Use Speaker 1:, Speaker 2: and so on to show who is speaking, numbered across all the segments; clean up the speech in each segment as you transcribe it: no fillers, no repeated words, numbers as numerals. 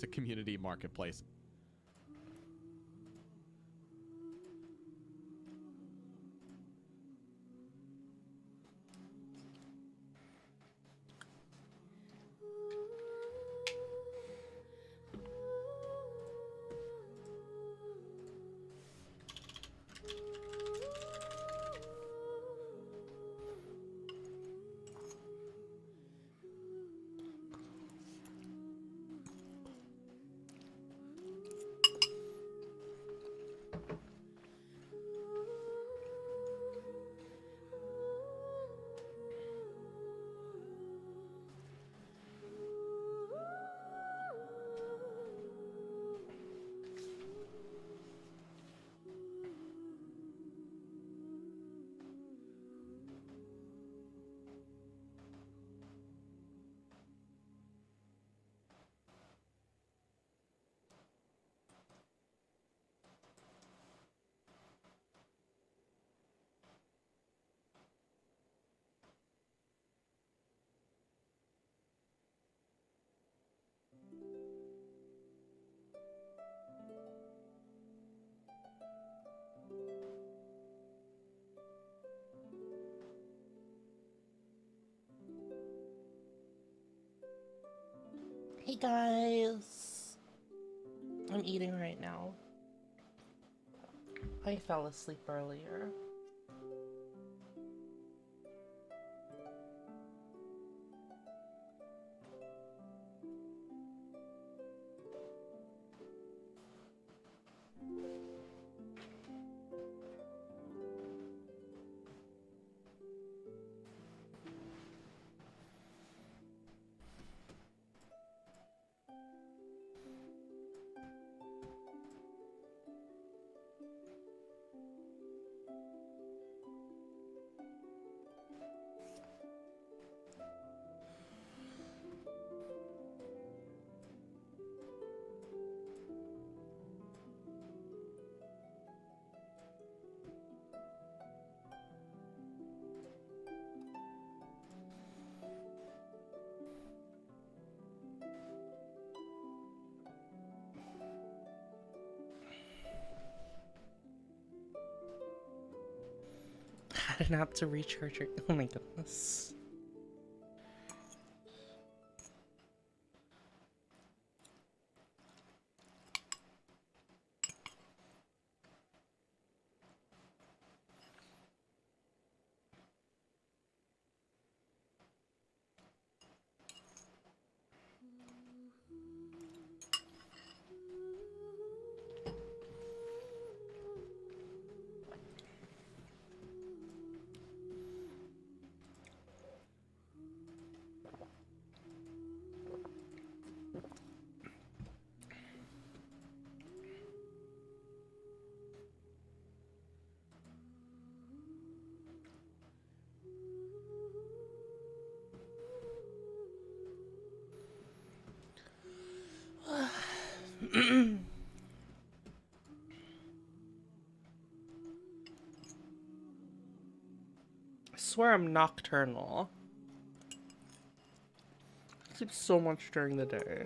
Speaker 1: a community marketplace.
Speaker 2: Hey guys, I'm eating right now. I fell asleep earlier. I didn't have to recharge it. Oh my goodness. I swear I'm nocturnal. I sleep so much during the day.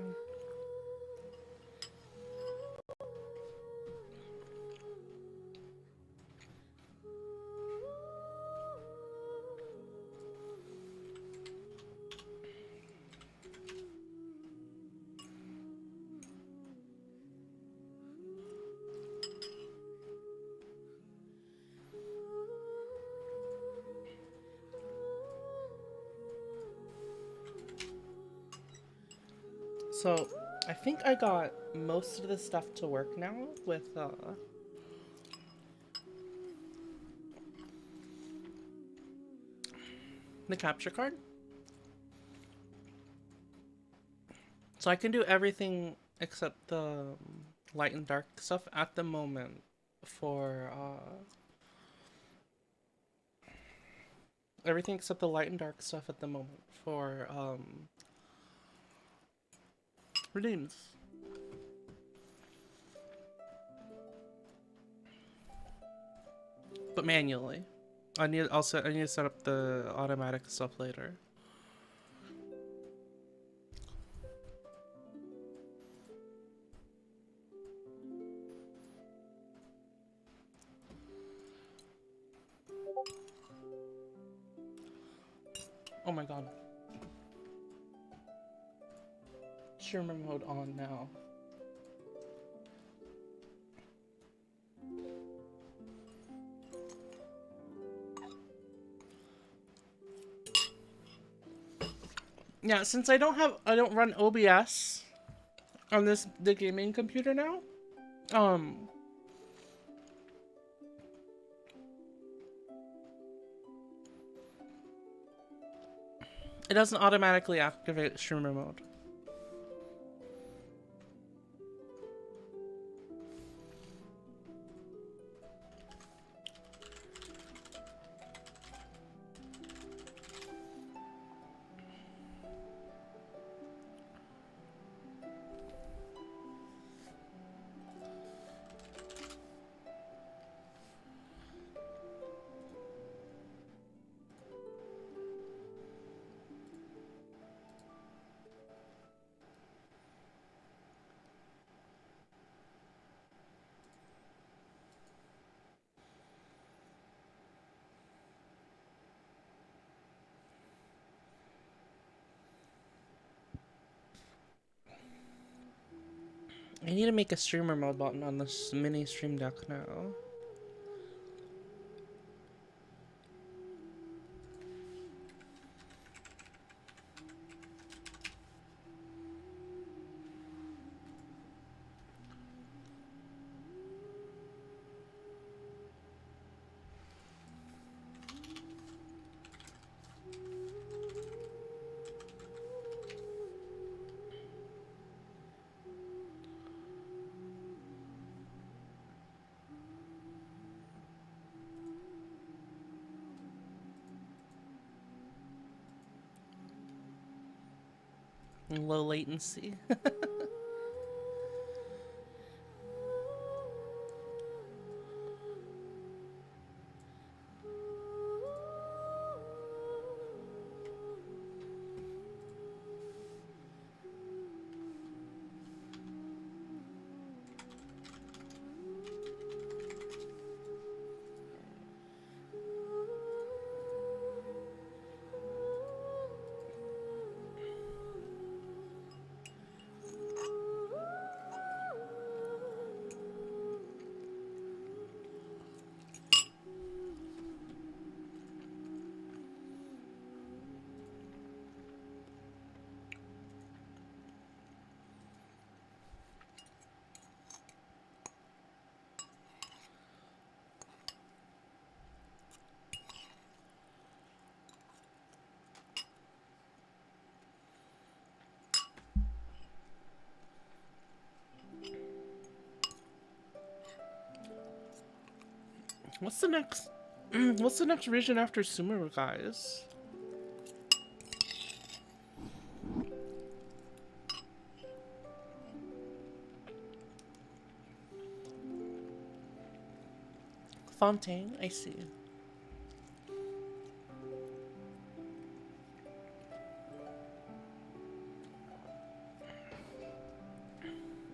Speaker 2: So, I think I got most of the stuff to work now with the capture card. So I can do everything except the light and dark stuff at the moment for everything except the light and dark stuff at the moment for redeems. But manually. I need to set up the automatic stuff later. Oh my god. Streamer mode on now. Yeah, since I don't run OBS on the gaming computer now. It doesn't automatically activate streamer mode. I need to make a streamer mode button on this mini stream deck now. Low latency. What's the next? What's the next region after Sumeru, guys? Fontaine, I see.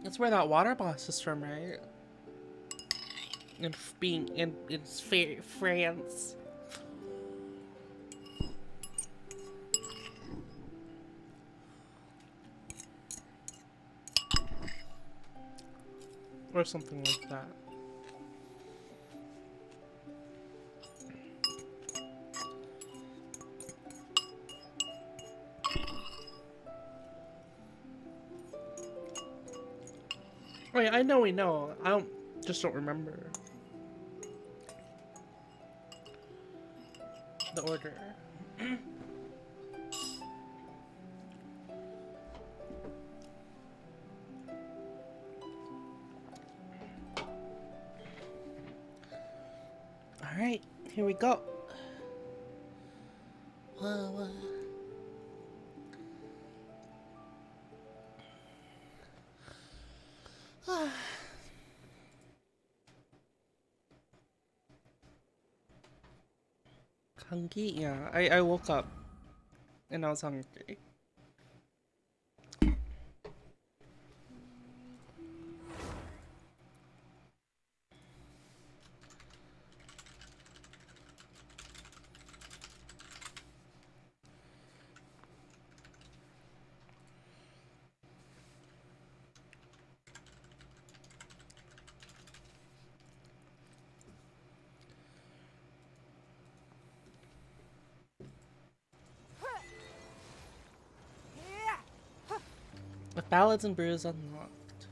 Speaker 2: That's where that water boss is from, right? It's France. Or something like that. Wait, I know we know. Just don't remember the order. All right, here we go. Whoa. Hungry? Yeah, I woke up and I was hungry. Ballads and brews unlocked.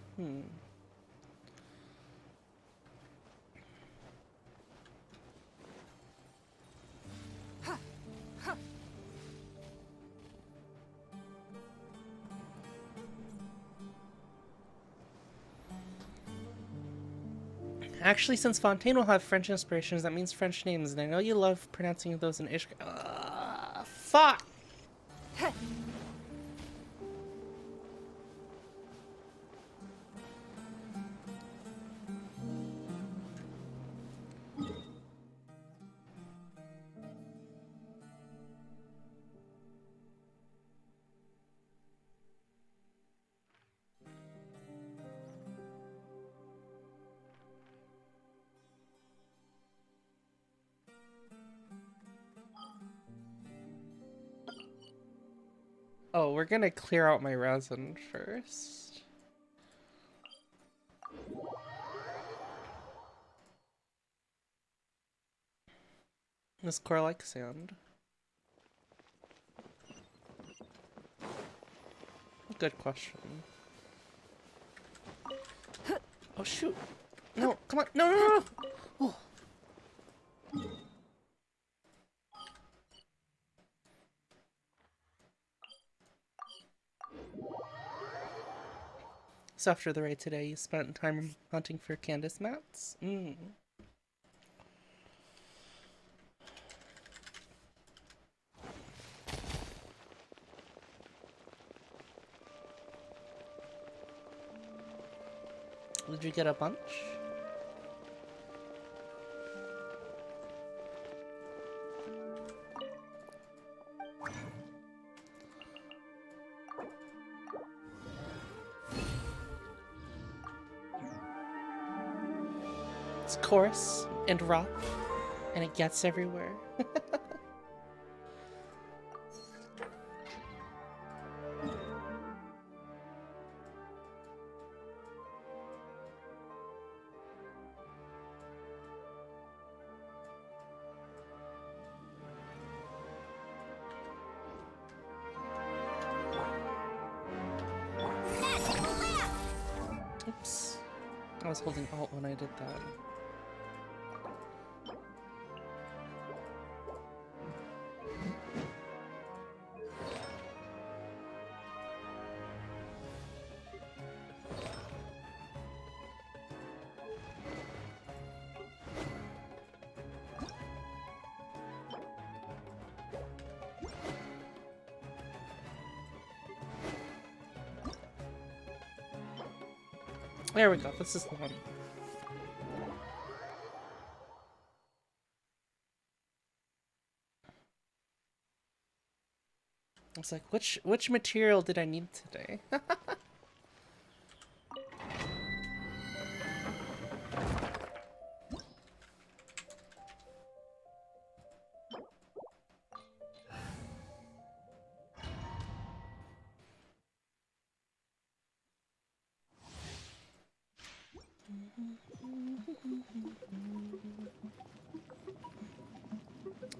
Speaker 2: Actually, since Fontaine will have French inspirations, that means French names, and I know you love pronouncing those in Ish. Fuck! Oh, we're gonna clear out my resin first. This core like sand. Good question. Oh shoot! No, come on! No, no, no! No. Oh. So after the raid today, you spent time hunting for Candace mats? Did you get a bunch? It's coarse and rough, and it gets everywhere. Oops. I was holding Alt when I did that. There we go, this is the one. I was like, which material did I need today?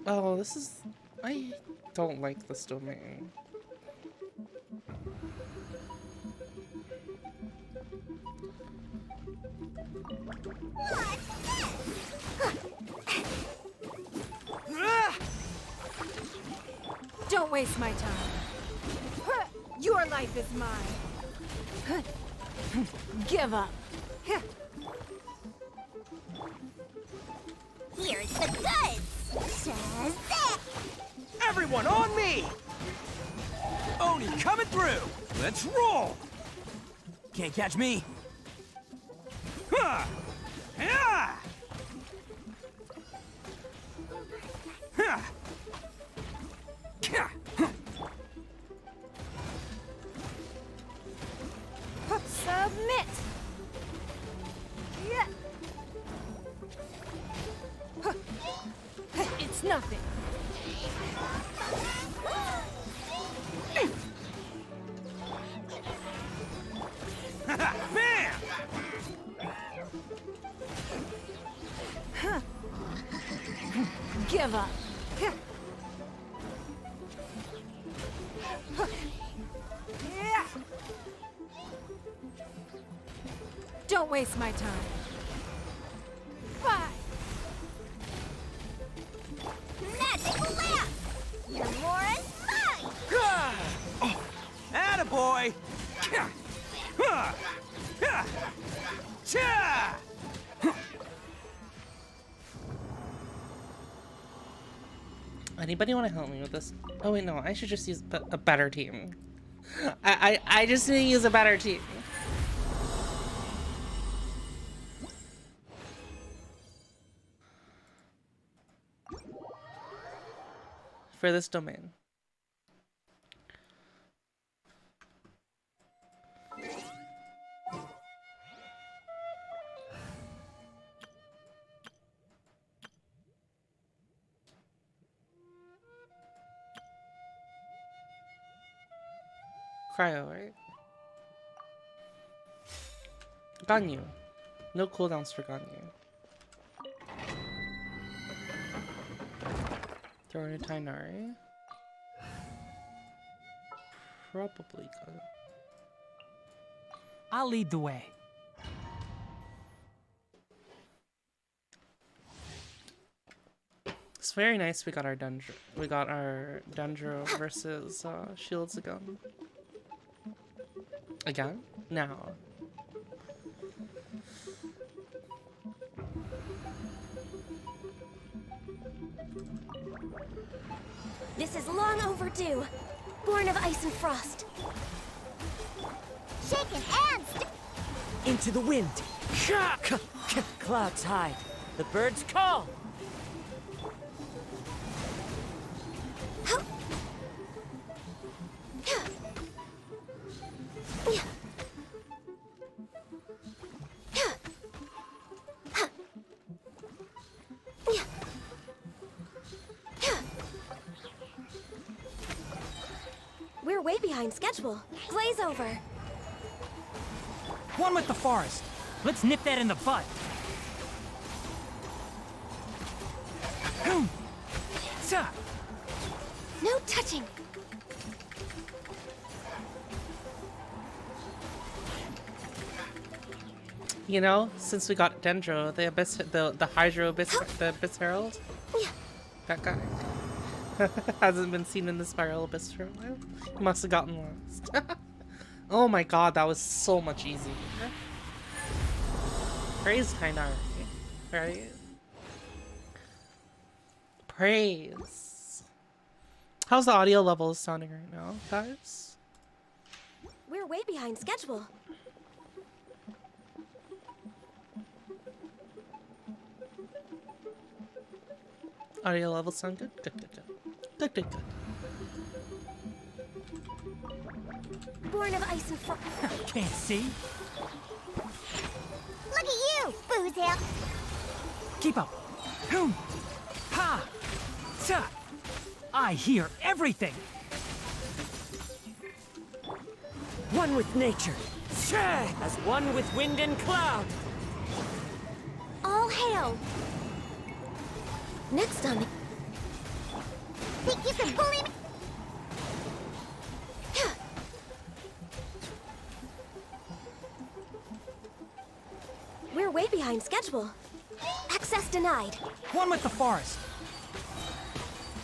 Speaker 2: Oh, this is... I don't like this domain.
Speaker 1: Don't waste my time. Your life is mine. Give up.
Speaker 3: Here's the goods! Says it!
Speaker 4: Everyone on me! Oni coming through! Let's roll! Can't catch me! Ha! Ha! Ha!
Speaker 1: Submit! Yeah. It's nothing.
Speaker 4: Bam!
Speaker 1: Give up. Don't waste my time. Bye.
Speaker 3: Magic lamp! Gamora's mine!
Speaker 4: Oh, attaboy! Cha!
Speaker 2: Anybody want to help me with this? Oh wait, no, I should just use a better team. I just need to use a better team. For this domain. Cryo, right? Ganyu. No cooldowns for Ganyu. Throw in a Tainari. Probably good.
Speaker 5: I'll lead the way.
Speaker 2: It's very nice we got our Dendro versus Shields again. Again? Now.
Speaker 3: This is long overdue. Born of ice and frost. Shaken and
Speaker 6: Into the wind. Clouds hide. The birds call.
Speaker 3: We're way behind schedule. Glaze over.
Speaker 5: One with the forest. Let's nip that in the bud. Sa.
Speaker 3: No touching.
Speaker 2: You know, since we got Dendro, the Abyss, the Hydro Abyss, the Abyss Herald, that guy hasn't been seen in the Spiral Abyss for a while. He must have gotten lost. Oh my god, that was so much easier. Praise Tainari, right? Praise. How's the audio levels sounding right now, guys?
Speaker 3: We're way behind schedule.
Speaker 2: Audio levels sound good? Good, good, good. Good, good, good.
Speaker 3: Born of ice and frost.
Speaker 5: Can't see.
Speaker 3: Look at you, Boozle.
Speaker 5: Keep up. Ha. Sa. I hear everything.
Speaker 6: One with nature. As one with wind and cloud.
Speaker 3: All hail. Next on me. Think you can bully me? We're way behind schedule. Access denied.
Speaker 5: One with the forest.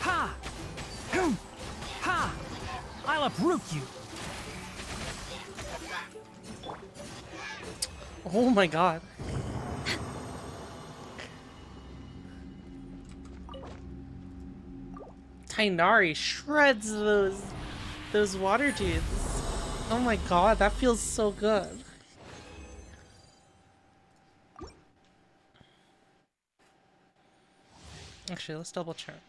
Speaker 5: Ha. Ha. I'll uproot you.
Speaker 2: Oh my god. Tainari shreds those water dudes. Oh my god, that feels so good. Actually, let's double check.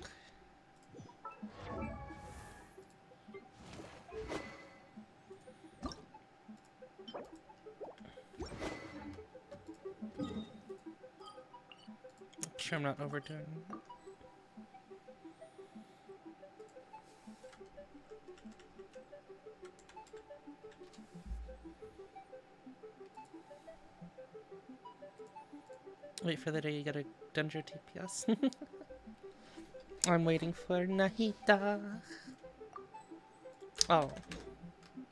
Speaker 2: Make sure I'm not overdoing it. Wait for the day you get a Dendro TPS. I'm waiting for Nahida. Oh.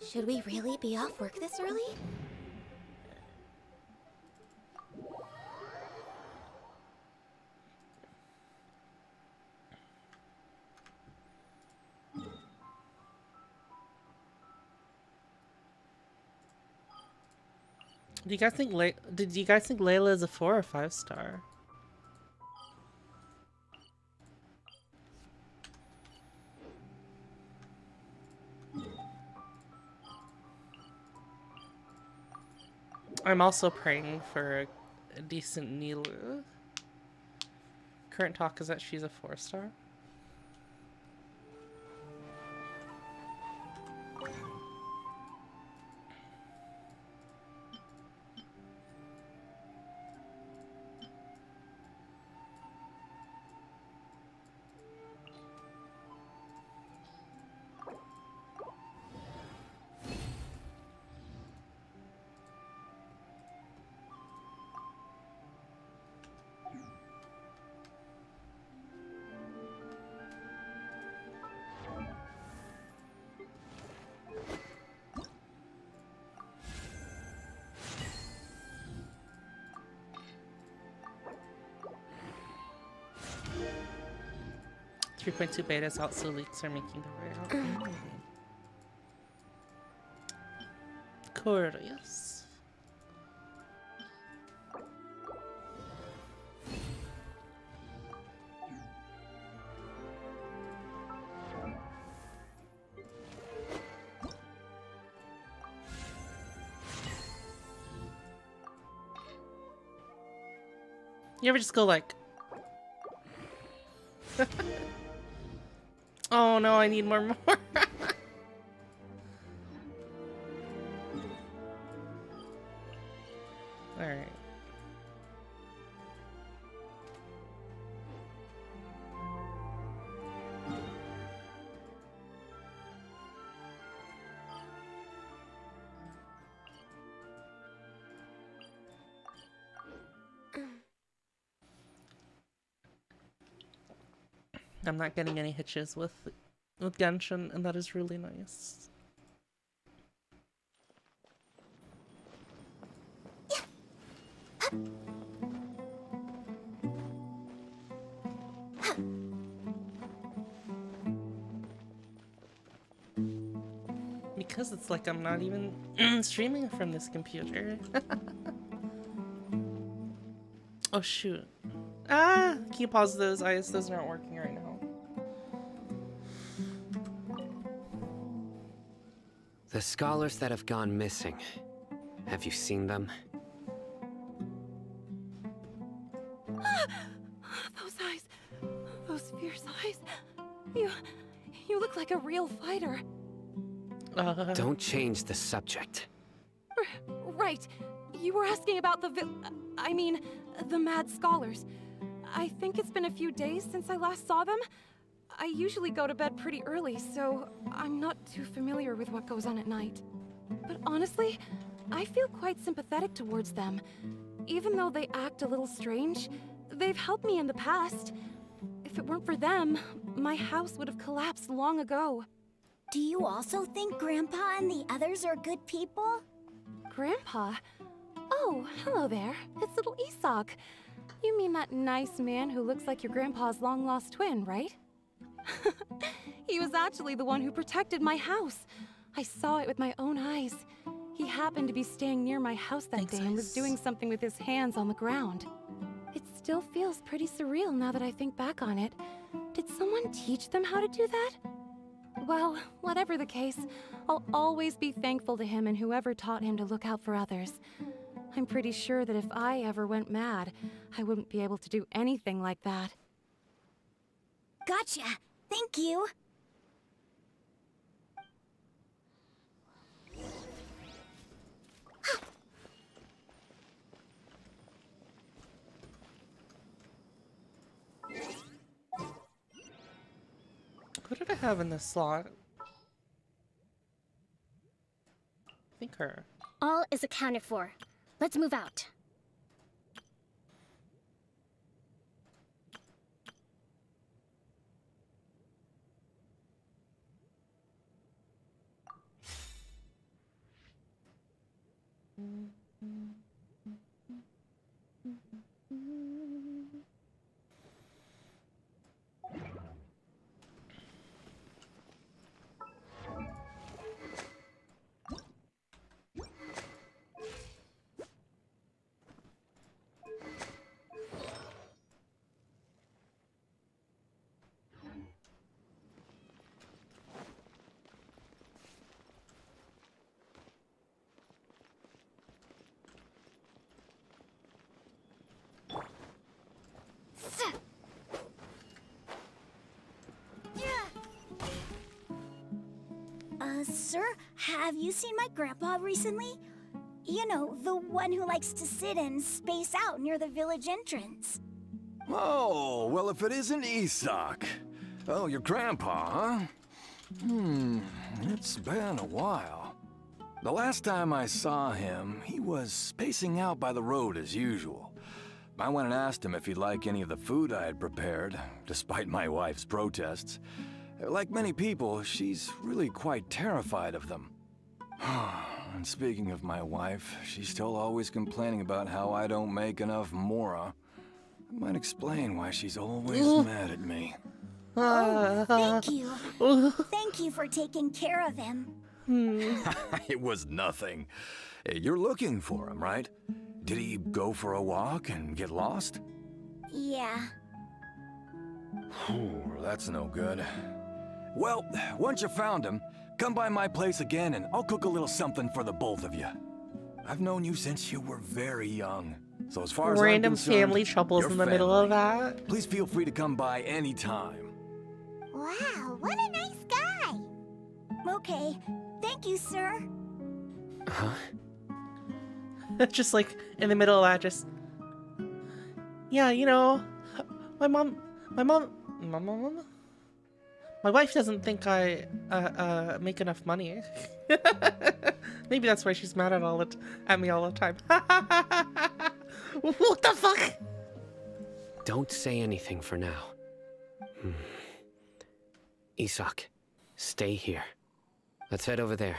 Speaker 3: Should we really be off work this early?
Speaker 2: Do you guys think did you guys think Layla is a 4 or 5 star? I'm also praying for a decent Nilu. Current talk is that she's a 4 star. .2 betas out, so leaks are making their way out. Curious. You ever just go like... Oh no, I need more. Alright. I'm not getting any hitches with Genshin, and that is really nice. Because it's like I'm not even streaming from this computer. Oh shoot. Ah! Can you pause those? Those aren't working right now.
Speaker 7: The scholars that have gone missing. Have you seen them?
Speaker 1: Those eyes. Those fierce eyes. You look like a real fighter.
Speaker 7: Don't change the subject.
Speaker 1: Right. You were asking about the mad scholars. I think it's been a few days since I last saw them. I usually go to bed pretty early, so I'm not too familiar with what goes on at night. But honestly, I feel quite sympathetic towards them. Even though they act a little strange, they've helped me in the past. If it weren't for them, my house would have collapsed long ago.
Speaker 3: Do you also think Grandpa and the others are good people?
Speaker 1: Grandpa? Oh, hello there. It's little Isak. You mean that nice man who looks like your grandpa's long-lost twin, right? He was actually the one who protected my house. I saw it with my own eyes. He happened to be staying near my house that day and was doing something with his hands on the ground. It still feels pretty surreal now that I think back on it. Did someone teach them how to do that? Well, whatever the case, I'll always be thankful to him and whoever taught him to look out for others. I'm pretty sure that if I ever went mad, I wouldn't be able to do anything like that.
Speaker 3: Gotcha. Thank you.
Speaker 2: Who did I have in this slot? I think her.
Speaker 3: All is accounted for. Let's move out.
Speaker 8: Sir, have you seen my grandpa recently? You know, the one who likes to sit and space out near the village entrance.
Speaker 9: Oh, well, if it isn't Isak. Oh, your grandpa, huh? It's been a while. The last time I saw him, he was spacing out by the road as usual. I went and asked him if he'd like any of the food I had prepared, despite my wife's protests. Like many people, she's really quite terrified of them. And speaking of my wife, she's still always complaining about how I don't make enough mora. That might explain why she's always mad at me.
Speaker 8: Oh, thank you. Thank you for taking care of him.
Speaker 9: It was nothing. You're looking for him, right? Did he go for a walk and get lost?
Speaker 8: Yeah.
Speaker 9: Whew, that's no good. Well, once you found him, come by my place again and I'll cook a little something for the both of you. I've known you since you were very young. So as far as
Speaker 2: Random
Speaker 9: I'm concerned,
Speaker 2: family troubles
Speaker 9: you're
Speaker 2: in the middle of
Speaker 9: family.
Speaker 2: that.
Speaker 9: Please feel free to come by anytime.
Speaker 8: Wow, what a nice guy. Okay, thank you, sir.
Speaker 7: Huh?
Speaker 2: Just like in the middle of that, just yeah, you know, my wife doesn't think I make enough money. Maybe that's why she's mad at me all the time. What the fuck?
Speaker 7: Don't say anything for now. Isak, stay here. Let's head over there.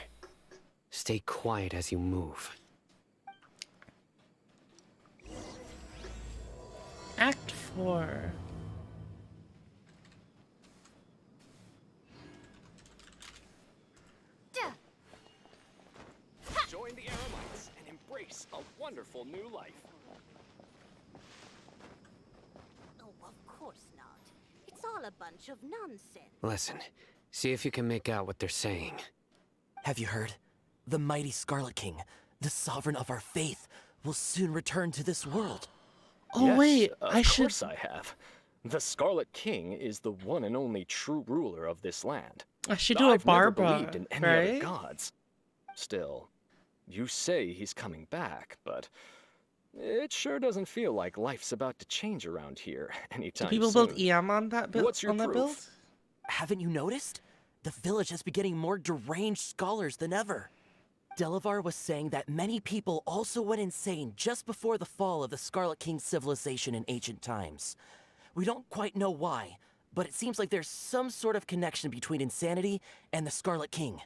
Speaker 7: Stay quiet as you move.
Speaker 2: Act 4.
Speaker 10: Join the Aramites and embrace a wonderful new life.
Speaker 11: Oh, of course not. It's all a bunch of nonsense.
Speaker 7: Listen, see if you can make out what they're saying.
Speaker 12: Have you heard? The mighty Scarlet King, the sovereign of our faith, will soon return to this world.
Speaker 2: Oh
Speaker 10: Yes,
Speaker 2: wait,
Speaker 10: of course I have. The Scarlet King is the one and only true ruler of this land.
Speaker 2: I should do a
Speaker 10: I've never
Speaker 2: Barbara,
Speaker 10: believed in any
Speaker 2: right?
Speaker 10: other gods. Still, you say he's coming back, but it sure doesn't feel like life's about to change around here
Speaker 2: Do
Speaker 10: anytime
Speaker 2: people
Speaker 10: soon.
Speaker 2: build EM on that build?
Speaker 10: What's your
Speaker 2: on that
Speaker 10: proof?
Speaker 2: build?
Speaker 12: Haven't you noticed? The village has been getting more deranged scholars than ever. Delavar was saying that many people also went insane just before the fall of the Scarlet King's civilization in ancient times. We don't quite know why, but it seems like there's some sort of connection between insanity and the Scarlet King.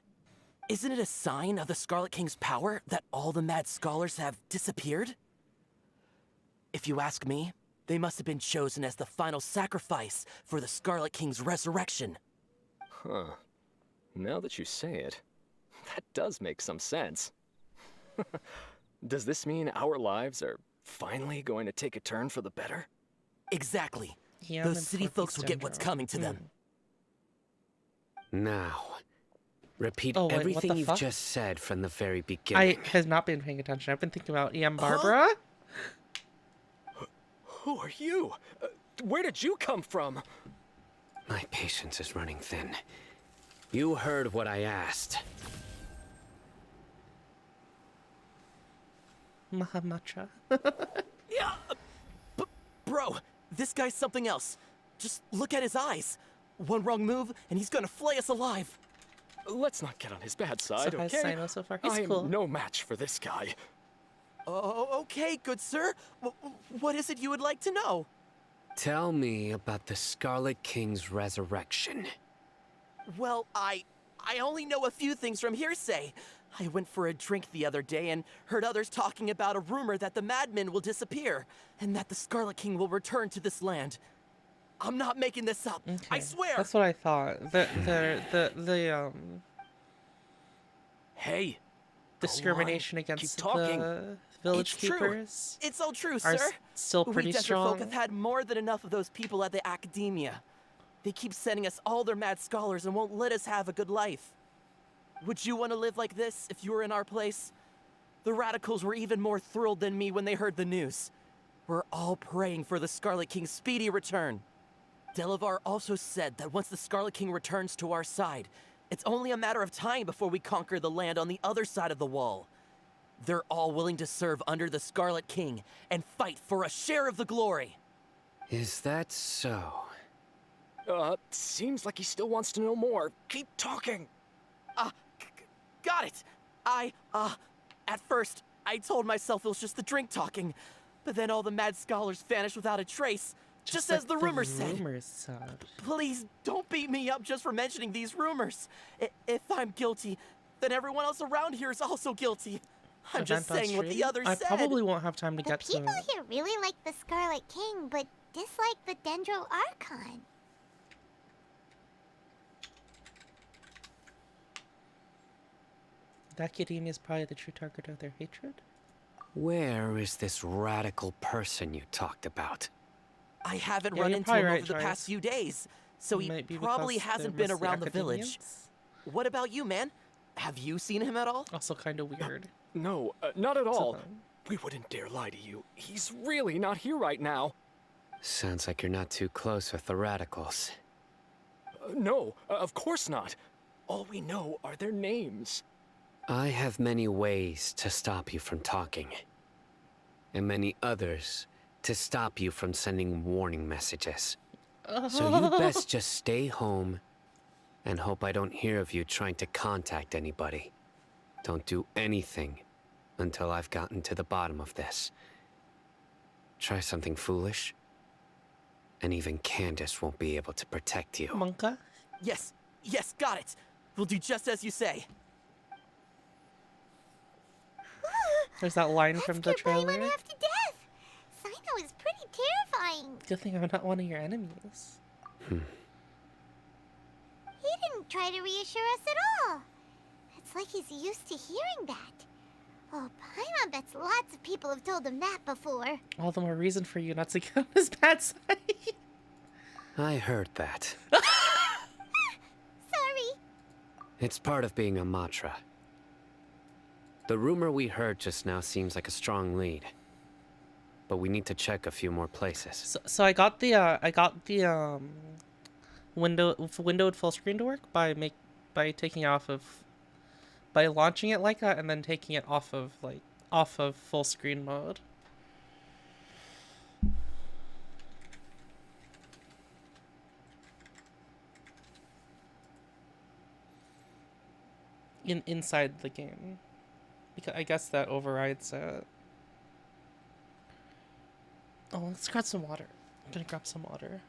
Speaker 12: Isn't it a sign of the Scarlet King's power that all the mad scholars have disappeared? If you ask me, they must have been chosen as the final sacrifice for the Scarlet King's resurrection.
Speaker 10: Huh. Now that you say it, that does make some sense. Does this mean our lives are finally going to take a turn for the better?
Speaker 12: Exactly.
Speaker 2: Yeah,
Speaker 12: Those city folks will get what's coming to them.
Speaker 7: Now, repeat
Speaker 2: Oh, wait, what
Speaker 7: everything
Speaker 2: the
Speaker 7: you've
Speaker 2: fuck?
Speaker 7: just said from the very beginning.
Speaker 2: I have not been paying attention. I've been thinking about EM Barbara.
Speaker 10: Who are you? Where did you come from?
Speaker 7: My patience is running thin. You heard what I asked.
Speaker 2: Mahamacha.
Speaker 12: Yeah, bro, this guy's something else. Just look at his eyes. One wrong move, and he's gonna flay us alive.
Speaker 10: Let's not get on his bad side,
Speaker 2: So how's
Speaker 10: okay?
Speaker 2: Sino so far? He's
Speaker 10: I'm
Speaker 2: cool.
Speaker 10: no match for this guy.
Speaker 12: Oh, okay, good sir. What is it you would like to know?
Speaker 7: Tell me about the Scarlet King's resurrection.
Speaker 12: Well, I only know a few things from hearsay. I went for a drink the other day and heard others talking about a rumor that the madmen will disappear and that the Scarlet King will return to this land. I'm not making this up. I swear.
Speaker 2: That's what I thought. The
Speaker 12: Hey.
Speaker 2: discrimination
Speaker 12: Keep
Speaker 2: against
Speaker 12: talking.
Speaker 2: the village
Speaker 12: It's true.
Speaker 2: keepers.
Speaker 12: It's all true,
Speaker 2: are
Speaker 12: sir.
Speaker 2: still pretty
Speaker 12: we desert
Speaker 2: strong.
Speaker 12: folk have had more than enough of those people at the academia. They keep sending us all their mad scholars and won't let us have a good life. Would you want to live like this if you were in our place? The radicals were even more thrilled than me when they heard the news. We're all praying for the Scarlet King's speedy return. Delavar also said that once the Scarlet King returns to our side, It's only a matter of time before we conquer the land on the other side of the wall. They're all willing to serve under the Scarlet King and fight for a share of the glory.
Speaker 7: Is that so?
Speaker 10: Seems like he still wants to know more. Keep talking.
Speaker 12: Got it. At first, I told myself it was just the drink talking, but then all the mad scholars vanished without a trace, just as the rumors said. Please don't beat me up just for mentioning these rumors. If I'm guilty, then everyone else around here is also guilty. I'm just saying what the others said.
Speaker 2: I probably won't have time to get to
Speaker 3: People here really like the Scarlet King, but dislike the Dendro Archon.
Speaker 2: Academia is probably the true target of their hatred.
Speaker 7: Where is this radical person you talked about?
Speaker 12: I haven't
Speaker 2: Yeah,
Speaker 12: run
Speaker 2: you're
Speaker 12: into
Speaker 2: probably
Speaker 12: him
Speaker 2: right,
Speaker 12: over the
Speaker 2: Giles.
Speaker 12: past few days, so he
Speaker 2: Might be
Speaker 12: probably
Speaker 2: because
Speaker 12: hasn't
Speaker 2: they're
Speaker 12: been
Speaker 2: mostly
Speaker 12: around the village.
Speaker 2: academians.
Speaker 12: What about you, man? Have you seen him at all?
Speaker 2: Also kind of weird.
Speaker 10: No, not at all.
Speaker 2: Something.
Speaker 10: We wouldn't dare lie to you. He's really not here right now.
Speaker 7: Sounds like you're not too close with the radicals.
Speaker 10: No, of course not. All we know are their names.
Speaker 7: I have many ways to stop you from talking. And many others to stop you from sending warning messages. So you best just stay home and hope I don't hear of you trying to contact anybody. Don't do anything until I've gotten to the bottom of this. Try something foolish, and even Candace won't be able to protect you.
Speaker 2: Monka?
Speaker 12: Yes, got it. We'll do just as you say.
Speaker 2: There's that line from the trailer.
Speaker 3: Half to death. Sino is pretty terrifying.
Speaker 2: Good thing I'm not one of your enemies.
Speaker 3: He didn't try to reassure us at all. It's like he's used to hearing that. Oh, Paimon bets lots of people have told him that before.
Speaker 2: All the more reason for you not to get on his bad side.
Speaker 7: I heard that.
Speaker 3: Sorry.
Speaker 7: It's part of being a Matra. The rumor we heard just now seems like a strong lead. But we need to check a few more places.
Speaker 2: So I got the windowed full screen to work by launching it like that and then taking it off of full screen mode. Inside the game. Because I guess that overrides it. Oh, let's grab some water. I'm gonna grab some water.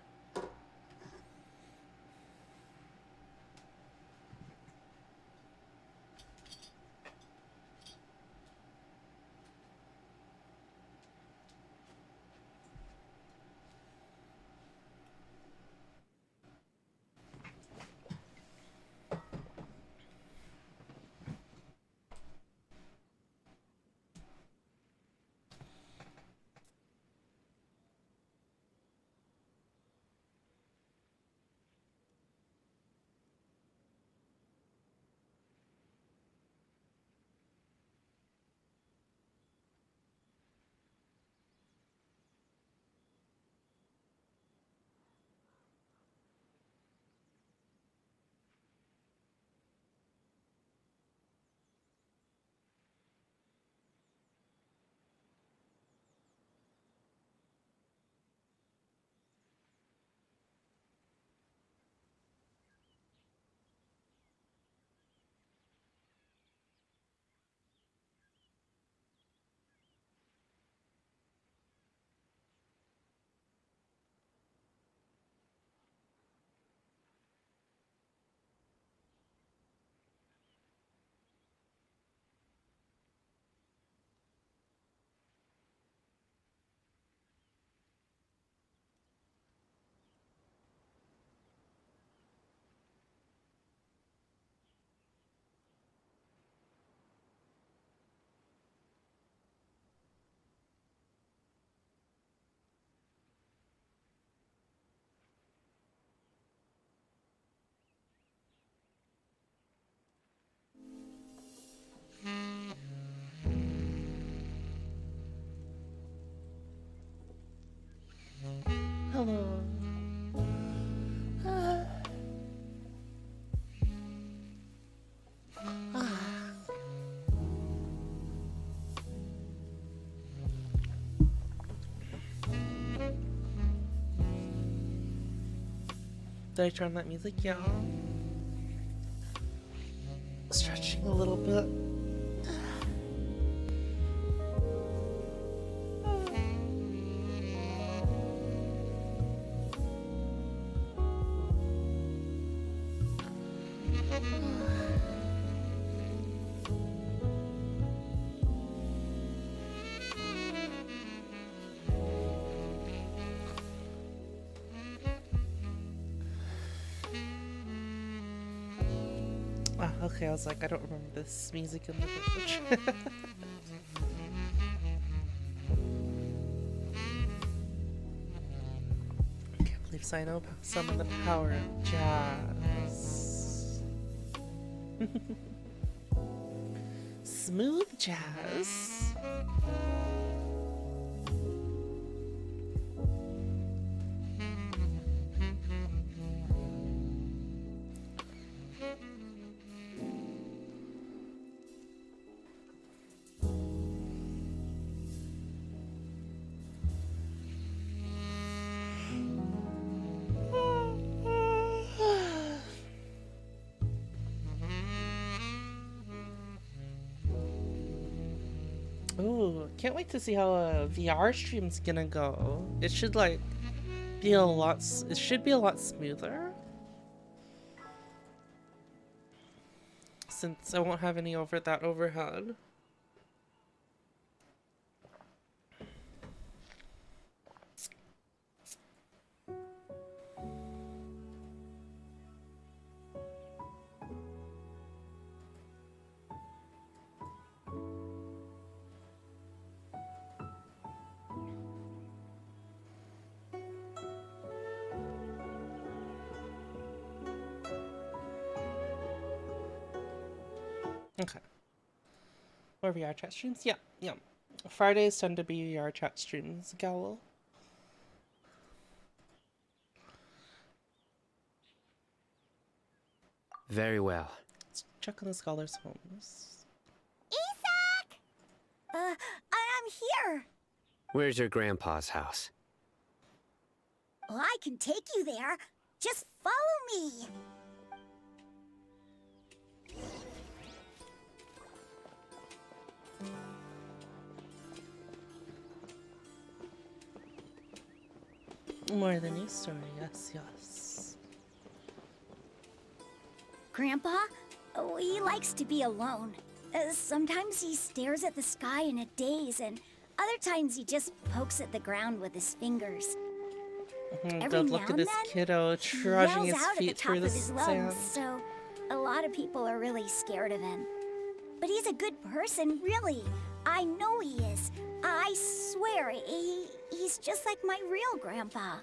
Speaker 2: Hello. Did I turn that music? Yeah. Stretching a little bit. Ah, okay, I was like, I don't remember this music in the village. I can't believe Sino summoned the power of jazz. Smooth jazz. Ooh, can't wait to see how a VR stream's gonna go. It should like be a lot. It should be a lot smoother, since I won't have any overhead. Okay. Or VR chat streams? Yeah, yeah. Fridays tend to be VR chat streams, Gowl.
Speaker 7: Very well.
Speaker 2: Let's check on the scholars' homes.
Speaker 3: Isak!
Speaker 8: I'm here.
Speaker 7: Where's your grandpa's house?
Speaker 8: Well, I can take you there. Just follow me.
Speaker 2: More than news story, yes, yes.
Speaker 8: Grandpa? Oh, he likes to be alone. Sometimes he stares at the sky in a daze, and other times he just pokes at the ground with his fingers. Every
Speaker 2: Don't
Speaker 8: now
Speaker 2: look at
Speaker 8: and
Speaker 2: this
Speaker 8: then,
Speaker 2: kiddo trudging
Speaker 8: he
Speaker 2: his
Speaker 8: yells out at the
Speaker 2: feet
Speaker 8: top
Speaker 2: through
Speaker 8: of
Speaker 2: the
Speaker 8: his
Speaker 2: sand.
Speaker 8: lungs, so a lot of people are really scared of him. But he's a good person, really. I know he is. I swear, he's just like my real grandpa.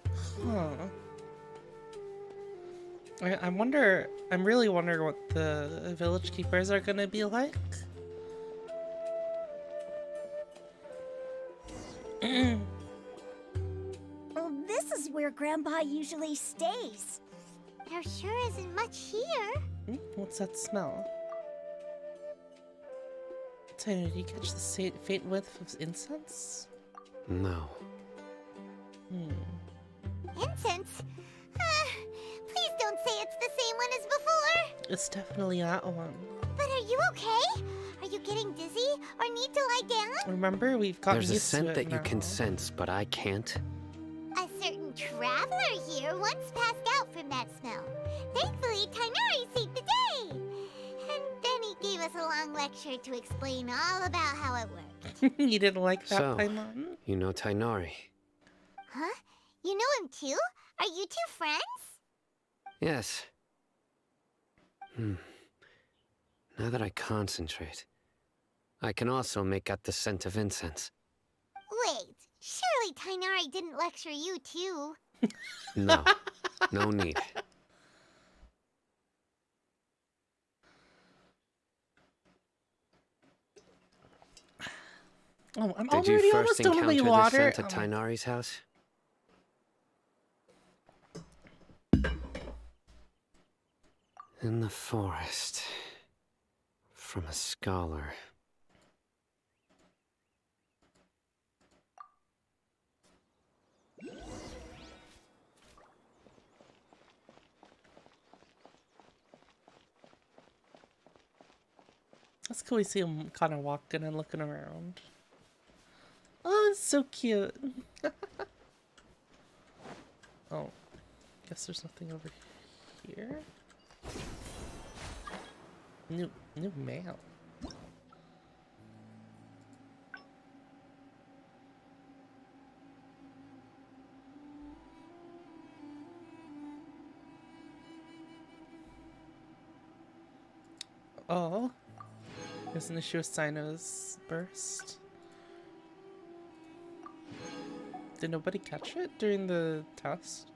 Speaker 2: Huh. I'm really wondering what the village keepers are gonna be like.
Speaker 8: Well, this is where Grandpa usually stays.
Speaker 3: There sure isn't much here.
Speaker 2: What's that smell? Tiny, did you catch the faint whiff of incense?
Speaker 7: No.
Speaker 3: Incense? Please don't say it's the same one as before.
Speaker 2: It's definitely that one.
Speaker 3: But are you okay? Are you getting dizzy or need to lie down?
Speaker 2: Remember, we've gotten
Speaker 7: There's a
Speaker 2: used to
Speaker 7: scent
Speaker 2: it
Speaker 7: that you
Speaker 2: now.
Speaker 7: can sense, but I can't.
Speaker 3: A certain traveler here once passed out from that smell. Thankfully, Tainari saved the day. And then he gave us a long lecture to explain all about how it worked.
Speaker 2: You didn't like that,
Speaker 7: So,
Speaker 2: Paimon?
Speaker 7: you know Tainari?
Speaker 3: Huh? You know him too? Are you two friends?
Speaker 7: Yes. Now that I concentrate, I can also make out the scent of incense.
Speaker 3: Wait, surely Tainari didn't lecture you too.
Speaker 7: No, no need.
Speaker 2: Oh, I'm
Speaker 7: Did you
Speaker 2: already
Speaker 7: first
Speaker 2: almost done with
Speaker 7: encounter
Speaker 2: the
Speaker 7: the
Speaker 2: water.
Speaker 7: scent at Tainari's house? In the forest. From a scholar.
Speaker 2: That's cool. We see him kind of walking and looking around. Oh, it's so cute. Oh, guess there's nothing over here. New mail. Oh, there's an issue with Sino's burst. Did nobody catch it during the test?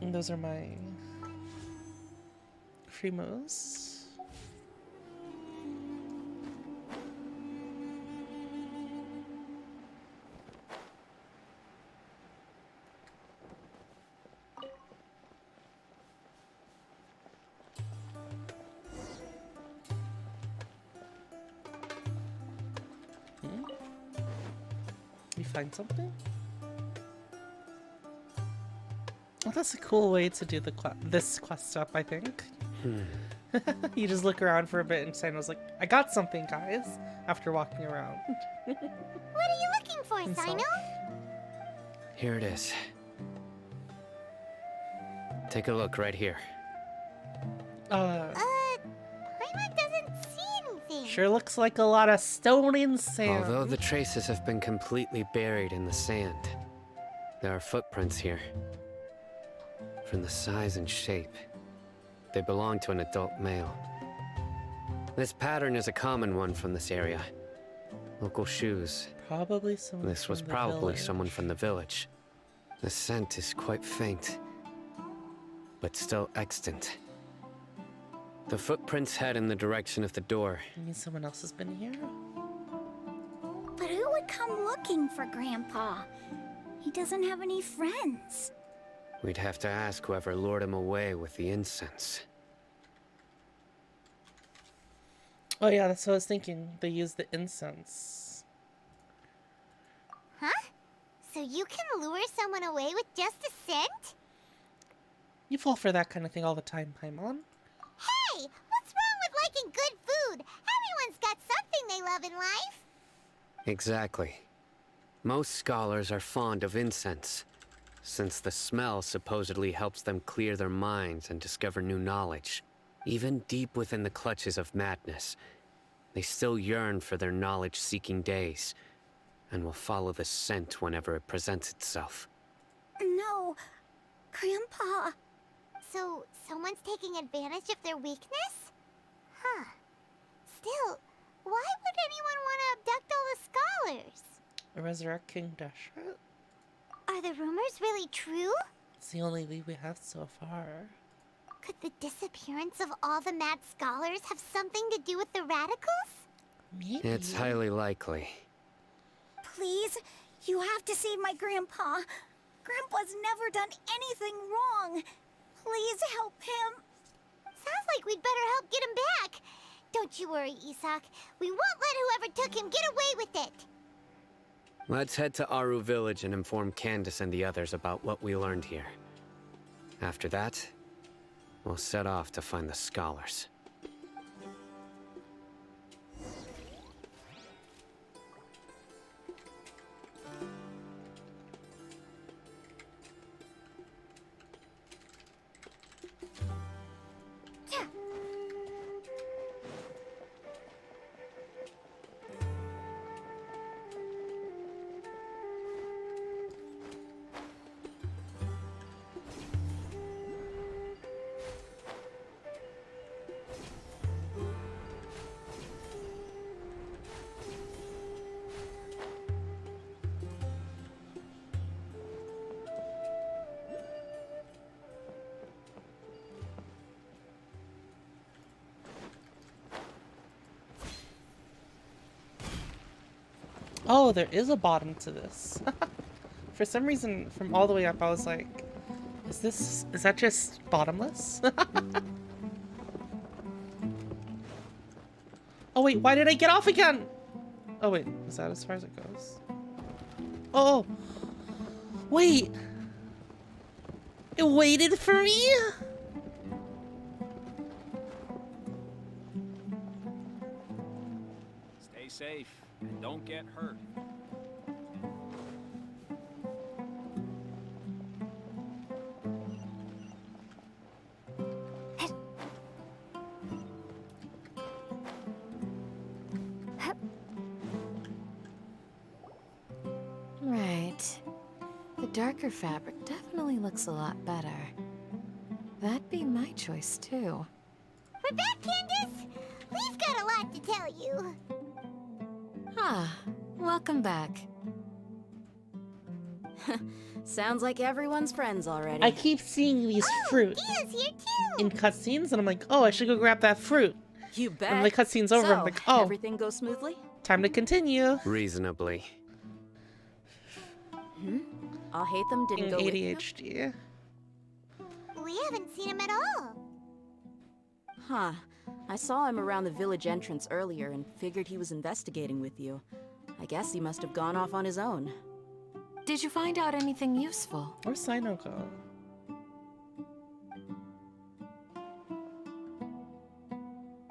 Speaker 2: And those are my free moves. You find something? Oh, that's a cool way to do the this quest up, I think. You just look around for a bit and Sino was like, I got something, guys, after walking around.
Speaker 3: What are you looking for, Sino?
Speaker 7: Here it is. Take a look right here.
Speaker 3: Paimon doesn't see anything.
Speaker 2: Sure looks like a lot of stone and sand.
Speaker 7: Although the traces have been completely buried in the sand, there are footprints here. From the size and shape, they belong to an adult male. This pattern is a common one from this area. Local shoes.
Speaker 2: Probably someone.
Speaker 7: This was
Speaker 2: from the
Speaker 7: probably
Speaker 2: village.
Speaker 7: someone from the village. The scent is quite faint, but still extant. The footprints head in the direction of the door.
Speaker 2: You mean someone else has been here?
Speaker 8: But who would come looking for Grandpa? He doesn't have any friends.
Speaker 7: We'd have to ask whoever lured him away with the incense.
Speaker 2: Oh yeah, that's what I was thinking. They use the incense.
Speaker 3: Huh? So you can lure someone away with just a scent?
Speaker 2: You fall for that kind of thing all the time, Paimon.
Speaker 3: Hey! What's wrong with liking good food? Everyone's got something they love in life.
Speaker 7: Exactly. Most scholars are fond of incense, since the smell supposedly helps them clear their minds and discover new knowledge. Even deep within the clutches of madness, they still yearn for their knowledge-seeking days, and will follow the scent whenever it presents itself.
Speaker 8: No, Grandpa.
Speaker 3: So, someone's taking advantage of their weakness? Huh. Still, why would anyone want to abduct all the scholars?
Speaker 2: A resurrect King Dashret?
Speaker 3: Are the rumors really true?
Speaker 2: It's the only lead we have so far.
Speaker 3: Could the disappearance of all the mad scholars have something to do with the radicals?
Speaker 2: Maybe.
Speaker 7: It's highly likely.
Speaker 8: Please, you have to save my Grandpa. Grandpa's never done anything wrong. Please help him.
Speaker 3: Sounds like we'd better help get him back. Don't you worry, Isak. We won't let whoever took him get away with it.
Speaker 7: Let's head to Aru Village and inform Candace and the others about what we learned here. After that, we'll set off to find the scholars.
Speaker 2: Oh, there is a bottom to this. For some reason, from all the way up, I was like, is that just bottomless? Oh wait, why did I get off again? Oh wait, is that as far as it goes? Oh, wait. It waited for me?
Speaker 4: safe and don't get hurt.
Speaker 1: Right. The darker fabric definitely looks a lot better. That'd be my choice, too.
Speaker 3: We're back, Candace! We've got a lot to tell you.
Speaker 1: Ah, welcome back.
Speaker 13: Sounds like everyone's friends already.
Speaker 2: I keep seeing these fruit
Speaker 3: Dia's here too!
Speaker 2: in cutscenes, and I'm like, oh, I should go grab that fruit.
Speaker 13: You bet.
Speaker 2: And the cutscene's over,
Speaker 13: So,
Speaker 2: I'm like, oh,
Speaker 13: everything goes smoothly?
Speaker 2: time to continue.
Speaker 7: Reasonably.
Speaker 13: I'll hate them didn't go with you?
Speaker 2: ADHD.
Speaker 3: We haven't seen him at all.
Speaker 13: Huh. I saw him around the village entrance earlier and figured he was investigating with you. I guess he must have gone off on his own.
Speaker 1: Did you find out anything useful?
Speaker 2: Where's Sino go?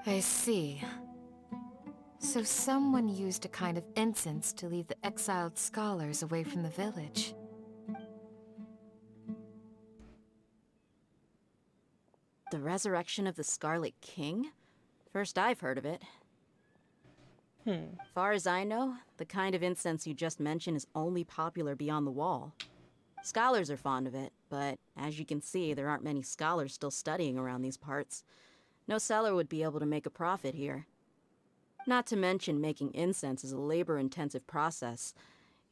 Speaker 1: I see. So someone used a kind of incense to lead the exiled scholars away from the village.
Speaker 13: The resurrection of the Scarlet King? First I've heard of it. Far as I know, the kind of incense you just mentioned is only popular beyond the wall. Scholars are fond of it, but as you can see, there aren't many scholars still studying around these parts. No seller would be able to make a profit here. Not to mention, making incense is a labor-intensive process.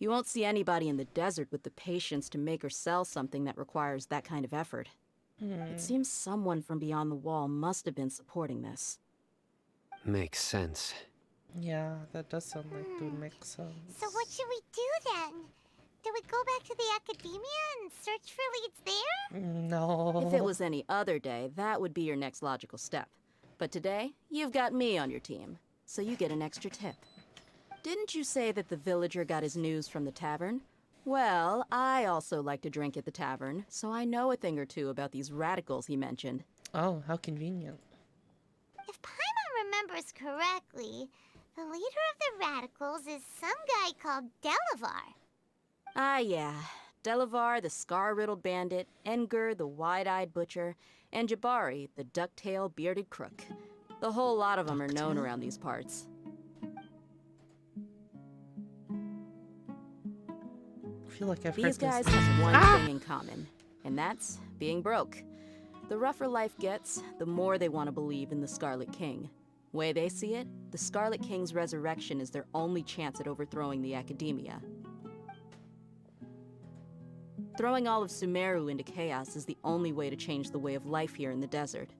Speaker 13: You won't see anybody in the desert with the patience to make or sell something that requires that kind of effort. It seems someone from beyond the wall must have been supporting this.
Speaker 7: Makes sense.
Speaker 2: Yeah, that does sound like it would make sense.
Speaker 3: So what should we do then? Do we go back to the academia and search for leads there?
Speaker 2: No.
Speaker 13: If it was any other day, that would be your next logical step. But today, you've got me on your team, so you get an extra tip. Didn't you say that the villager got his news from the tavern? Well, I also like to drink at the tavern, so I know a thing or two about these radicals he mentioned.
Speaker 2: Oh, how convenient.
Speaker 3: If Paimon remembers correctly, the leader of the radicals is some guy called Delavar.
Speaker 13: Ah, yeah. Delavar, the scar-riddled bandit, Engur, the wide-eyed butcher, and Jabari, the duck-tailed bearded crook. The whole lot of them are known around these parts.
Speaker 2: I feel like I've
Speaker 13: These
Speaker 2: heard
Speaker 13: guys
Speaker 2: this.
Speaker 13: have one thing in common, and that's being broke. The rougher life gets, the more they want to believe in the Scarlet King. Way they see it, the Scarlet King's resurrection is their only chance at overthrowing the academia. Throwing all of Sumeru into chaos is the only way to change the way of life here in the desert.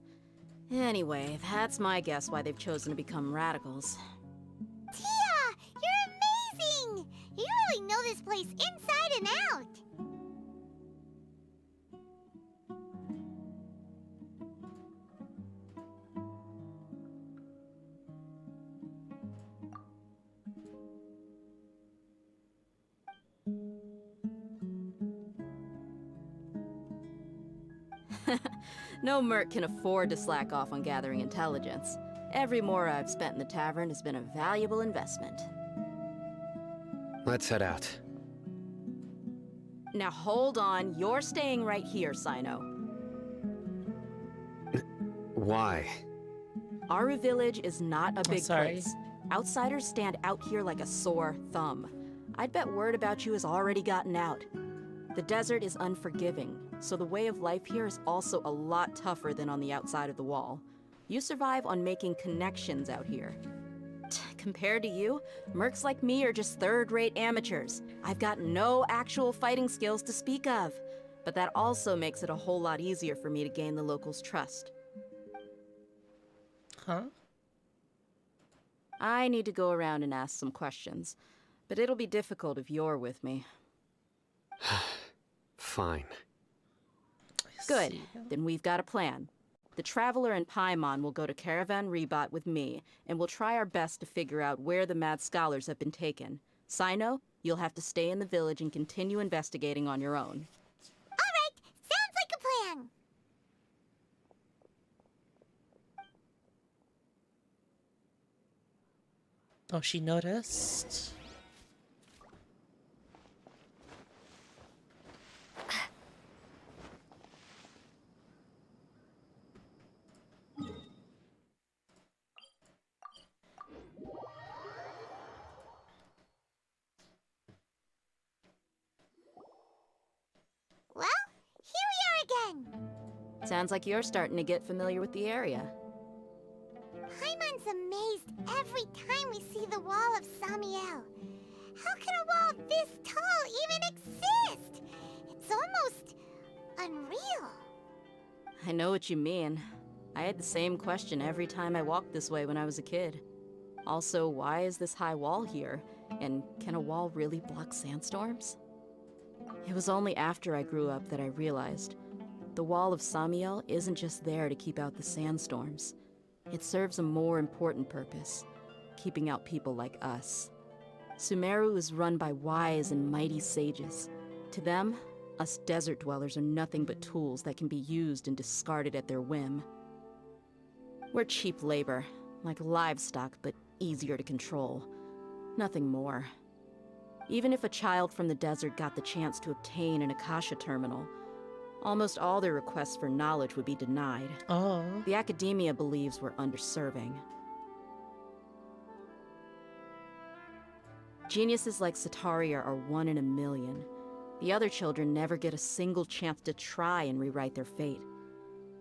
Speaker 13: Anyway, that's my guess why they've chosen to become radicals.
Speaker 3: Tia! You're amazing! You really know this place inside and out!
Speaker 13: No merc can afford to slack off on gathering intelligence. Every mora I've spent in the tavern has been a valuable investment.
Speaker 7: Let's head out.
Speaker 13: Now hold on, you're staying right here, Sino.
Speaker 7: Why?
Speaker 13: Aru Village is not a big
Speaker 2: sorry.
Speaker 13: place. Outsiders stand out here like a sore thumb. I'd bet word about you has already gotten out. The desert is unforgiving, so the way of life here is also a lot tougher than on the outside of the wall. You survive on making connections out here. Compared to you, mercs like me are just third-rate amateurs. I've got no actual fighting skills to speak of, but that also makes it a whole lot easier for me to gain the locals' trust.
Speaker 2: Huh?
Speaker 13: I need to go around and ask some questions, but it'll be difficult if you're with me.
Speaker 7: Fine.
Speaker 13: Good, then we've got a plan. The Traveler and Paimon will go to Caravan Rebot with me, and we'll try our best to figure out where the mad scholars have been taken. Sino, you'll have to stay in the village and continue investigating on your own.
Speaker 3: All right, sounds like a plan.
Speaker 2: Oh, she noticed.
Speaker 3: Well, here we are again.
Speaker 13: Sounds like you're starting to get familiar with the area.
Speaker 3: Paimon's amazed every time we see the wall of Samiel. How can a wall this tall even exist? It's almost unreal.
Speaker 13: I know what you mean. I had the same question every time I walked this way when I was a kid. Also, why is this high wall here? And can a wall really block sandstorms? It was only after I grew up that I realized the wall of Samiel isn't just there to keep out the sandstorms. It serves a more important purpose, keeping out people like us. Sumeru is run by wise and mighty sages. To them, us desert dwellers are nothing but tools that can be used and discarded at their whim. We're cheap labor, like livestock, but easier to control. Nothing more. Even if a child from the desert got the chance to obtain an Akasha terminal, almost all their requests for knowledge would be denied.
Speaker 2: Oh.
Speaker 13: The academia believes we're underserving. Geniuses like Sataria are 1 in a million. The other children never get a single chance to try and rewrite their fate,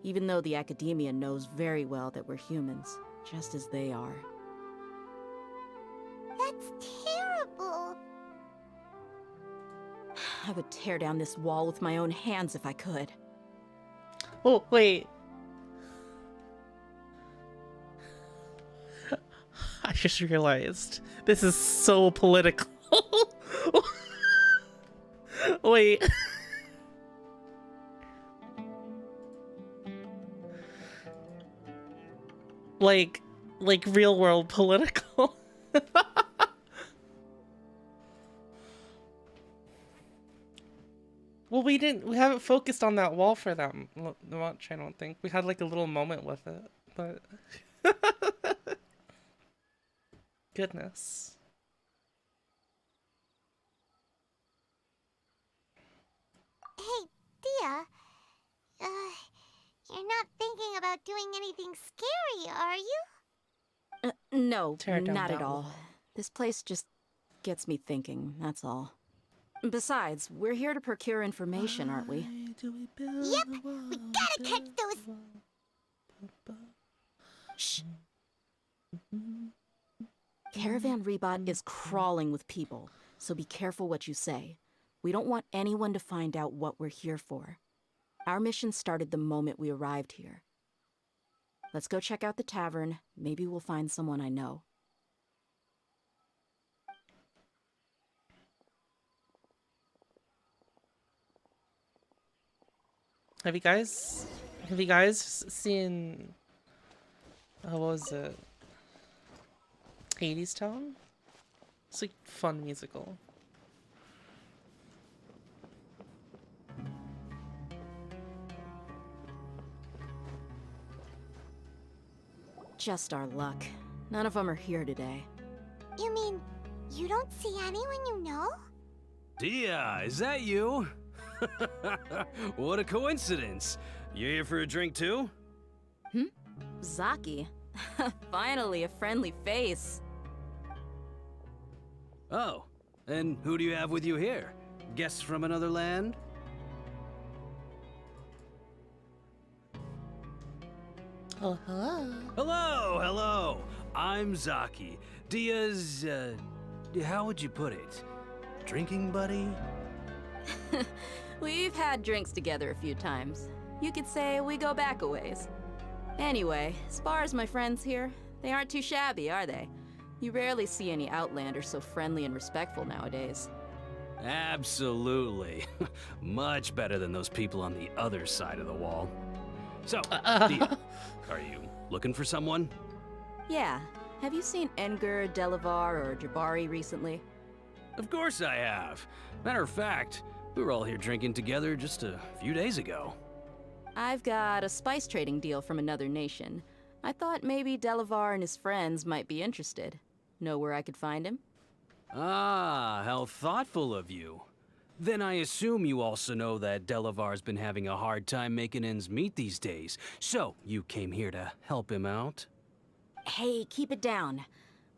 Speaker 13: even though the academia knows very well that we're humans, just as they are.
Speaker 3: That's terrible.
Speaker 13: I would tear down this wall with my own hands if I could.
Speaker 2: Oh, wait. I just realized this is so political. Wait. like real world political. Well, we haven't focused on that wall for that much, I don't think. We had like a little moment with it, but goodness.
Speaker 3: Hey, Dia. You're not thinking about doing anything scary, are you?
Speaker 13: No,
Speaker 2: Tear down
Speaker 13: not
Speaker 2: that
Speaker 13: at all.
Speaker 2: wall.
Speaker 13: This place just gets me thinking, that's all. Besides, we're here to procure information, aren't we?
Speaker 3: Yep, we gotta catch those.
Speaker 13: Shh. Caravan Rebot is crawling with people, so be careful what you say. We don't want anyone to find out what we're here for. Our mission started the moment we arrived here. Let's go check out the tavern. Maybe we'll find someone I know.
Speaker 2: Have you guys seen, what was it? Hades Town? It's like fun musical.
Speaker 13: Just our luck. None of them are here today.
Speaker 3: You mean you don't see anyone you know?
Speaker 14: Dia, is that you? What a coincidence. You here for a drink too?
Speaker 13: Zaki. Finally, a friendly face.
Speaker 14: Oh, and who do you have with you here? Guests from another land?
Speaker 2: Oh, hello.
Speaker 14: Hello, hello. I'm Zaki. Dia's, how would you put it? Drinking buddy?
Speaker 13: We've had drinks together a few times. You could say we go back a ways. Anyway, as far as my friends here, they aren't too shabby, are they? You rarely see any Outlanders so friendly and respectful nowadays.
Speaker 14: Absolutely. Much better than those people on the other side of the wall. So, Dia, are you looking for someone?
Speaker 13: Yeah. Have you seen Edgar, Delavar, or Jabari recently?
Speaker 14: Of course I have. Matter of fact, we were all here drinking together just a few days ago.
Speaker 13: I've got a spice trading deal from another nation. I thought maybe Delavar and his friends might be interested. Know where I could find him?
Speaker 14: Ah, how thoughtful of you. Then I assume you also know that Delavar's been having a hard time making ends meet these days, so you came here to help him out?
Speaker 13: Hey, keep it down.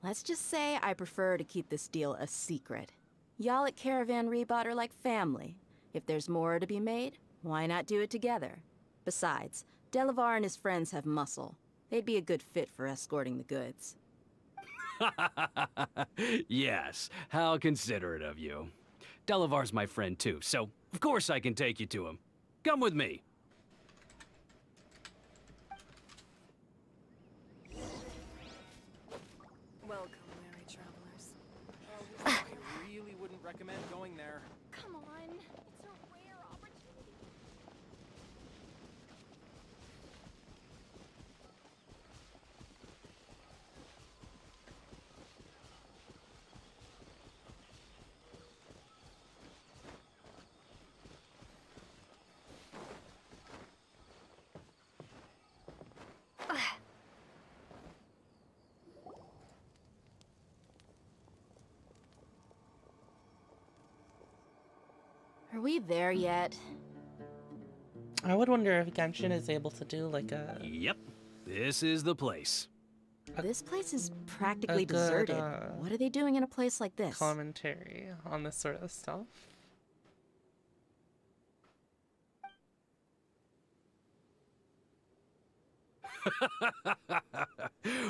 Speaker 13: Let's just say I prefer to keep this deal a secret. Y'all at Caravan Rebot are like family. If there's more to be made, why not do it together? Besides, Delavar and his friends have muscle. They'd be a good fit for escorting the goods.
Speaker 14: Yes, how considerate of you. Delavar's my friend too, so of course I can take you to him. Come with me.
Speaker 15: Welcome, weary travelers.
Speaker 4: I really wouldn't recommend going there.
Speaker 1: Come on, it's a rare opportunity.
Speaker 13: Are we there yet?
Speaker 2: I would wonder if Genshin is able to do like a...
Speaker 14: Yep, this is the place.
Speaker 13: This place is practically
Speaker 2: good,
Speaker 13: deserted. What are they doing in a place like this?
Speaker 2: Commentary on this sort of stuff.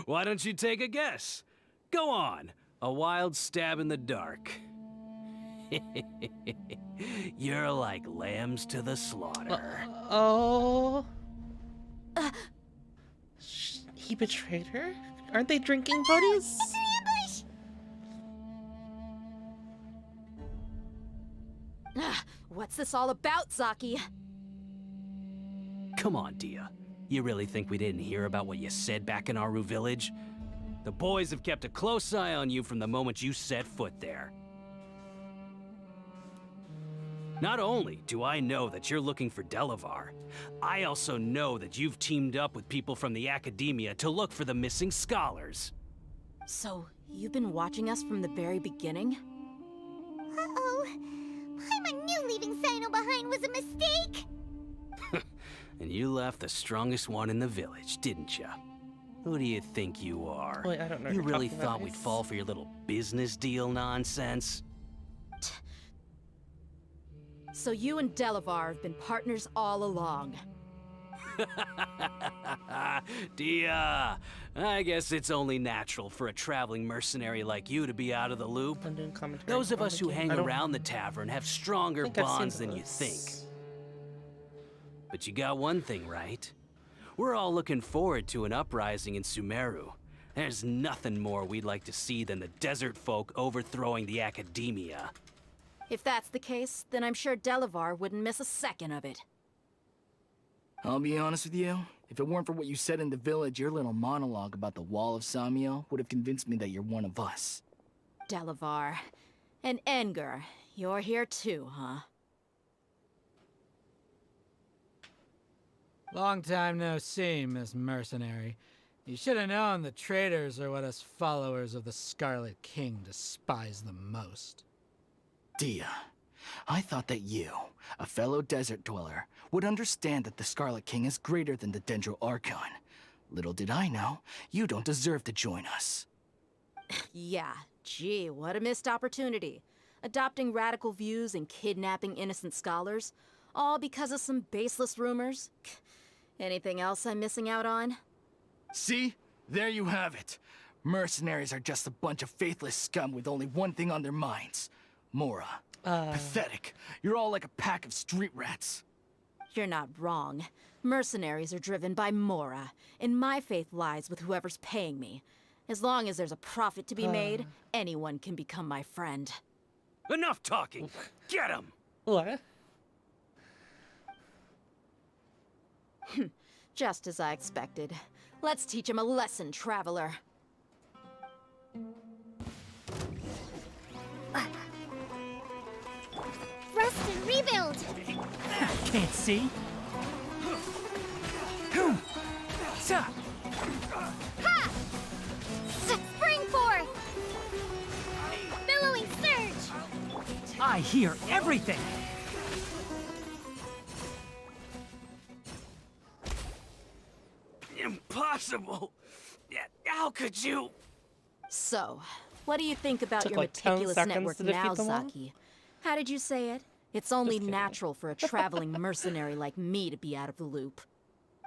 Speaker 14: Why don't you take a guess? Go on, a wild stab in the dark. You're like lambs to the slaughter.
Speaker 2: Oh. He betrayed her? Aren't they drinking buddies?
Speaker 3: It's an ambush!
Speaker 13: What's this all about, Zaki?
Speaker 14: Come on, Dia. You really think we didn't hear about what you said back in Aru village? The boys have kept a close eye on you from the moment you set foot there. Not only do I know that you're looking for Delavar, I also know that you've teamed up with people from the Academia to look for the missing scholars.
Speaker 13: So, you've been watching us from the very beginning?
Speaker 3: Uh-oh. I knew leaving Sino behind was a mistake!
Speaker 14: And you left the strongest one in the village, didn't ya? Who do you think you are?
Speaker 2: Wait, I don't know
Speaker 14: You
Speaker 2: what you're
Speaker 14: really
Speaker 2: talking about,
Speaker 14: thought we'd
Speaker 2: Ace.
Speaker 14: fall for your little business deal nonsense?
Speaker 13: So you and Delavar have been partners all along.
Speaker 14: Dia, I guess it's only natural for a traveling mercenary like you to be out of the loop.
Speaker 2: I'm doing commentary
Speaker 14: Those of
Speaker 2: on
Speaker 14: us
Speaker 2: the
Speaker 14: who
Speaker 2: game.
Speaker 14: hang
Speaker 2: I don't
Speaker 14: around the tavern have stronger
Speaker 2: think I've seen
Speaker 14: bonds than you
Speaker 2: this.
Speaker 14: think. But you got one thing right. We're all looking forward to an uprising in Sumeru. There's nothing more we'd like to see than the desert folk overthrowing the Academia.
Speaker 13: If that's the case, then I'm sure Delavar wouldn't miss a second of it.
Speaker 16: I'll be honest with you. If it weren't for what you said in the village, your little monologue about the Wall of Samiel would have convinced me that you're one of us.
Speaker 13: Delavar. And Enger, you're here too, huh?
Speaker 17: Long time no see, Miss Mercenary. You should have known the traitors are what us followers of the Scarlet King despise the most.
Speaker 16: Dia, I thought that you, a fellow desert dweller, would understand that the Scarlet King is greater than the Dendro Archon. Little did I know, you don't deserve to join us.
Speaker 13: Yeah, gee, what a missed opportunity. Adopting radical views and kidnapping innocent scholars, all because of some baseless rumors. Anything else I'm missing out on?
Speaker 16: See? There you have it. Mercenaries are just a bunch of faithless scum with only one thing on their minds. Mora. Pathetic. You're all like a pack of street rats.
Speaker 13: You're not wrong. Mercenaries are driven by Mora, and my faith lies with whoever's paying me. As long as there's a profit to be made, anyone can become my friend.
Speaker 14: Enough talking! Get him!
Speaker 2: What?
Speaker 13: Just as I expected. Let's teach him a lesson, traveler.
Speaker 3: Rest and rebuild!
Speaker 5: Can't see.
Speaker 3: Ha! Spring forth!
Speaker 5: I hear everything!
Speaker 14: Impossible! How could you?
Speaker 13: So, what do you think about
Speaker 2: Took
Speaker 13: your
Speaker 2: like 10
Speaker 13: meticulous
Speaker 2: seconds
Speaker 13: network
Speaker 2: to defeat
Speaker 13: now,
Speaker 2: them all?
Speaker 13: Zaki? How did you say it? It's only
Speaker 2: Just kidding.
Speaker 13: natural for a traveling mercenary like me to be out of the loop.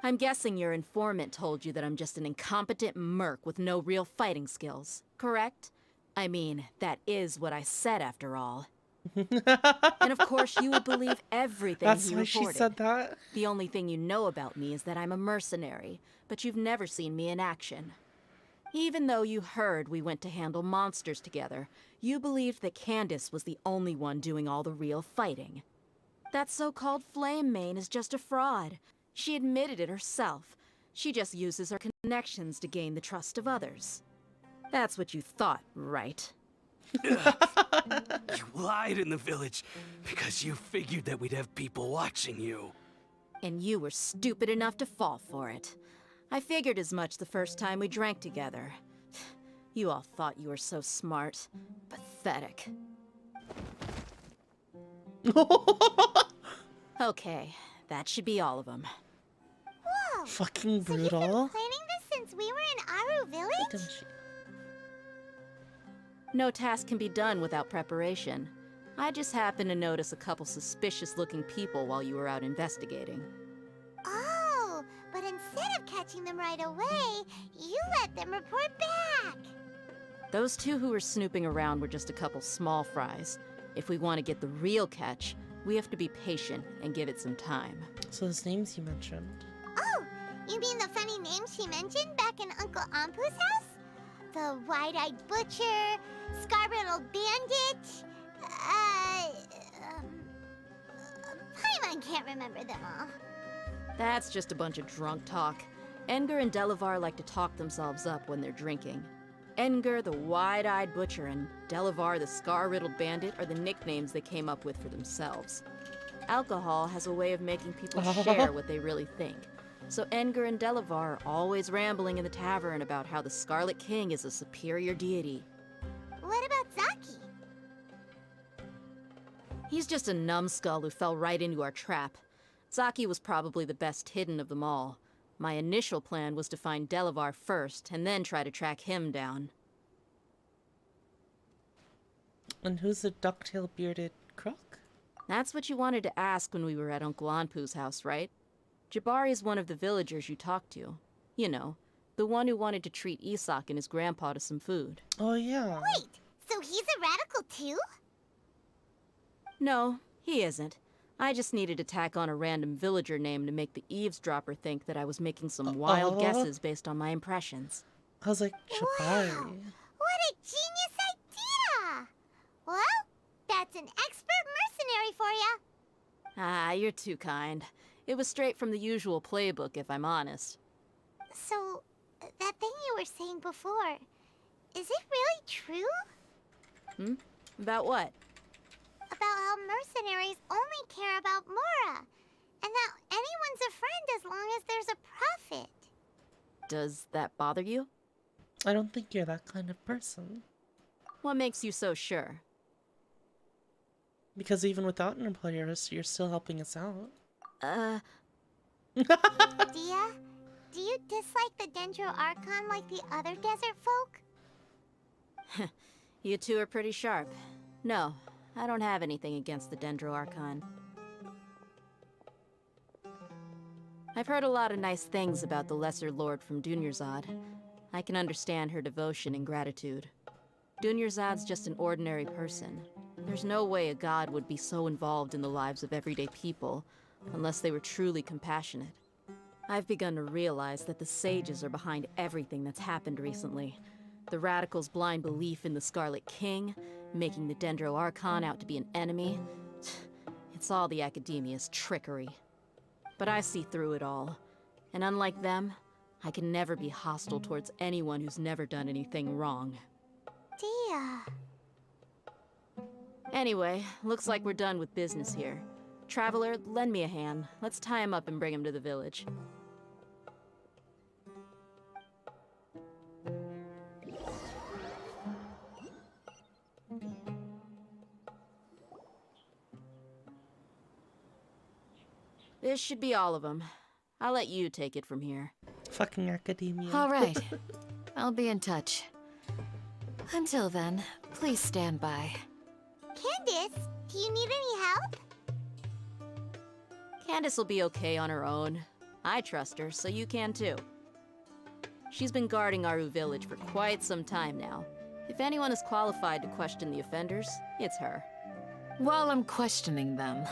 Speaker 13: I'm guessing your informant told you that I'm just an incompetent merc with no real fighting skills, correct? I mean, that is what I said after all. And of course you would believe everything
Speaker 2: That's
Speaker 13: he
Speaker 2: why
Speaker 13: reported.
Speaker 2: she said that.
Speaker 13: The only thing you know about me is that I'm a mercenary, but you've never seen me in action. Even though you heard we went to handle monsters together, you believed that Candace was the only one doing all the real fighting. That so-called Flame Mane is just a fraud. She admitted it herself. She just uses her connections to gain the trust of others. That's what you thought, right?
Speaker 14: You lied in the village because you figured that we'd have people watching you.
Speaker 13: And you were stupid enough to fall for it. I figured as much the first time we drank together. You all thought you were so smart. Pathetic. Okay, that should be all of them.
Speaker 3: Whoa!
Speaker 2: Fucking
Speaker 3: So you've been
Speaker 2: brutal.
Speaker 3: planning this since we were in Aru Village?
Speaker 13: No task can be done without preparation. I just happened to notice a couple suspicious-looking people while you were out investigating.
Speaker 3: Oh, but instead of catching them right away, you let them report back.
Speaker 13: Those two who were snooping around were just a couple small fries. If we want to get the real catch, we have to be patient and give it some time.
Speaker 2: So those names you mentioned.
Speaker 3: Oh, you mean the funny names she mentioned back in Uncle Ampu's house? The wide-eyed butcher, scar-riddled bandit, Paimon can't remember them all.
Speaker 13: That's just a bunch of drunk talk. Edgar and Delavar like to talk themselves up when they're drinking. Edgar, the wide-eyed butcher, and Delavar, the scar-riddled bandit, are the nicknames they came up with for themselves. Alcohol has a way of making people share what they really think. So Edgar and Delavar are always rambling in the tavern about how the Scarlet King is a superior deity.
Speaker 3: What about Zaki?
Speaker 13: He's just a numbskull who fell right into our trap. Zaki was probably the best hidden of them all. My initial plan was to find Delavar first, and then try to track him down.
Speaker 2: And who's the ducktail bearded crook?
Speaker 13: That's what you wanted to ask when we were at Uncle Anpu's house, right? Jabari is one of the villagers you talked to. You know, the one who wanted to treat Isak and his grandpa to some food.
Speaker 2: Oh, yeah.
Speaker 3: Wait, so he's a radical too?
Speaker 13: No, he isn't. I just needed to tack on a random villager name to make the eavesdropper think that I was making some wild guesses based on my impressions.
Speaker 2: I was like, Jabari.
Speaker 3: Wow, what a genius idea! Well, that's an expert mercenary for ya.
Speaker 13: Ah, you're too kind. It was straight from the usual playbook, if I'm honest.
Speaker 3: So, that thing you were saying before, is it really true?
Speaker 13: About what?
Speaker 3: About how mercenaries only care about Mora, and that anyone's a friend as long as there's a profit.
Speaker 13: Does that bother you?
Speaker 2: I don't think you're that kind of person.
Speaker 13: What makes you so sure?
Speaker 2: Because even without an employer, you're still helping us out.
Speaker 3: Dia, do you dislike the Dendro Archon like the other desert folk?
Speaker 13: You two are pretty sharp. No, I don't have anything against the Dendro Archon. I've heard a lot of nice things about the Lesser Lord from Dunyarzad. I can understand her devotion and gratitude. Dunyarzad's just an ordinary person. There's no way a god would be so involved in the lives of everyday people, unless they were truly compassionate. I've begun to realize that the sages are behind everything that's happened recently. The radicals' blind belief in the Scarlet King, making the Dendro Archon out to be an enemy. It's all the academia's trickery. But I see through it all. And unlike them, I can never be hostile towards anyone who's never done anything wrong.
Speaker 3: Dia.
Speaker 13: Anyway, looks like we're done with business here. Traveler, lend me a hand. Let's tie him up and bring him to the village. This should be all of them. I'll let you take it from here.
Speaker 2: Fucking academia.
Speaker 1: All right. I'll be in touch. Until then, please stand by.
Speaker 3: Candace, do you need any help?
Speaker 13: Candace will be okay on her own. I trust her, so you can too. She's been guarding Aru village for quite some time now. If anyone is qualified to question the offenders, it's her.
Speaker 1: While I'm questioning them,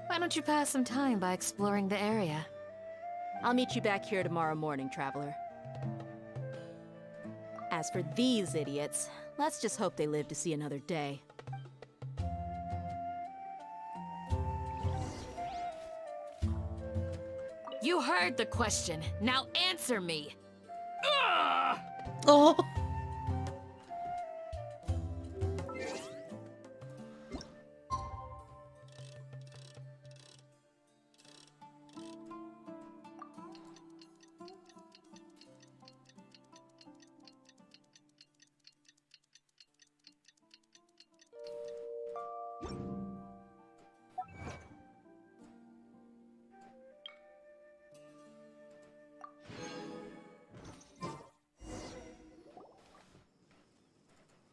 Speaker 1: why don't you pass some time by exploring the area?
Speaker 13: I'll meet you back here tomorrow morning, Traveler. As for these idiots, let's just hope they live to see another day.
Speaker 1: You heard the question. Now answer me.
Speaker 2: Oh.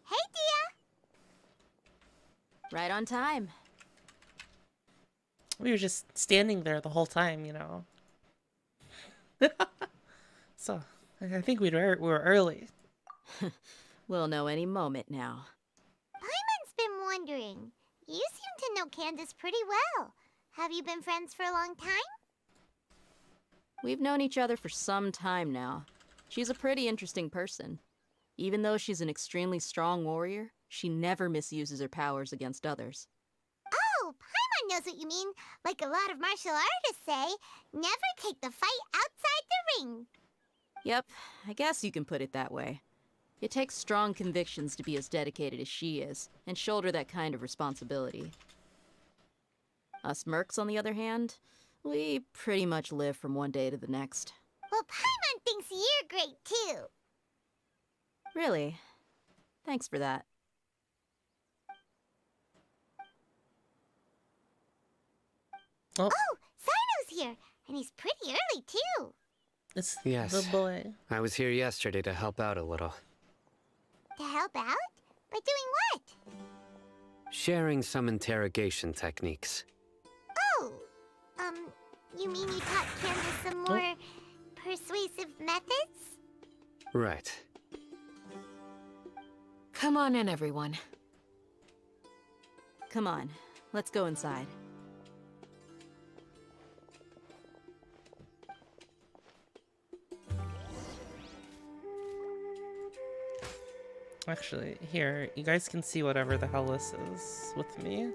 Speaker 3: Hey, Dia!
Speaker 13: Right on time.
Speaker 2: We were just standing there the whole time, you know. So, I think we were early.
Speaker 13: We'll know any moment now.
Speaker 3: Paimon's been wondering. You seem to know Candace pretty well. Have you been friends for a long time?
Speaker 13: We've known each other for some time now. She's a pretty interesting person. Even though she's an extremely strong warrior, she never misuses her powers against others.
Speaker 3: Oh, Paimon knows what you mean. Like a lot of martial artists say, never take the fight outside the ring.
Speaker 13: Yep, I guess you can put it that way. It takes strong convictions to be as dedicated as she is, and shoulder that kind of responsibility. Us mercs, on the other hand, we pretty much live from one day to the next.
Speaker 3: Well, Paimon thinks you're great too.
Speaker 13: Really? Thanks for that.
Speaker 2: Oh,
Speaker 3: Sino's here, and he's pretty early too.
Speaker 2: it's
Speaker 7: Yes.
Speaker 2: the boy.
Speaker 7: I was here yesterday to help out a little.
Speaker 3: To help out? By doing what?
Speaker 7: Sharing some interrogation techniques.
Speaker 3: Oh, you mean you taught Candace some more persuasive methods?
Speaker 7: Right.
Speaker 1: Come on in, everyone.
Speaker 13: Come on, let's go inside.
Speaker 2: Actually, here, you guys can see whatever the hell this is with me.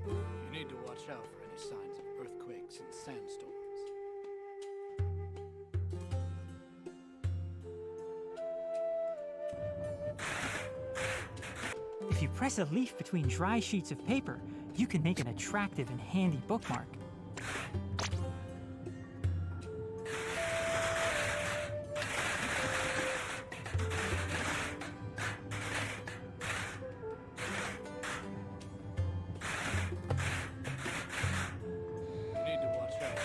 Speaker 17: You need to watch out for any signs of earthquakes and sandstorms.
Speaker 5: If you press a leaf between dry sheets of paper, you can make an attractive and handy bookmark.
Speaker 17: You need to watch out.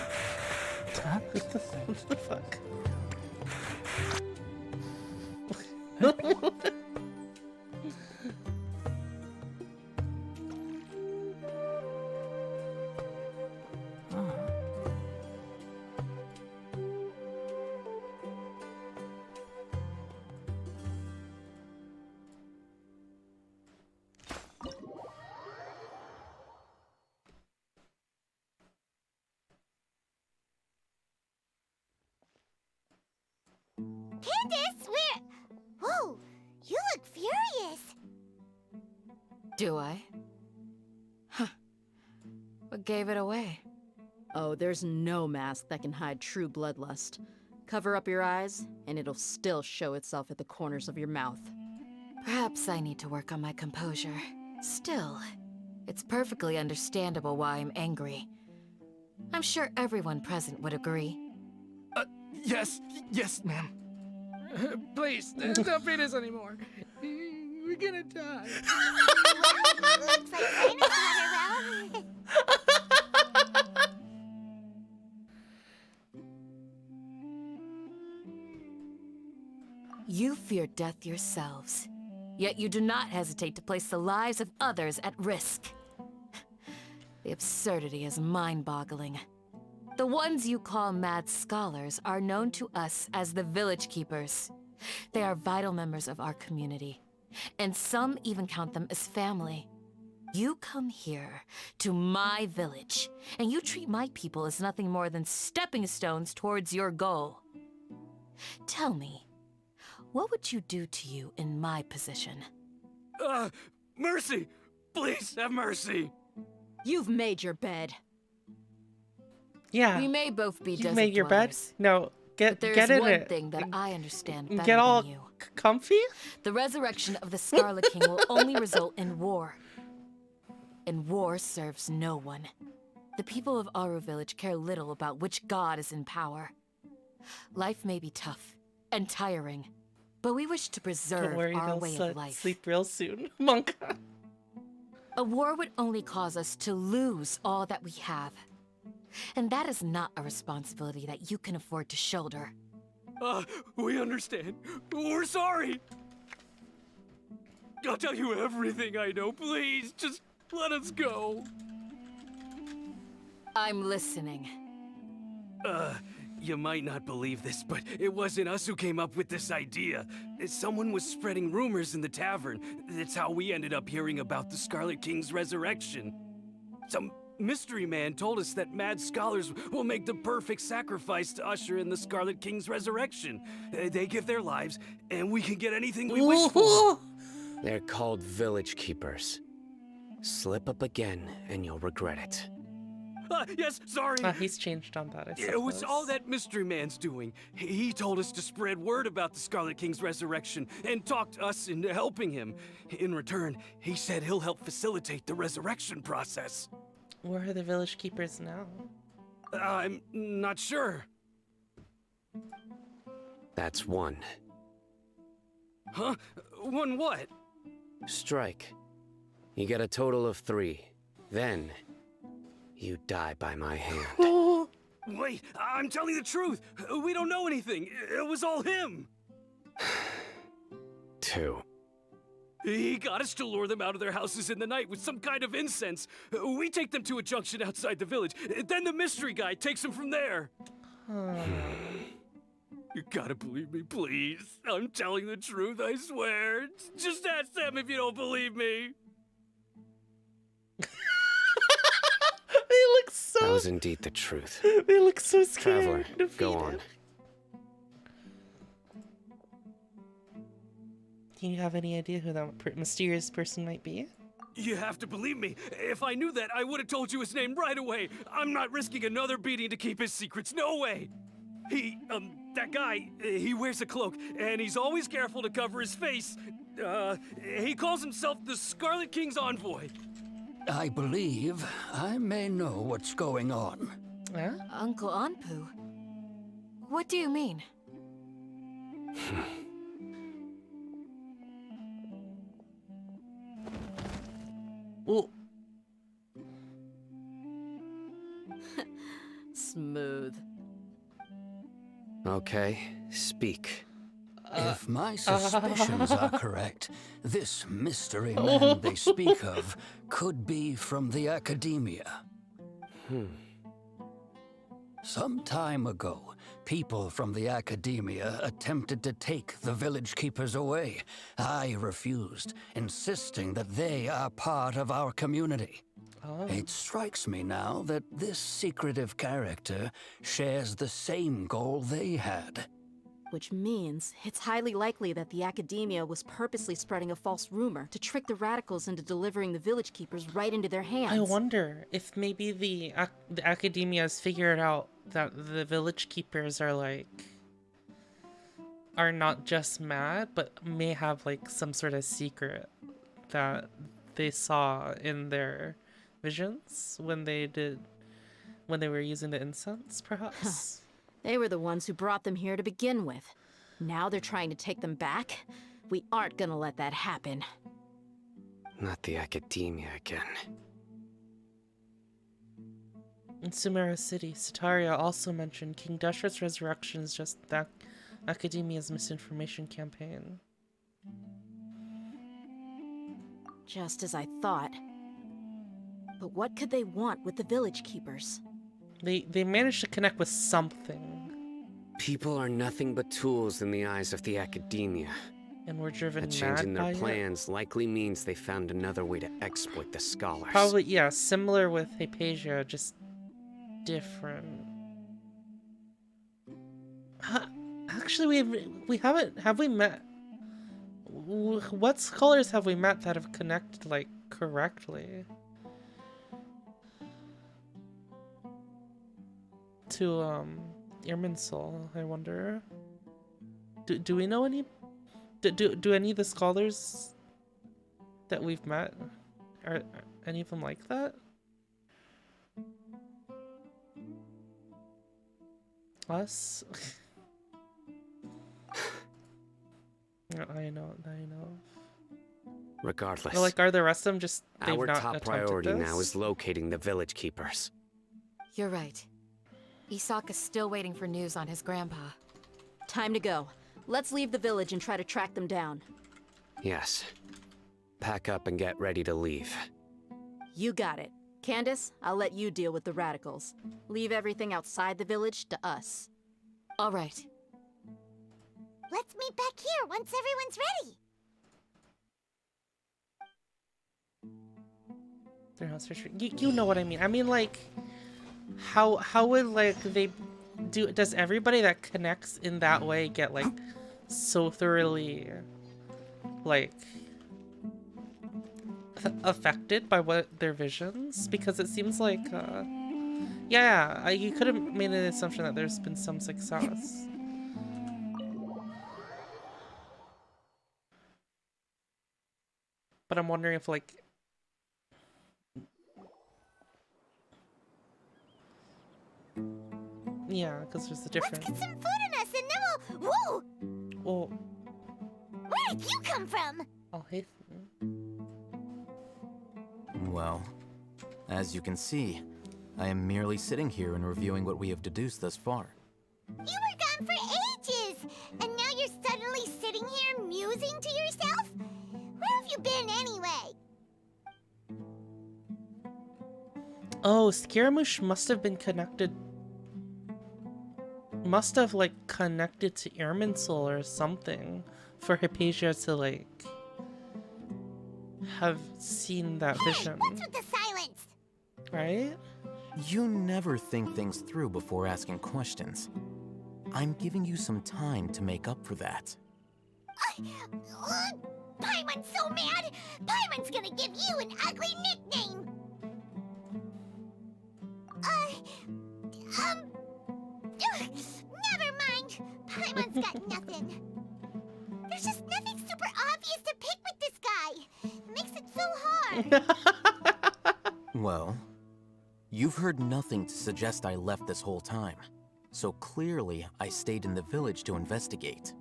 Speaker 5: Huh?
Speaker 2: What the fuck?
Speaker 3: Candace, where? Whoa, you look furious.
Speaker 1: Do I? Huh. What gave it away?
Speaker 13: Oh, there's no mask that can hide true bloodlust. Cover up your eyes, and it'll still show itself at the corners of your mouth.
Speaker 1: Perhaps I need to work on my composure. Still, it's perfectly understandable why I'm angry. I'm sure everyone present would agree.
Speaker 16: Yes, ma'am.
Speaker 17: Please, don't feed us anymore. We're gonna die.
Speaker 3: Looks like Santa's got her well.
Speaker 18: You fear death yourselves, yet you do not hesitate to place the lives of others at risk. The absurdity is mind-boggling. The ones you call mad scholars are known to us as the Village Keepers. They are vital members of our community, and some even count them as family. You come here, to my village, and you treat my people as nothing more than stepping stones towards your goal. Tell me, what would you do to you in my position?
Speaker 14: Mercy! Please have mercy!
Speaker 13: You've made your bed.
Speaker 2: Yeah.
Speaker 18: We may both be
Speaker 2: You
Speaker 18: desert
Speaker 2: made your bed?
Speaker 18: dwellers,
Speaker 2: No,
Speaker 18: but
Speaker 2: get
Speaker 18: there's
Speaker 2: in
Speaker 18: one
Speaker 2: it.
Speaker 18: thing that I understand better
Speaker 2: Get all
Speaker 18: than you.
Speaker 2: comfy?
Speaker 18: The resurrection of the Scarlet King will only result in war. And war serves no one. The people of Aru Village care little about which god is in power. Life may be tough and tiring, but we wish to preserve
Speaker 2: Don't worry,
Speaker 18: our
Speaker 2: they'll
Speaker 18: way of life.
Speaker 2: sleep real soon. Monka.
Speaker 18: A war would only cause us to lose all that we have. And that is not a responsibility that you can afford to shoulder.
Speaker 14: We understand. We're sorry. I'll tell you everything I know. Please, just let us go.
Speaker 18: I'm listening.
Speaker 14: You might not believe this, but it wasn't us who came up with this idea. Someone was spreading rumors in the tavern. That's how we ended up hearing about the Scarlet King's resurrection. Some mystery man told us that mad scholars will make the perfect sacrifice to usher in the Scarlet King's resurrection. They give their lives, and we can get anything we wish for.
Speaker 7: They're called Village Keepers. Slip up again, and you'll regret it.
Speaker 14: Yes, sorry.
Speaker 2: He's changed on that, I suppose.
Speaker 14: It was all that mystery man's doing. He told us to spread word about the Scarlet King's resurrection and talked us into helping him. In return, he said he'll help facilitate the resurrection process.
Speaker 2: Where are the Village Keepers now?
Speaker 14: I'm not sure.
Speaker 7: That's one.
Speaker 14: Huh? One what?
Speaker 7: Strike. You get a total of 3. Then, you die by my hand.
Speaker 14: Wait, I'm telling the truth. We don't know anything. It was all him.
Speaker 7: 2.
Speaker 14: He got us to lure them out of their houses in the night with some kind of incense. We take them to a junction outside the village. Then the mystery guy takes them from there. You gotta believe me, please. I'm telling the truth, I swear. Just ask them if you don't believe me.
Speaker 2: They look so...
Speaker 7: That was indeed the truth.
Speaker 2: They look so scared.
Speaker 7: Traveler, go on.
Speaker 2: Do you have any idea who that mysterious person might be?
Speaker 14: You have to believe me. If I knew that, I would have told you his name right away. I'm not risking another beating to keep his secrets. No way. That guy, he wears a cloak, and he's always careful to cover his face. He calls himself the Scarlet King's envoy.
Speaker 19: I believe I may know what's going on.
Speaker 2: Huh?
Speaker 18: Uncle Anpu? What do you mean?
Speaker 2: Well,
Speaker 13: Smooth.
Speaker 7: Okay, speak.
Speaker 19: If my suspicions are correct, this mystery man they speak of could be from the academia. Some time ago, people from the academia attempted to take the village keepers away. I refused, insisting that they are part of our community. It strikes me now that this secretive character shares the same goal they had.
Speaker 13: Which means it's highly likely that the academia was purposely spreading a false rumor to trick the radicals into delivering the village keepers right into their hands.
Speaker 2: I wonder if maybe the academia has figured out that the village keepers are not just mad, but may have like some sort of secret that they saw in their visions when they were using the incense, perhaps.
Speaker 13: They were the ones who brought them here to begin with. Now they're trying to take them back? We aren't gonna let that happen.
Speaker 7: Not the Academia again.
Speaker 2: In Sumeru City, Sataria also mentioned King Dashra's resurrection is just that Academia's misinformation campaign.
Speaker 13: Just as I thought. But what could they want with the village keepers?
Speaker 2: They managed to connect with something.
Speaker 7: People are nothing but tools in the eyes of the Academia.
Speaker 2: And we're driven
Speaker 7: A
Speaker 2: mad
Speaker 7: change in
Speaker 2: by
Speaker 7: their
Speaker 2: it?
Speaker 7: plans likely means they found another way to exploit the scholars.
Speaker 2: Probably, yeah, similar with Hypatia, just different. Actually, we haven't, have we met? What scholars have we met that have connected, like, correctly? To, Irminsul, I wonder. Do we know any? Do any of the scholars that we've met, are any of them like that? Us? I know.
Speaker 7: Regardless,
Speaker 2: Well, like, are the rest of them just they've
Speaker 7: our
Speaker 2: not
Speaker 7: top
Speaker 2: attempted
Speaker 7: priority
Speaker 2: this?
Speaker 7: now is locating the village keepers.
Speaker 18: You're right. Isak is still waiting for news on his grandpa.
Speaker 13: Time to go. Let's leave the village and try to track them down.
Speaker 7: Yes. Pack up and get ready to leave.
Speaker 13: You got it. Candace, I'll let you deal with the radicals. Leave everything outside the village to us.
Speaker 18: All right.
Speaker 3: Let's meet back here once everyone's ready.
Speaker 2: Their house history. You know what I mean. I mean, like, how would, like, they do? Does everybody that connects in that way get, like, so thoroughly, like, affected by what their visions? Because it seems like, yeah, you could have made an assumption that there's been some success. But I'm wondering if, like, yeah, because there's a difference.
Speaker 3: Let's get some food in us and then we'll... Whoa!
Speaker 2: Well,
Speaker 3: Where did you come from?
Speaker 2: I'll hate
Speaker 20: Well, as you can see, I am merely sitting here and reviewing what we have deduced thus far.
Speaker 3: You were gone for ages, and now you're suddenly sitting here musing to yourself? Where have you been anyway?
Speaker 2: Oh, Scaramouche must have been connected. Must have, like, connected to Irminsul or something for Hypatia to, like, have seen that vision.
Speaker 3: What's with the silence?
Speaker 2: Right?
Speaker 20: You never think things through before asking questions. I'm giving you some time to make up for that.
Speaker 3: Paimon's so mad! Paimon's gonna give you an ugly nickname! Never mind. Paimon's got nothing. There's just nothing super obvious to pick with this guy. It makes it so hard.
Speaker 20: Well, you've heard nothing to suggest I left this whole time. So clearly, I stayed in the village to investigate.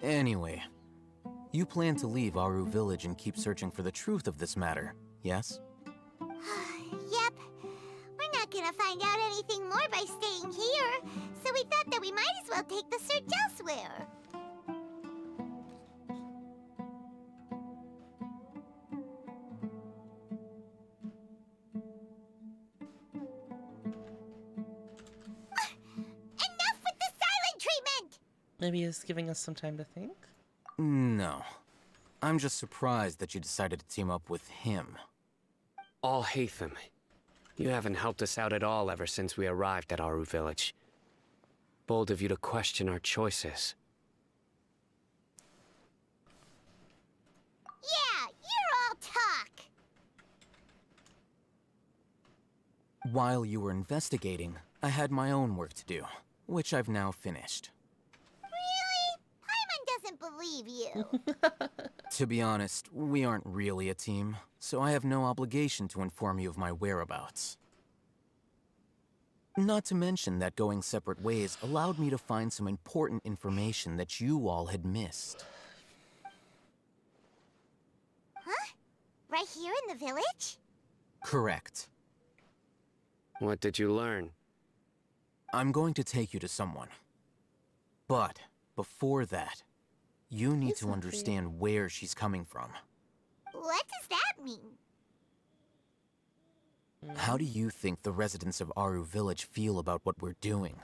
Speaker 20: Anyway, you plan to leave Aru village and keep searching for the truth of this matter, yes?
Speaker 3: Yep. We're not gonna find out anything more by staying here, so we thought that we might as well take the search elsewhere. Enough with the silent treatment!
Speaker 2: Maybe he's giving us some time to think?
Speaker 20: No. I'm just surprised that you decided to team up with him.
Speaker 7: All Hatham. You haven't helped us out at all ever since we arrived at Aru village. Bold of you to question our choices.
Speaker 3: Yeah, you're all talk!
Speaker 20: While you were investigating, I had my own work to do, which I've now finished.
Speaker 3: Paimon doesn't believe you.
Speaker 20: To be honest, we aren't really a team, so I have no obligation to inform you of my whereabouts. Not to mention that going separate ways allowed me to find some important information that you all had missed.
Speaker 3: Huh? Right here in the village?
Speaker 20: Correct.
Speaker 7: What did you learn?
Speaker 20: I'm going to take you to someone. But before that, you need to understand where she's coming from.
Speaker 3: What does that mean?
Speaker 20: How do you think the residents of Aru Village feel about what we're doing?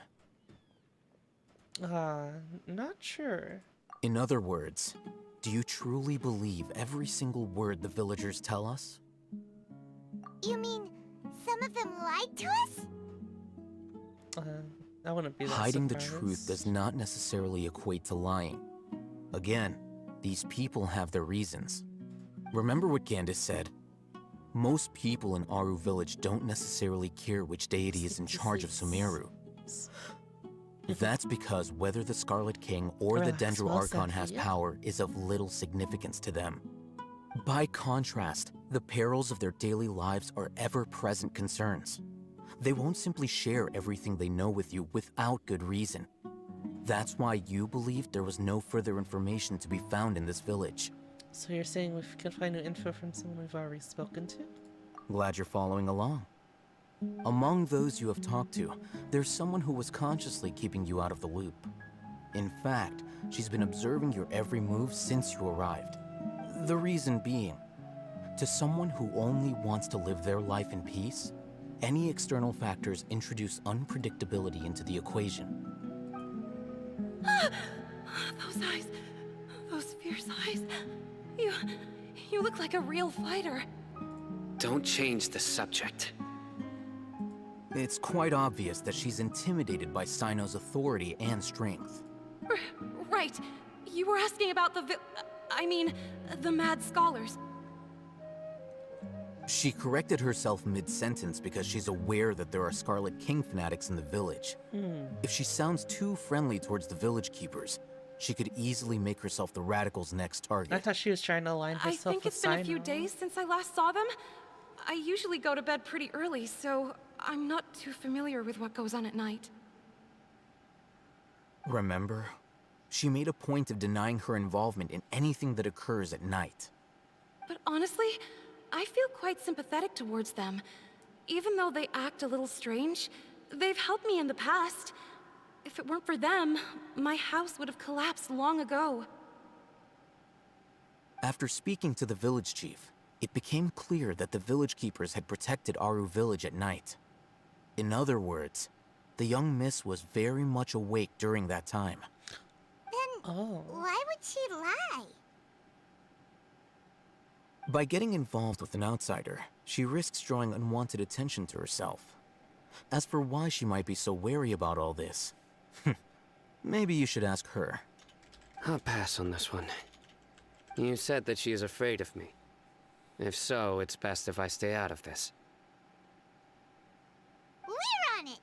Speaker 2: Not sure.
Speaker 20: In other words, do you truly believe every single word the villagers tell us?
Speaker 3: You mean some of them lied to us?
Speaker 2: I wouldn't be that
Speaker 20: Hiding the
Speaker 2: surprised.
Speaker 20: truth does not necessarily equate to lying. Again, these people have their reasons. Remember what Gandis said? Most people in Aru Village don't necessarily care which deity is in charge of Sumeru. That's because whether the Scarlet King or the Dendro Archon has power is of little significance to them. By contrast, the perils of their daily lives are ever-present concerns. They won't simply share everything they know with you without good reason. That's why you believed there was no further information to be found in this village.
Speaker 2: So you're saying we can find new info from someone we've already spoken to?
Speaker 20: Glad you're following along. Among those you have talked to, there's someone who was consciously keeping you out of the loop. In fact, she's been observing your every move since you arrived. The reason being, to someone who only wants to live their life in peace, any external factors introduce unpredictability into the equation.
Speaker 1: Those eyes. Those fierce eyes. You look like a real fighter.
Speaker 7: Don't change the subject.
Speaker 20: It's quite obvious that she's intimidated by Sino's authority and strength.
Speaker 1: Right. You were asking about the Mad Scholars.
Speaker 20: She corrected herself mid-sentence because she's aware that there are Scarlet King fanatics in the village. If she sounds too friendly towards the village keepers, she could easily make herself the radicals' next target.
Speaker 2: I thought she was trying to align herself
Speaker 1: I think
Speaker 2: with
Speaker 1: it's been a few
Speaker 2: Sino.
Speaker 1: days since I last saw them. I usually go to bed pretty early, so I'm not too familiar with what goes on at night.
Speaker 20: Remember? She made a point of denying her involvement in anything that occurs at night.
Speaker 1: But honestly, I feel quite sympathetic towards them. Even though they act a little strange, they've helped me in the past. If it weren't for them, my house would have collapsed long ago.
Speaker 20: After speaking to the village chief, it became clear that the village keepers had protected Aru Village at night. In other words, the young miss was very much awake during that time.
Speaker 3: Then why would she lie?
Speaker 20: By getting involved with an outsider, she risks drawing unwanted attention to herself. As for why she might be so wary about all this, maybe you should ask her.
Speaker 7: I'll pass on this one. You said that she is afraid of me. If so, it's best if I stay out of this.
Speaker 3: We're on it!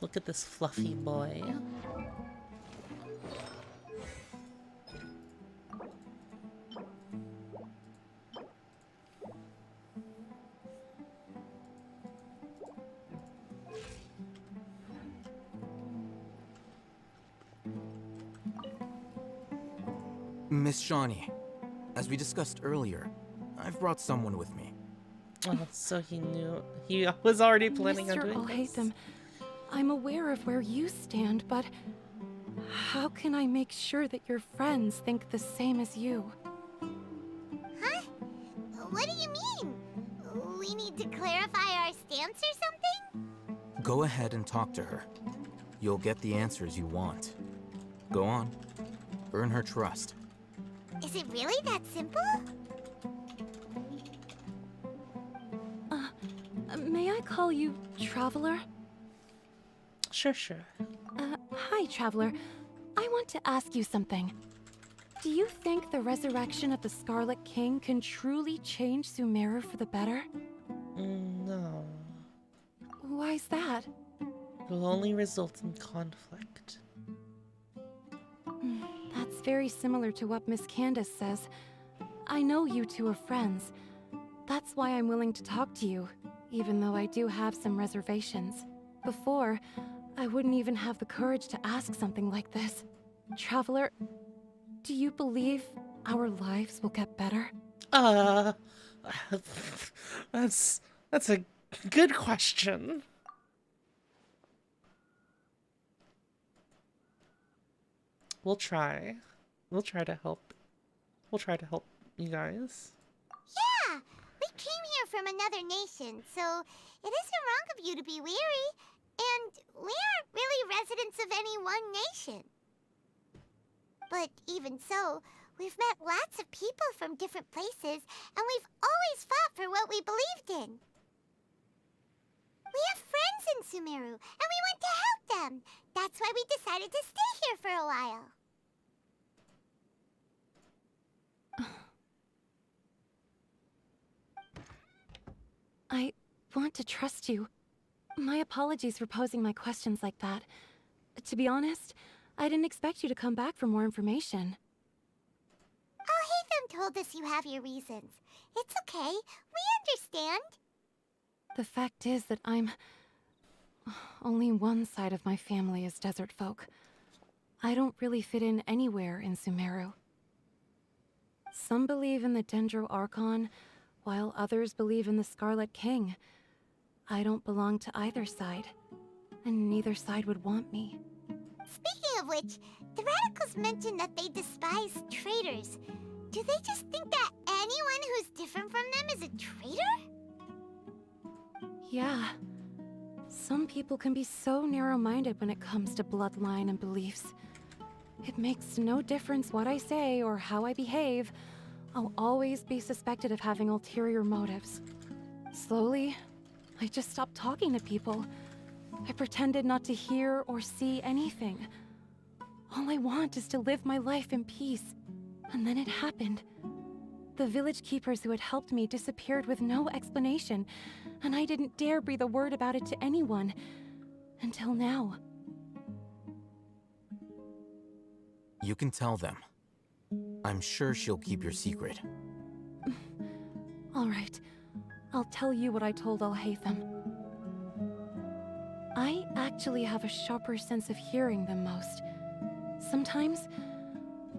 Speaker 2: Look at this fluffy boy.
Speaker 20: Miss Shawnee, as we discussed earlier, I've brought someone with me.
Speaker 2: Oh, so he knew. He was already planning on
Speaker 1: Mr.
Speaker 2: doing this.
Speaker 1: Alhaitham, I'm aware of where you stand, but how can I make sure that your friends think the same as you?
Speaker 3: Huh? What do you mean? We need to clarify our stance or something?
Speaker 20: Go ahead and talk to her. You'll get the answers you want. Go on. Earn her trust.
Speaker 3: Is it really that simple?
Speaker 1: May I call you Traveler?
Speaker 2: Sure, sure.
Speaker 1: Hi, Traveler. I want to ask you something. Do you think the resurrection of the Scarlet King can truly change Sumeru for the better?
Speaker 2: No.
Speaker 1: Why's that?
Speaker 2: It will only result in conflict.
Speaker 1: That's very similar to what Miss Candace says. I know you two are friends. That's why I'm willing to talk to you, even though I do have some reservations. Before, I wouldn't even have the courage to ask something like this. Traveler, do you believe our lives will get better?
Speaker 2: That's a good question. We'll try. We'll try to help. We'll try to help you guys.
Speaker 3: Yeah, we came here from another nation, so it isn't wrong of you to be weary. And we aren't really residents of any one nation. But even so, we've met lots of people from different places, and we've always fought for what we believed in. We have friends in Sumeru, and we want to help them. That's why we decided to stay here for a while.
Speaker 1: I want to trust you. My apologies for posing my questions like that. To be honest, I didn't expect you to come back for more information.
Speaker 3: Alhaitham told us you have your reasons. It's okay. We understand.
Speaker 1: The fact is that only one side of my family is desert folk. I don't really fit in anywhere in Sumeru. Some believe in the Dendro Archon, while others believe in the Scarlet King. I don't belong to either side, and neither side would want me.
Speaker 3: Speaking of which, the radicals mentioned that they despise traitors. Do they just think that anyone who's different from them is a traitor?
Speaker 1: Yeah. Some people can be so narrow-minded when it comes to bloodline and beliefs. It makes no difference what I say or how I behave. I'll always be suspected of having ulterior motives. Slowly, I just stopped talking to people. I pretended not to hear or see anything. All I want is to live my life in peace. And then it happened. The village keepers who had helped me disappeared with no explanation, and I didn't dare breathe a word about it to anyone. Until now.
Speaker 20: You can tell them. I'm sure she'll keep your secret.
Speaker 1: All right. I'll tell you what I told Alhaitham. I actually have a sharper sense of hearing than most. Sometimes,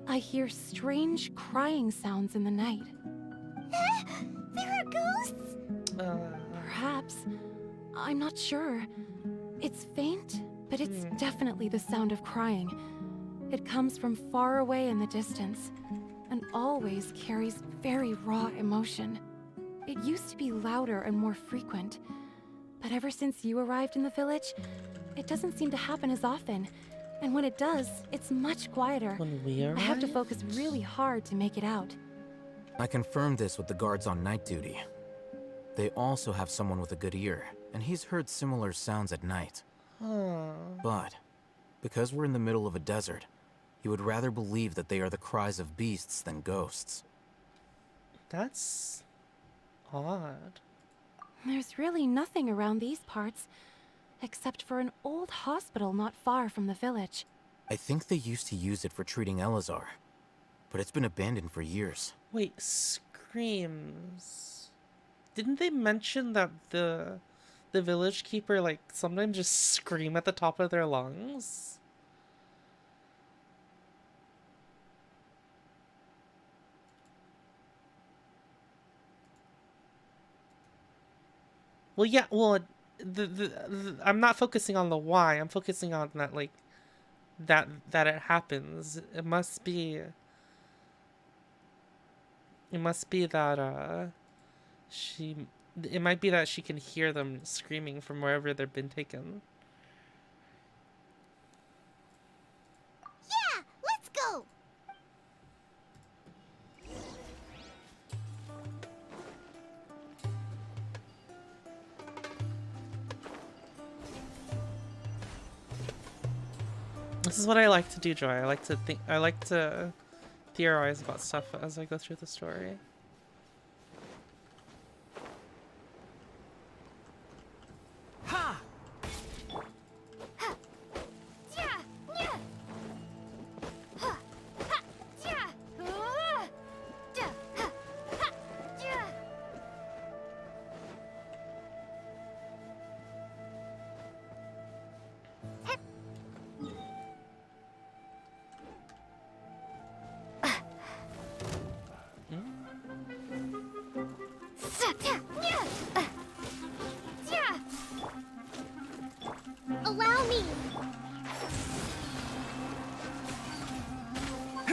Speaker 1: I hear strange crying sounds in the night.
Speaker 3: There are ghosts?
Speaker 1: Perhaps. I'm not sure. It's faint, but it's definitely the sound of crying. It comes from far away in the distance, and always carries very raw emotion. It used to be louder and more frequent, but ever since you arrived in the village, it doesn't seem to happen as often. And when it does, it's much quieter.
Speaker 2: When we
Speaker 1: I have to
Speaker 2: arrived?
Speaker 1: focus really hard to make it out.
Speaker 20: I confirmed this with the guards on night duty. They also have someone with a good ear, and he's heard similar sounds at night. But, because we're in the middle of a desert, he would rather believe that they are the cries of beasts than ghosts.
Speaker 2: That's odd.
Speaker 1: There's really nothing around these parts, except for an old hospital not far from the village.
Speaker 20: I think they used to use it for treating Elazar, but it's been abandoned for years.
Speaker 2: Wait, screams. Didn't they mention that the village keeper like sometimes just scream at the top of their lungs? Well, yeah, well, I'm not focusing on the why. I'm focusing on that, like, that it happens. It must be that, it might be that she can hear them screaming from wherever they've been taken.
Speaker 3: Yeah, let's go!
Speaker 2: This is what I like to do, Joy. I like to theorize about stuff as I go through the story.
Speaker 16: Ha!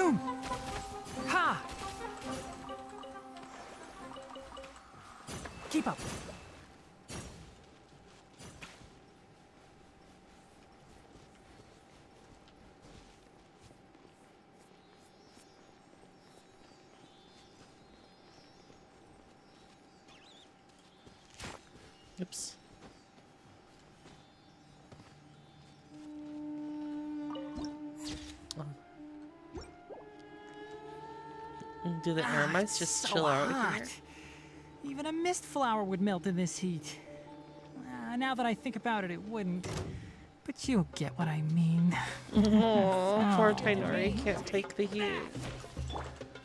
Speaker 5: Boom! Ha! Keep up.
Speaker 2: Oops. Do the air mice just
Speaker 5: so
Speaker 2: chill out
Speaker 5: hot.
Speaker 2: here?
Speaker 5: Even a mist flower would melt in this heat. Now that I think about it, it wouldn't. But you'll get what I mean.
Speaker 2: Aww, poor Tainari can't take the heat.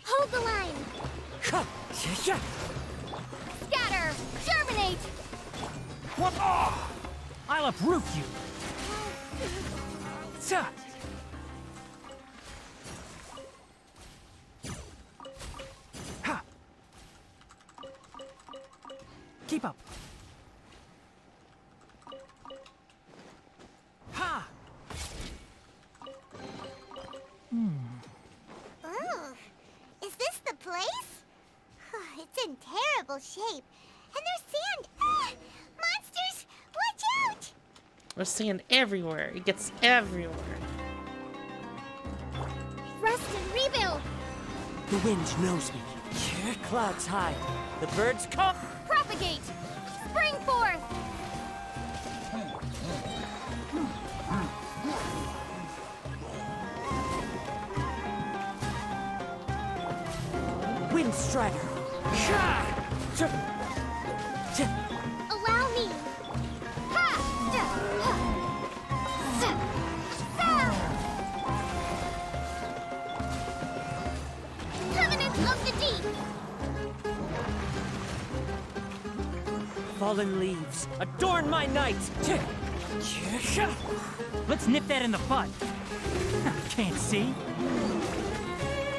Speaker 3: Hold the line! Scatter! Germinate!
Speaker 5: What? Oh, I'll uproot you. Sa. Ha. Keep up. Ha.
Speaker 3: Ooh, is this the place? It's in terrible shape. And there's sand. Ah! Monsters! Watch out!
Speaker 2: We're seeing everywhere. It gets everywhere.
Speaker 3: Rest and rebuild!
Speaker 6: The wind knows me. Clouds high. The birds come.
Speaker 3: Propagate! Spring forth!
Speaker 6: Wind strider.
Speaker 3: Allow me! Ha! Covenant of the deep!
Speaker 6: Fallen leaves adorn my night.
Speaker 5: Let's nip that in the bud. Can't see.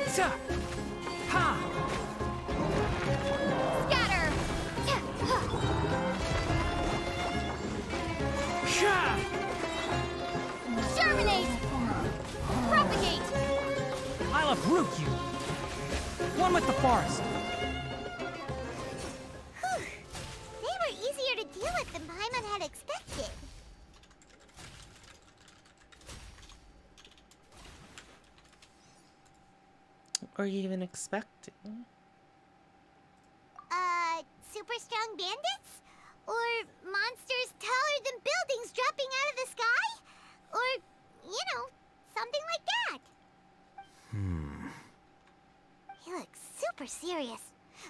Speaker 5: Sa. Ha.
Speaker 3: Scatter!
Speaker 5: Sha.
Speaker 3: Germinate! Propagate!
Speaker 5: I'll uproot you. One with the forest.
Speaker 3: They were easier to deal with than Paimon had expected.
Speaker 2: Or even expecting.
Speaker 3: Super strong bandits? Or monsters taller than buildings dropping out of the sky? Or, you know, something like that. He looks super serious.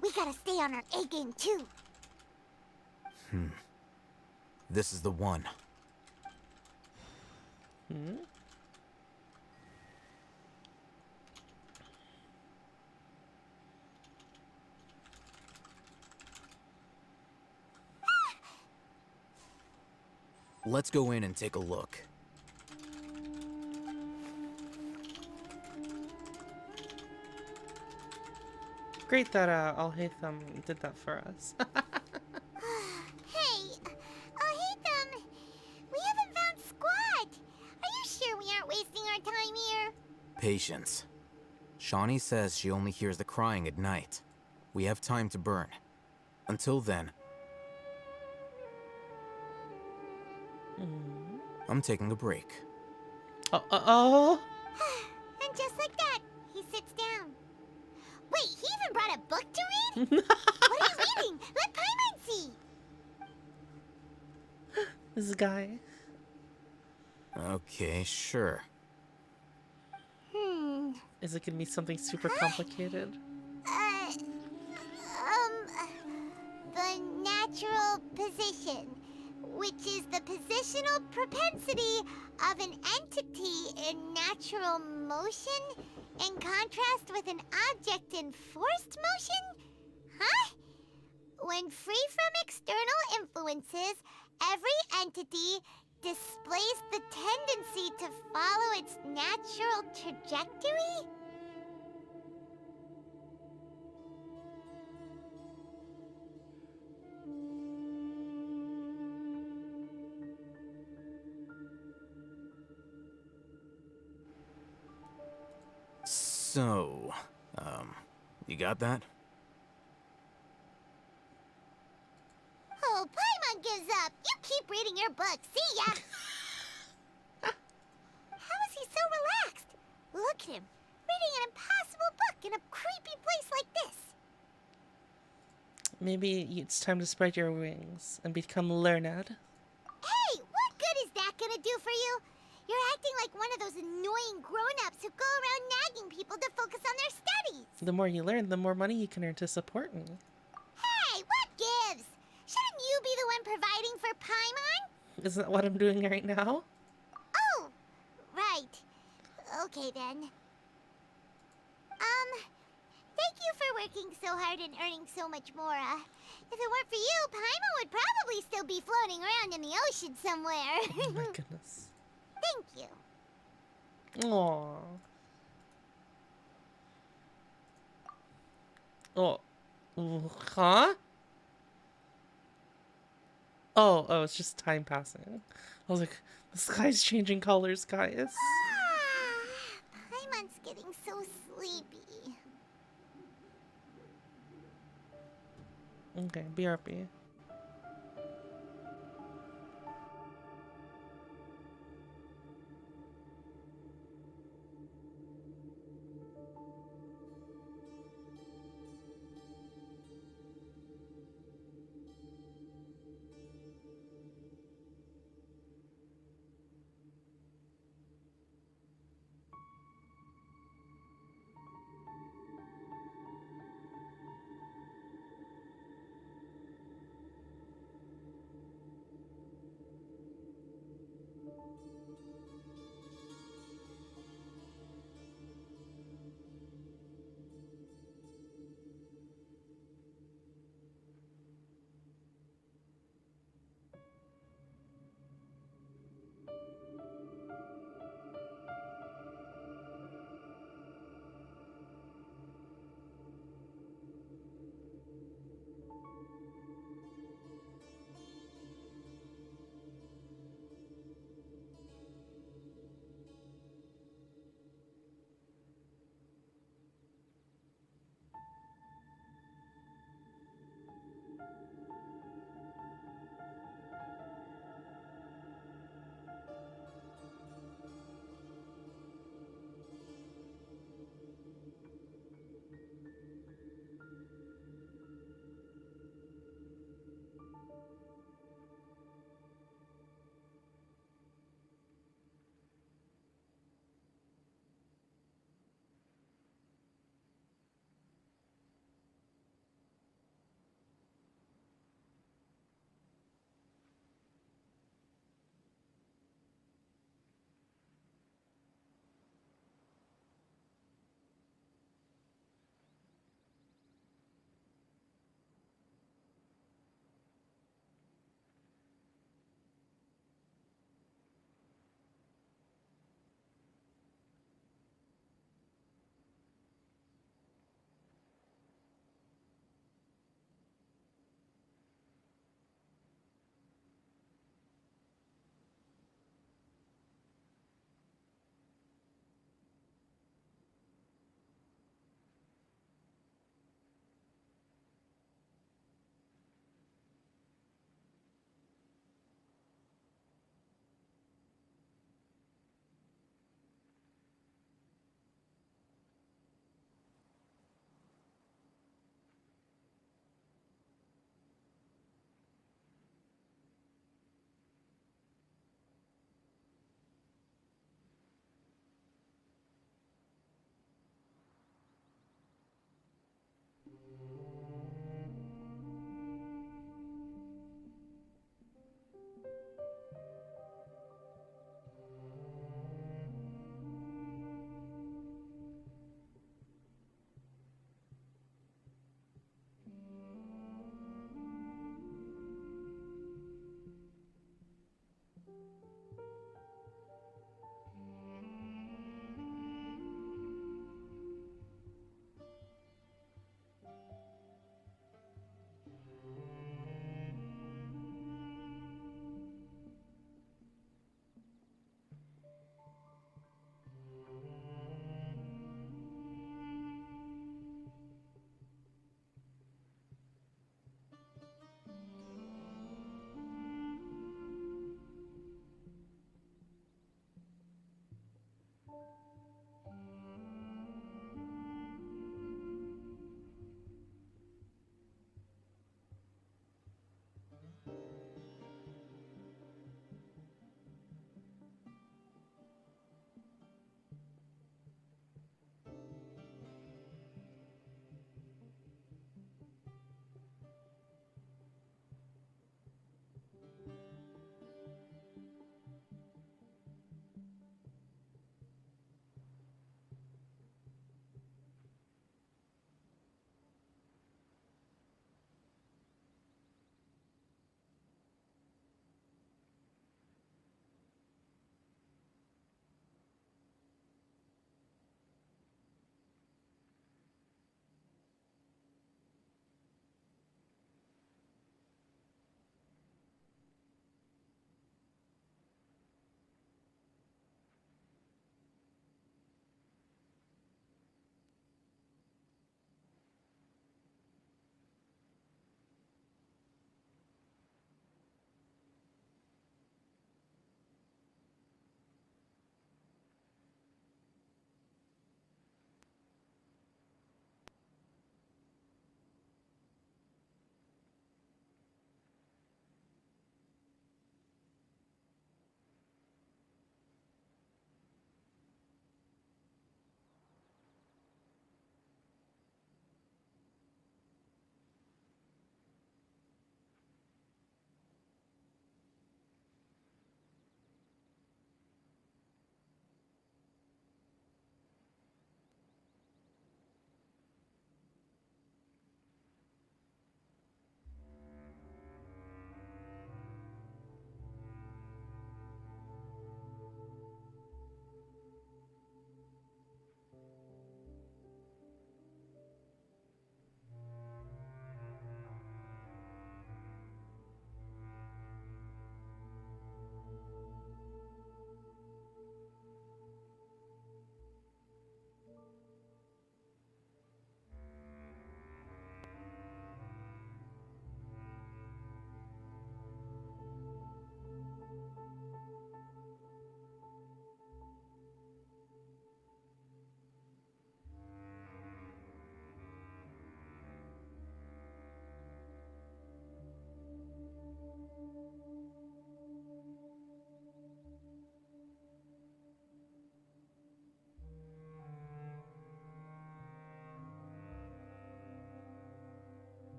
Speaker 3: We gotta stay on our A game too.
Speaker 20: This is the one. Let's go in and take a look.
Speaker 2: Great that Al-Haytham did that for us.
Speaker 3: Hey, Al-Haytham, we haven't found Squat. Are you sure we aren't wasting our time here?
Speaker 20: Patience. Shawnee says she only hears the crying at night. We have time to burn. Until then, I'm taking a break.
Speaker 2: Oh.
Speaker 3: And just like that, he sits down. Wait, he even brought a book to read? What are you reading? Let Paimon see.
Speaker 2: This guy.
Speaker 20: Okay, sure.
Speaker 2: Is it gonna be something super complicated?
Speaker 3: The natural position, which is the positional propensity of an entity in natural motion in contrast with an object in forced motion? Huh? When free from external influences, every entity displays the tendency to follow its natural trajectory?
Speaker 20: So, you got that?
Speaker 3: Oh, Paimon gives up. You keep reading your book. See ya. How is he so relaxed? Look at him, reading an impossible book in a creepy place like this.
Speaker 2: Maybe it's time to spread your wings and become learned.
Speaker 3: Hey, what good is that gonna do for you? You're acting like one of those annoying grown-ups who go around nagging people to focus on their studies.
Speaker 2: The more you learn, the more money you can earn to support me.
Speaker 3: Hey, what gives? Shouldn't you be the one providing for Paimon?
Speaker 2: Isn't that what I'm doing right now?
Speaker 3: Oh, right. Okay then. Thank you for working so hard and earning so much more. If it weren't for you, Paimon would probably still be floating around in the ocean somewhere.
Speaker 2: Oh my goodness.
Speaker 3: Thank you.
Speaker 2: Aww. Oh. Huh? Oh, it's just time passing. I was like, the sky's changing colors, guys.
Speaker 3: Paimon's getting so sleepy.
Speaker 2: Okay, BRB.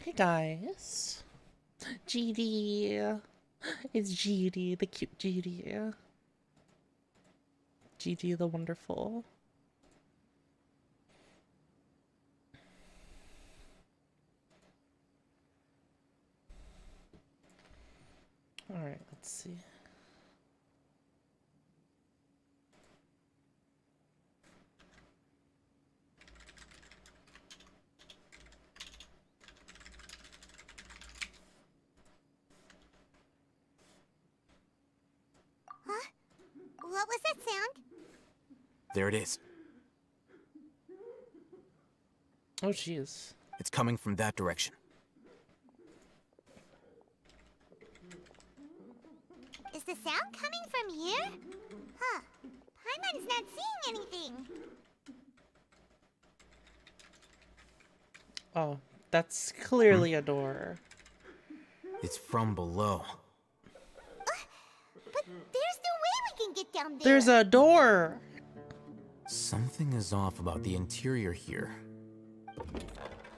Speaker 2: Hey guys. GD. It's GD, the cute GD. GD the wonderful. Alright, let's see.
Speaker 3: Huh? What was that sound?
Speaker 20: There it is.
Speaker 2: Oh, jeez.
Speaker 20: It's coming from that direction.
Speaker 3: Is the sound coming from here? Huh. Paimon's not seeing anything.
Speaker 2: Oh, that's clearly a door.
Speaker 20: It's from below.
Speaker 3: But there's no way we can get down there.
Speaker 2: There's a door!
Speaker 20: Something is off about the interior here.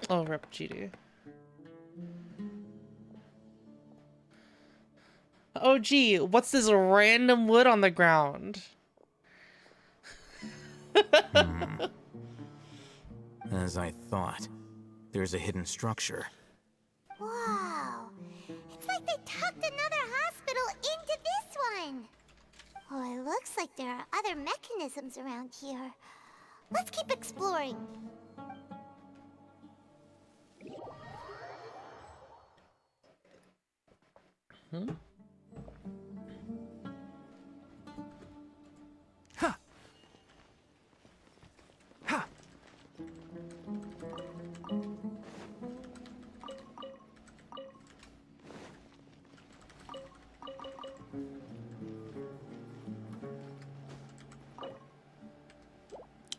Speaker 2: Oh, rep GD. Oh, gee, what's this random wood on the ground?
Speaker 20: As I thought, there's a hidden structure.
Speaker 3: Wow. It's like they tucked another hospital into this one. Oh, it looks like there are other mechanisms around here. Let's keep exploring.
Speaker 2: Hmm?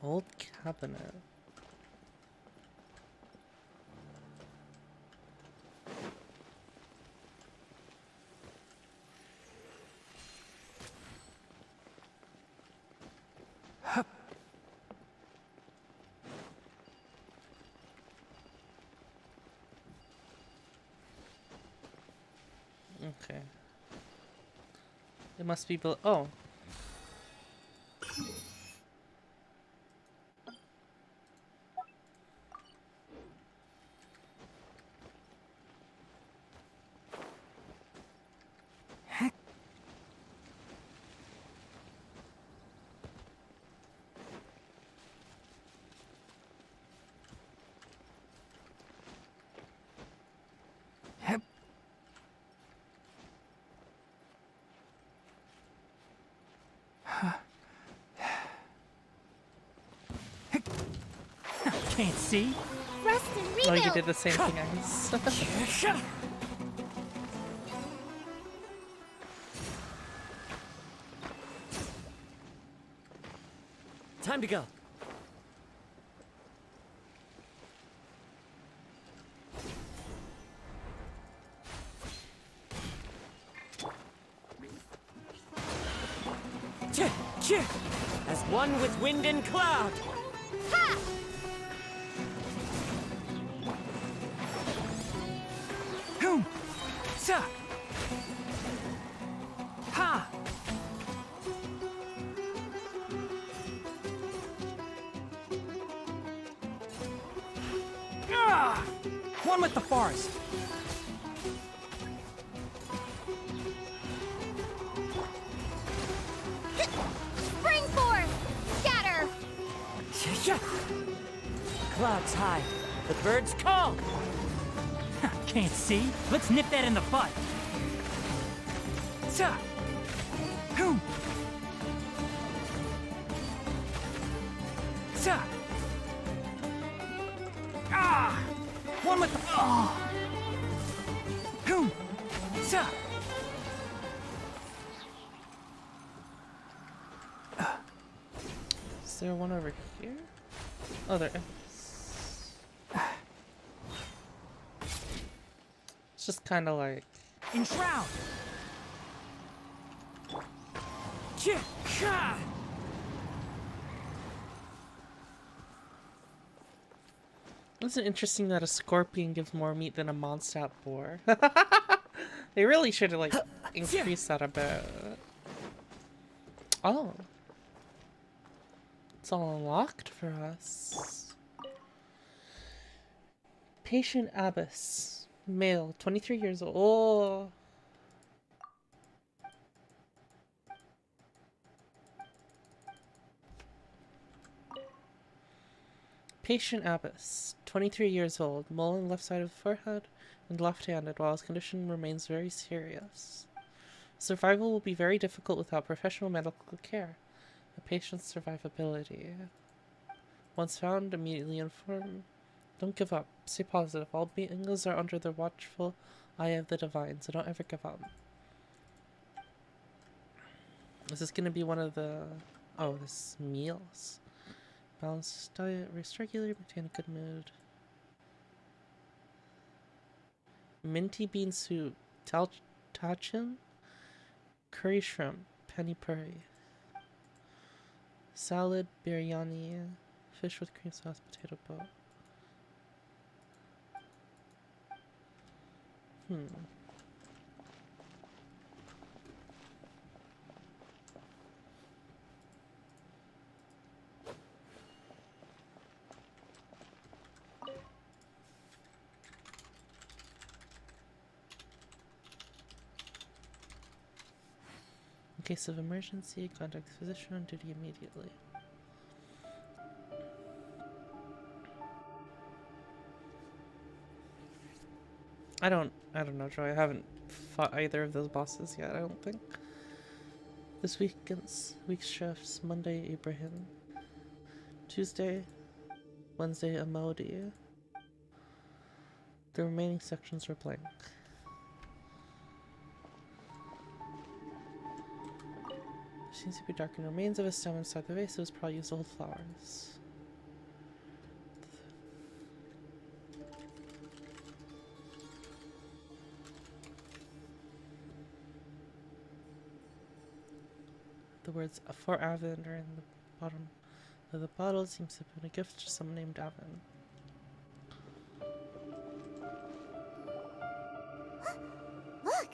Speaker 2: Old cabinet. Okay. It must be below. Oh.
Speaker 5: Can't see.
Speaker 3: Rest and
Speaker 2: Oh,
Speaker 3: rebuild.
Speaker 2: you did the same thing, I guess.
Speaker 6: Time to go. As one with wind and cloud.
Speaker 3: Ha!
Speaker 5: Boom! Sa! Ha! Ah! One with the forest.
Speaker 3: Springboard! Scatter!
Speaker 6: Clouds high. The birds call.
Speaker 5: Can't see? Let's nip that in the butt. Sa! Boom! Sa! Ah! One with the... Oh! Boom! Sa!
Speaker 2: Is there one over here? Oh, there is. It's just kind of like...
Speaker 5: Enshroud!
Speaker 2: Isn't it interesting that a scorpion gives more meat than a Mondstadt boar? They really should have, like, increased that a bit. Oh. It's all unlocked for us. Patient Abbess. Male, 23 years old. Oh. Patient Abbess, 23 years old, mole on the left side of the forehead and left-handed, while his condition remains very serious. Survival will be very difficult without professional medical care. The patient's survivability. Once found, immediately inform. Don't give up. Stay positive. All beings are under the watchful eye of the divine, so don't ever give up. Is this gonna be one of the... Oh, this meals. Balanced diet, rest regularly, maintain a good mood. Minty bean soup, tachin, curry shrimp, penny puri. Salad, biryani, fish with cream sauce, potato boat. In case of emergency, contact the physician on duty immediately. I don't know, Joy. I haven't fought either of those bosses yet, I don't think. This week's shifts: Monday, Ibrahim. Tuesday, Wednesday, Amodi. The remaining sections were blank. Seems to be darkened remains of a stem inside the vase. It was probably used to hold flowers. The words "for Avon" are in the bottom of the bottle. It seems to have been a gift to someone named Avon.
Speaker 3: Look!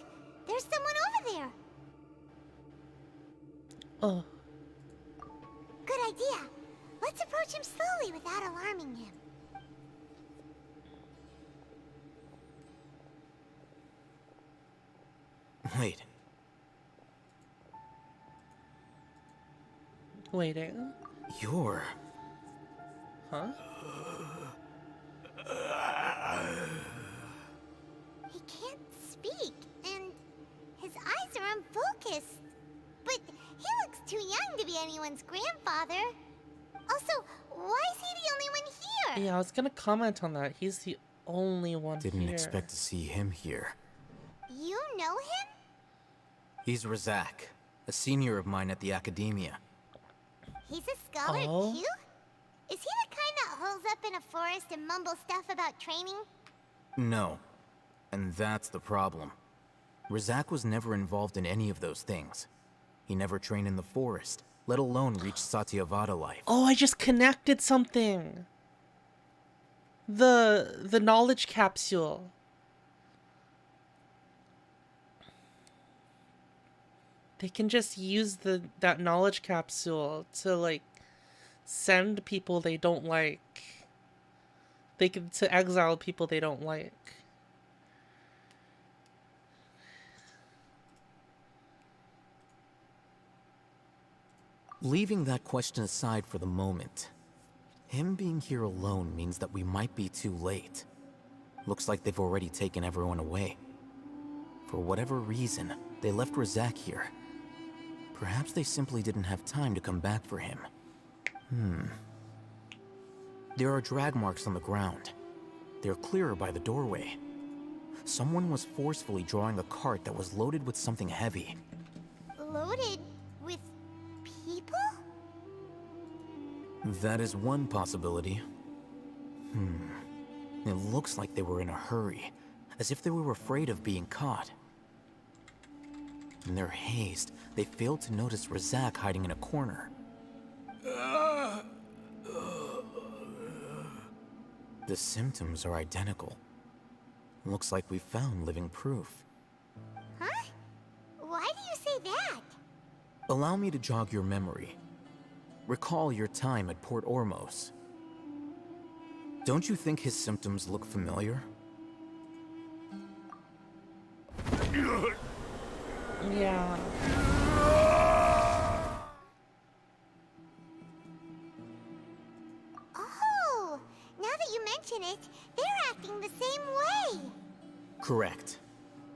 Speaker 3: There's someone over there!
Speaker 2: Oh.
Speaker 3: Good idea. Let's approach him slowly without alarming him.
Speaker 20: Wait.
Speaker 2: Waiting.
Speaker 20: You're...
Speaker 2: Huh?
Speaker 3: He can't speak, and his eyes are unfocused. But he looks too young to be anyone's grandfather. Also, why is he the only one here?
Speaker 2: Yeah, I was gonna comment on that. He's the only one
Speaker 20: Didn't
Speaker 2: here.
Speaker 20: expect to see him here.
Speaker 3: You know him?
Speaker 20: He's Razak, a senior of mine at the academia.
Speaker 3: He's a scholar too? Is he the kind that holes up in a forest and mumbles stuff about training?
Speaker 20: No. And that's the problem. Razak was never involved in any of those things. He never trained in the forest, let alone reach Satyavada life.
Speaker 2: Oh, I just connected something. The knowledge capsule. They can just use that knowledge capsule to, like, send people they don't like. They can to exile people they don't like.
Speaker 20: Leaving that question aside for the moment, him being here alone means that we might be too late. Looks like they've already taken everyone away. For whatever reason, they left Razak here. Perhaps they simply didn't have time to come back for him. There are drag marks on the ground. They're clearer by the doorway. Someone was forcefully drawing a cart that was loaded with something heavy.
Speaker 3: Loaded with people?
Speaker 20: That is one possibility. It looks like they were in a hurry, as if they were afraid of being caught. In their haste, they failed to notice Razak hiding in a corner. The symptoms are identical. Looks like we found living proof.
Speaker 3: Huh? Why do you say that?
Speaker 20: Allow me to jog your memory. Recall your time at Port Ormos. Don't you think his symptoms look familiar?
Speaker 2: Yeah.
Speaker 3: Oh, now that you mention it, they're acting the same way.
Speaker 20: Correct.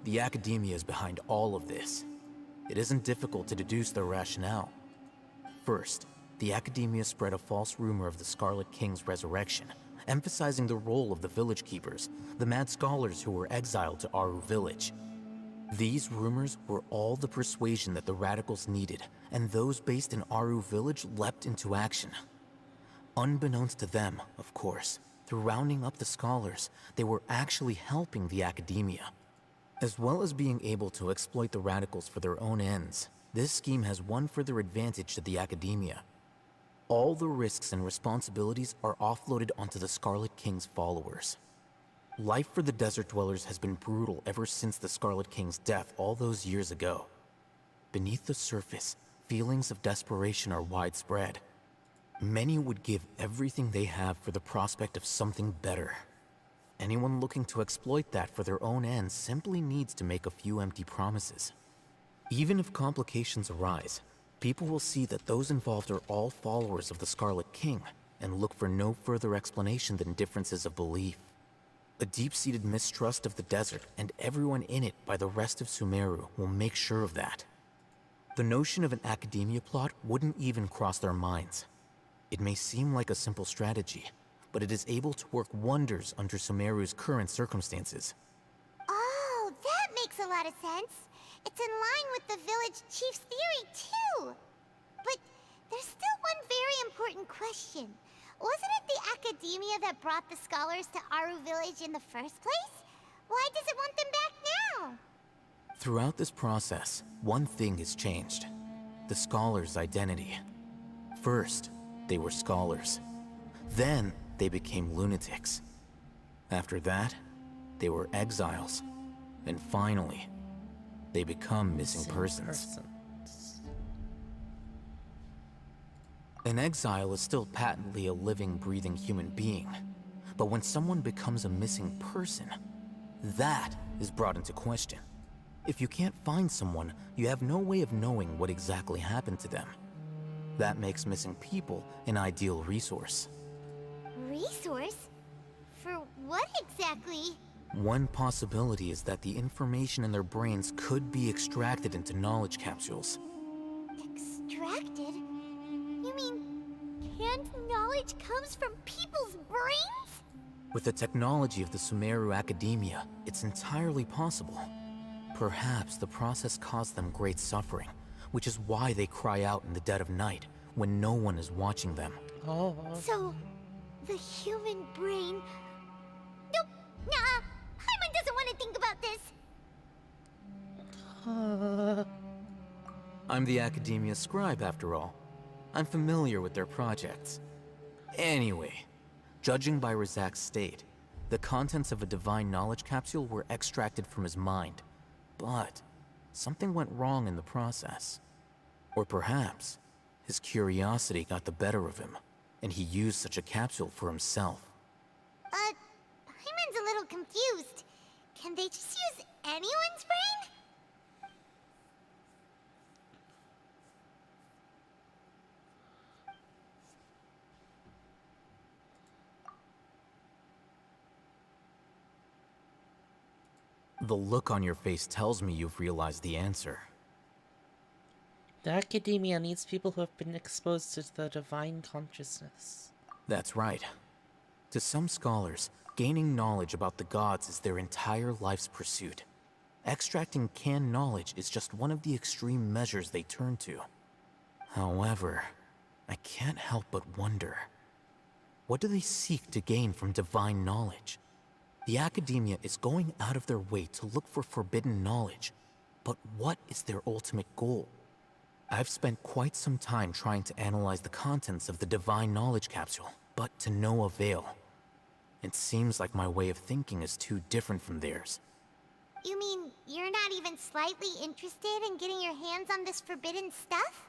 Speaker 20: The Academia is behind all of this. It isn't difficult to deduce their rationale. First, the Academia spread a false rumor of the Scarlet King's resurrection, emphasizing the role of the village keepers, the mad scholars who were exiled to Aru village. These rumors were all the persuasion that the radicals needed, and those based in Aru village leapt into action. Unbeknownst to them, of course, through rounding up the scholars, they were actually helping the Academia. As well as being able to exploit the radicals for their own ends, this scheme has one further advantage to the Academia. All the risks and responsibilities are offloaded onto the Scarlet King's followers. Life for the Desert Dwellers has been brutal ever since the Scarlet King's death all those years ago. Beneath the surface, feelings of desperation are widespread. Many would give everything they have for the prospect of something better. Anyone looking to exploit that for their own ends simply needs to make a few empty promises. Even if complications arise, people will see that those involved are all followers of the Scarlet King and look for no further explanation than differences of belief. A deep-seated mistrust of the desert and everyone in it by the rest of Sumeru will make sure of that. The notion of an Academia plot wouldn't even cross their minds. It may seem like a simple strategy, but it is able to work wonders under Sumeru's current circumstances.
Speaker 3: Oh, that makes a lot of sense. It's in line with the village chief's theory, too. But there's still one very important question. Wasn't it the Academia that brought the scholars to Aru village in the first place? Why does it want them back now?
Speaker 20: Throughout this process, one thing has changed. The scholars' identity. First, they were scholars. Then, they became lunatics. After that, they were exiles. And finally, they become missing persons. An exile is still patently a living, breathing human being. But when someone becomes a missing person, that is brought into question. If you can't find someone, you have no way of knowing what exactly happened to them. That makes missing people an ideal resource.
Speaker 3: Resource? For what exactly?
Speaker 20: One possibility is that the information in their brains could be extracted into knowledge capsules.
Speaker 3: Extracted? You mean canned knowledge comes from people's brains?
Speaker 20: With the technology of the Sumeru Academia, it's entirely possible. Perhaps the process caused them great suffering, which is why they cry out in the dead of night when no one is watching them.
Speaker 3: So, the human brain... Nope, nah, Paimon doesn't want to think about this.
Speaker 20: I'm the Academia scribe, after all. I'm familiar with their projects. Anyway, judging by Razak's state, the contents of a divine knowledge capsule were extracted from his mind. But something went wrong in the process. Or perhaps his curiosity got the better of him, and he used such a capsule for himself.
Speaker 3: Paimon's a little confused. Can they just use anyone's brain?
Speaker 20: The look on your face tells me you've realized the answer.
Speaker 2: The Academia needs people who have been exposed to the divine consciousness.
Speaker 20: That's right. To some scholars, gaining knowledge about the gods is their entire life's pursuit. Extracting canned knowledge is just one of the extreme measures they turn to. However, I can't help but wonder, what do they seek to gain from divine knowledge? The Academia is going out of their way to look for forbidden knowledge, but what is their ultimate goal? I've spent quite some time trying to analyze the contents of the divine knowledge capsule, but to no avail. It seems like my way of thinking is too different from theirs.
Speaker 3: You mean you're not even slightly interested in getting your hands on this forbidden stuff?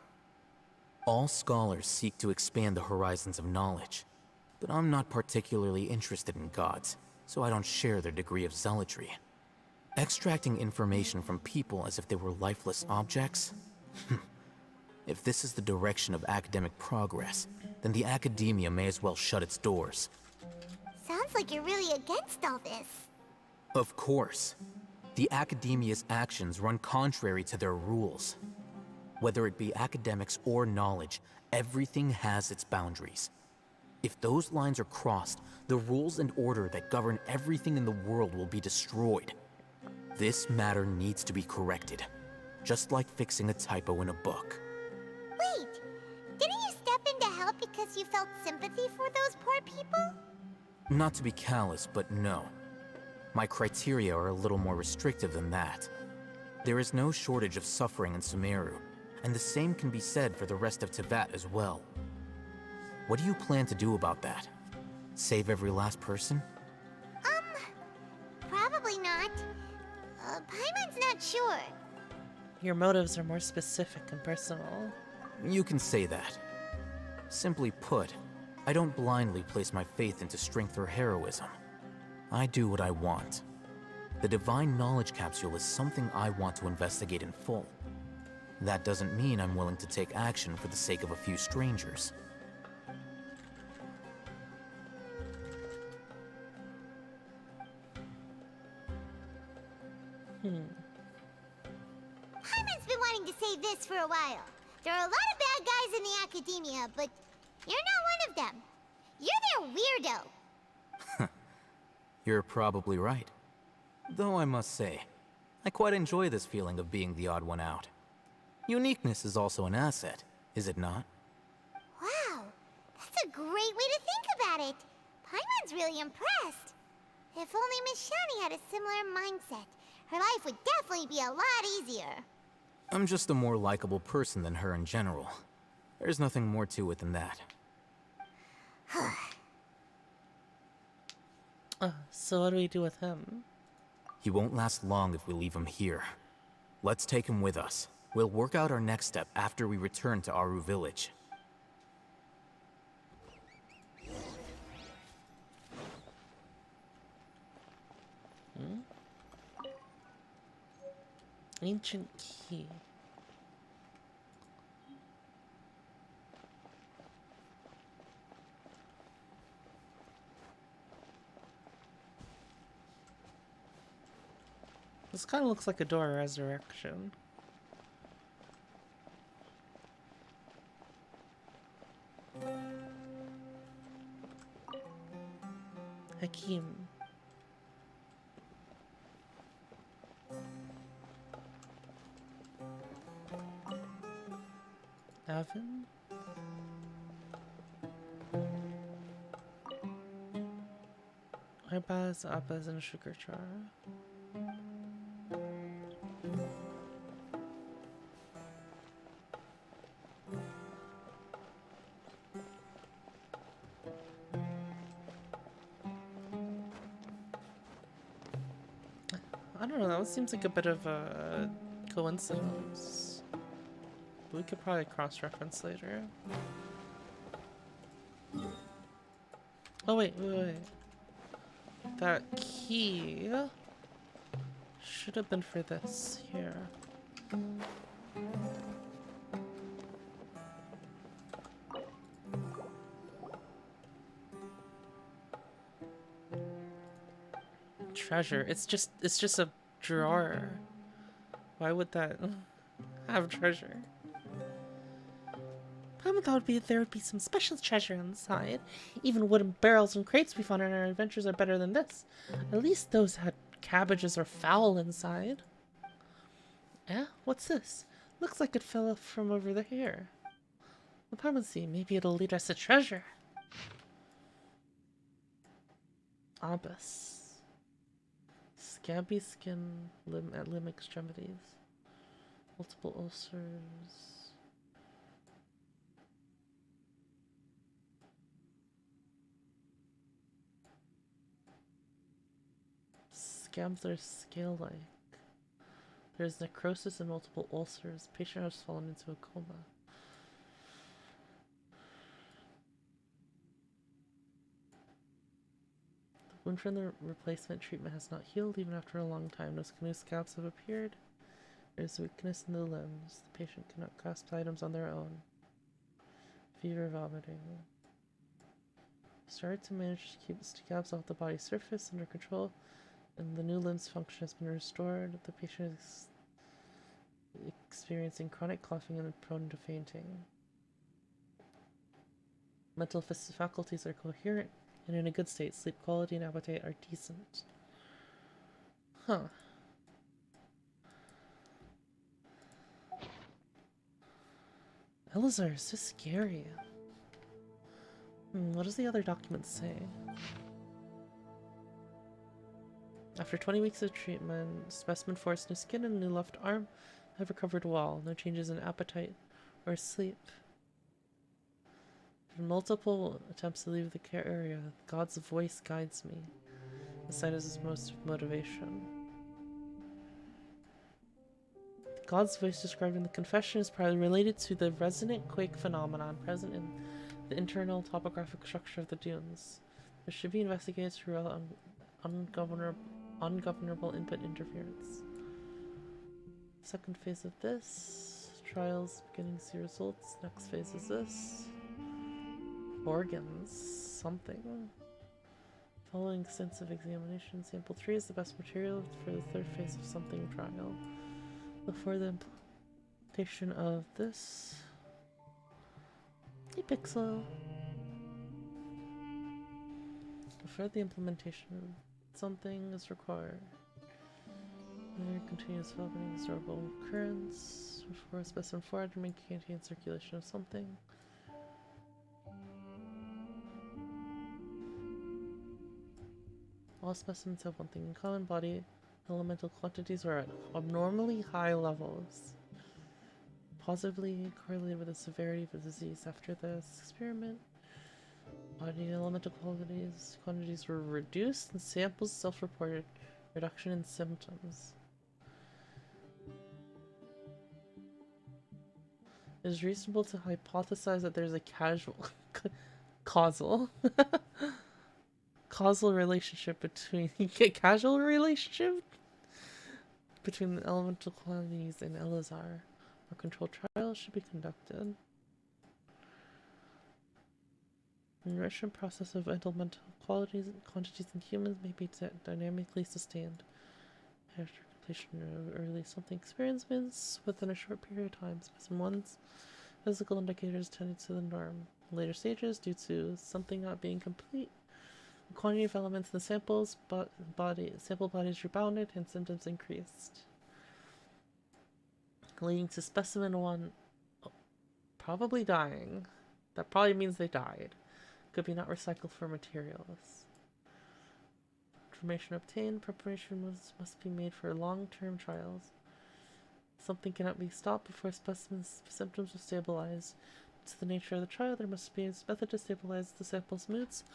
Speaker 20: All scholars seek to expand the horizons of knowledge, but I'm not particularly interested in gods, so I don't share their degree of zealotry. Extracting information from people as if they were lifeless objects? If this is the direction of academic progress, then the academia may as well shut its doors.
Speaker 3: Sounds like you're really against all this.
Speaker 20: Of course. The academia's actions run contrary to their rules. Whether it be academics or knowledge, everything has its boundaries. If those lines are crossed, the rules and order that govern everything in the world will be destroyed. This matter needs to be corrected, just like fixing a typo in a book.
Speaker 3: Wait, didn't you step in to help because you felt sympathy for those poor people?
Speaker 20: Not to be callous, but no. My criteria are a little more restrictive than that. There is no shortage of suffering in Sumeru, and the same can be said for the rest of Tibet as well. What do you plan to do about that? Save every last person?
Speaker 3: Probably not. Paimon's not sure.
Speaker 2: Your motives are more specific and personal.
Speaker 20: You can say that. Simply put, I don't blindly place my faith into strength or heroism. I do what I want. The Divine Knowledge Capsule is something I want to investigate in full. That doesn't mean I'm willing to take action for the sake of a few strangers.
Speaker 3: Paimon's been wanting to say this for a while. There are a lot of bad guys in the academia, but you're not one of them. You're their weirdo.
Speaker 20: You're probably right. Though I must say, I quite enjoy this feeling of being the odd one out. Uniqueness is also an asset, is it not?
Speaker 3: Wow, that's a great way to think about it. Paimon's really impressed. If only Miss Shani had a similar mindset, her life would definitely be a lot easier.
Speaker 20: I'm just a more likable person than her in general. There's nothing more to it than that.
Speaker 2: So what do we do with him?
Speaker 20: He won't last long if we leave him here. Let's take him with us. We'll work out our next step after we return to Aru village.
Speaker 2: Ancient key. This kind of looks like a door of resurrection. Hakim. Avin? Arbaz, Abbas, and Sugarchar. I don't know, that seems like a bit of a coincidence. We could probably cross-reference later. Oh wait. That key should have been for this here. Treasure. It's just a drawer. Why would that have treasure? I thought there would be some special treasure inside. Even wooden barrels and crates we found in our adventures are better than this. At least those had cabbages or fowl inside. Eh? What's this? Looks like it fell off from over here. Well, see. Maybe it'll lead us to treasure. Abyss. Scabby skin at limb extremities. Multiple ulcers. scabs that are scale-like. There's necrosis and multiple ulcers. The patient has fallen into a coma. The wound from the replacement treatment has not healed even after a long time. No new scabs have appeared. There's weakness in the limbs. The patient cannot grasp items on their own. Fever, vomiting. Started to manage to keep scabs off the body's surface under control, and the new limbs function has been restored. The patient is experiencing chronic coughing and prone to fainting. Mental faculties are coherent and in a good state. Sleep quality and appetite are decent. Huh. Elazar is so scary. What does the other document say? After 20 weeks of treatment, specimen forced new skin and new left arm have recovered well. No changes in appetite or sleep. After multiple attempts to leave the care area, God's voice guides me. The sight is his most motivation. God's voice described in the confession is probably related to the resonant quake phenomenon present in the internal topographic structure of the dunes. This should be investigated to rule out ungovernable input interference. Second phase of this. Trials beginning to see results. Next phase is this. Organs. Something. Following extensive examination, sample 3 is the best material for the third phase of something trial. Before the implementation of this. Hey, Pixel. Before the implementation of something is required. There continuous development of absorbable currents. Before specimen 4 to make contain circulation of something. All specimens have one thing in common: body elemental quantities are at abnormally high levels, positively correlated with the severity of the disease. After this experiment, body elemental quantities were reduced and samples self-reported reduction in symptoms. It is reasonable to hypothesize that there's a causal relationship between casual relationship between the elemental qualities and Elazar. A controlled trial should be conducted. The enrichment process of elemental quantities in humans may be dynamically sustained after completion of early something experiments within a short period of time. Specimen 1's physical indicators tended to the norm. In later stages, due to something not being complete, the quantity of elements in the sample bodies rebounded and symptoms increased, leading to specimen 1 probably dying. That probably means they died. Could be not recycled for materials. Information obtained. Preparation must be made for long-term trials. Something cannot be stopped before specimen's symptoms are stabilized. Due to the nature of the trial, there must be a method to stabilize the sample's moods.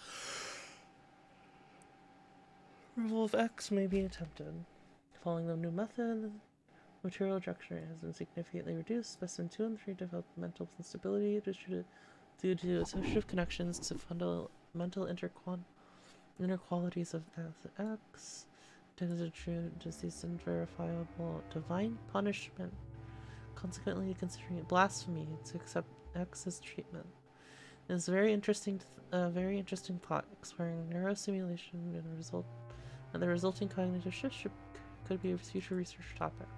Speaker 2: Removal of X may be attempted. Following the new method, material ejection rate has been significantly reduced. Specimen 2 and 3 developed mental instability due to associative connections to fundamental inequalities of X. Disease and verifiable divine punishment. Consequently, considering it blasphemy to accept X as treatment. It is a very interesting plot exploring neurosimulation and the resulting cognitive shift could be a future research topic.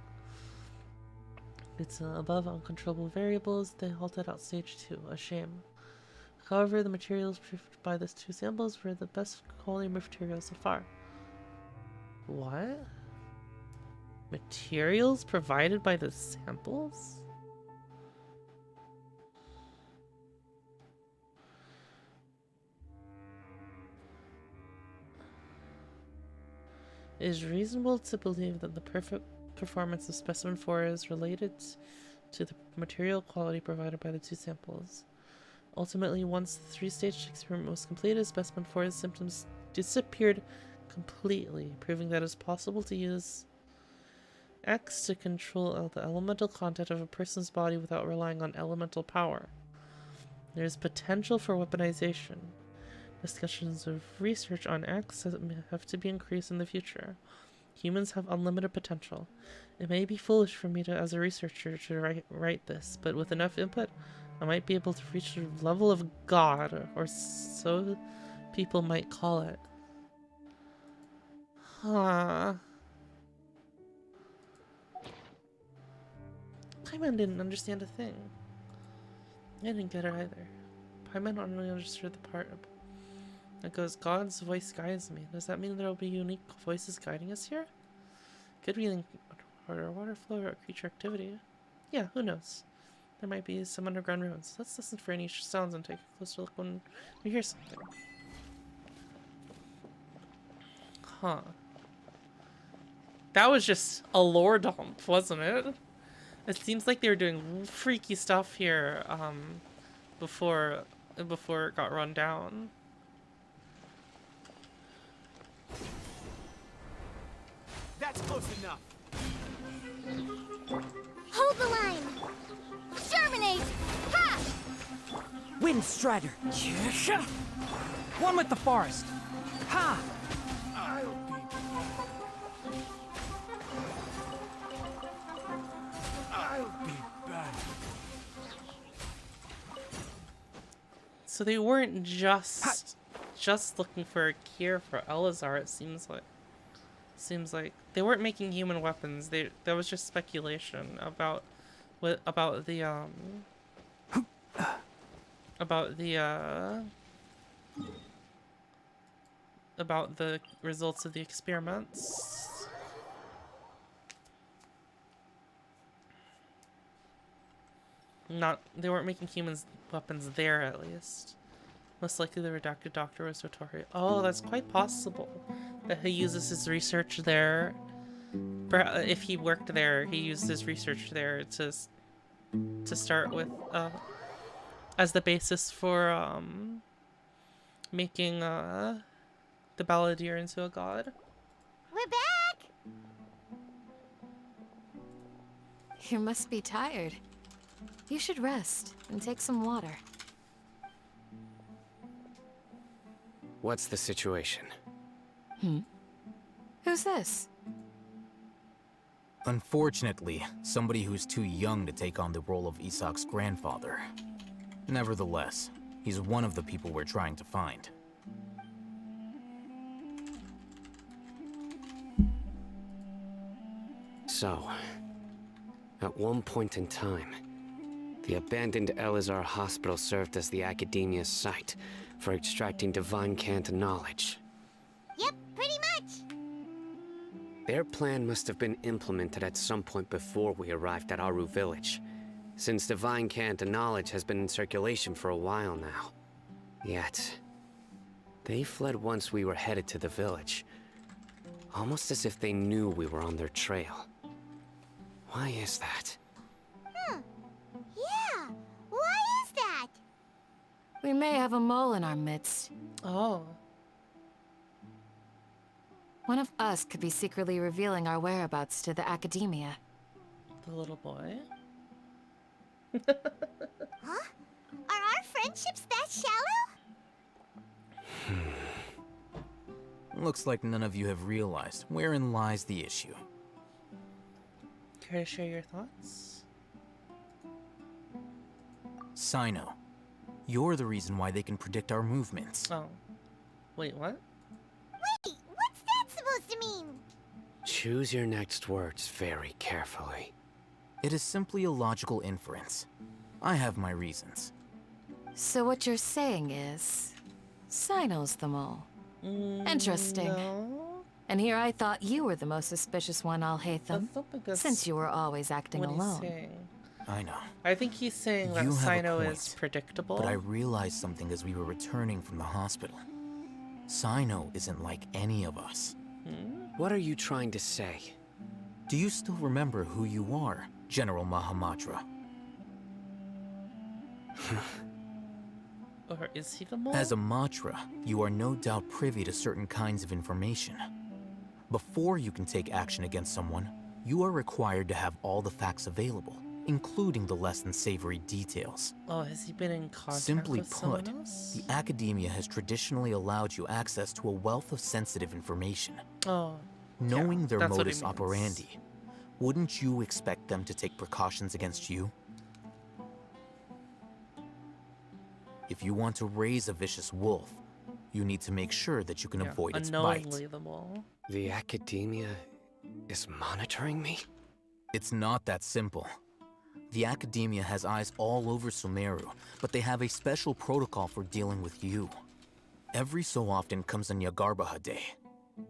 Speaker 2: It's above uncontrollable variables. They halted out stage 2. A shame. However, the materials proved by these 2 samples were the best quality materials so far. What? Materials provided by the samples? It is reasonable to believe that the perfect performance of specimen 4 is related to the material quality provided by the 2 samples. Ultimately, once the 3-stage experiment was completed, specimen 4's symptoms disappeared completely, proving that it's possible to use X to control the elemental content of a person's body without relying on elemental power. There's potential for weaponization. Discussions of research on X have to be increased in the future. Humans have unlimited potential. It may be foolish for me to, as a researcher, to write this, but with enough input, I might be able to reach the level of God, or so people might call it. Huh. Paimon didn't understand a thing. I didn't get it either. Paimon only understood the part that goes, God's voice guides me. Does that mean there will be unique voices guiding us here? Could be water flow or creature activity. Yeah, who knows? There might be some underground ruins. Let's listen for any sounds and take a closer look when we hear something. Huh. That was just a lore dump, wasn't it? It seems like they were doing freaky stuff here, before it got run down.
Speaker 4: That's close enough.
Speaker 3: Hold the line! Germinate! Ha!
Speaker 6: Wind Strider!
Speaker 5: One with the forest. Ha!
Speaker 4: I'll be back.
Speaker 2: So they weren't just looking for a cure for Elazar, it seems like. They weren't making human weapons. That was just speculation about the results of the experiments. They weren't making humans weapons there, at least. Most likely the redacted doctor was Sotori. Oh, that's quite possible that he uses his research there. If he worked there, he used his research there to start with, as the basis for making the Balladeer into a god.
Speaker 3: We're back!
Speaker 18: You must be tired. You should rest and take some water.
Speaker 7: What's the situation?
Speaker 18: Who's this?
Speaker 20: Unfortunately, somebody who's too young to take on the role of Isak's grandfather. Nevertheless, he's one of the people we're trying to find.
Speaker 7: So, at one point in time, the abandoned Elazar Hospital served as the Academia's site for extracting divine cant knowledge.
Speaker 3: Yep, pretty much.
Speaker 7: Their plan must have been implemented at some point before we arrived at Aru village, since divine cant knowledge has been in circulation for a while now. Yet, they fled once we were headed to the village, almost as if they knew we were on their trail. Why is that?
Speaker 3: Yeah, why is that?
Speaker 18: We may have a mole in our midst.
Speaker 2: Oh.
Speaker 18: One of us could be secretly revealing our whereabouts to the Academia.
Speaker 2: The little boy?
Speaker 3: Huh? Are our friendships that shallow?
Speaker 20: Looks like none of you have realized wherein lies the issue.
Speaker 2: Care to share your thoughts?
Speaker 20: Sino, you're the reason why they can predict our movements.
Speaker 2: Oh. Wait, what?
Speaker 3: Wait, what's that supposed to mean?
Speaker 7: Choose your next words very carefully.
Speaker 20: It is simply a logical inference. I have my reasons.
Speaker 18: So what you're saying is... Sino's the mole. Interesting.
Speaker 2: No.
Speaker 18: And here I thought you were the most suspicious one, Alhaitham, since you were always acting
Speaker 2: what
Speaker 18: alone.
Speaker 2: He's saying.
Speaker 20: I know.
Speaker 2: I think he's saying that
Speaker 20: You have a
Speaker 2: Sino
Speaker 20: point,
Speaker 2: is predictable.
Speaker 20: But I realized something as we were returning from the hospital. Sino isn't like any of us.
Speaker 7: What are you trying to say?
Speaker 20: Do you still remember who you are, General Mahamatra?
Speaker 2: Or is he the mole?
Speaker 20: As a Matra, you are no doubt privy to certain kinds of information. Before you can take action against someone, you are required to have all the facts available, including the less than savory details.
Speaker 2: Oh, has he been in contact
Speaker 20: Simply
Speaker 2: with
Speaker 20: put,
Speaker 2: someone else?
Speaker 20: the academia has traditionally allowed you access to a wealth of sensitive information.
Speaker 2: Oh,
Speaker 20: Knowing
Speaker 2: yeah,
Speaker 20: their
Speaker 2: that's what he
Speaker 20: modus
Speaker 2: means.
Speaker 20: operandi, wouldn't you expect them to take precautions against you? If you want to raise a vicious wolf, you need to make sure that you can avoid its bite.
Speaker 2: Unknowingly the mole.
Speaker 7: The academia is monitoring me?
Speaker 20: It's not that simple. The academia has eyes all over Sumeru, but they have a special protocol for dealing with you. Every so often comes a Nyagarbaha Day.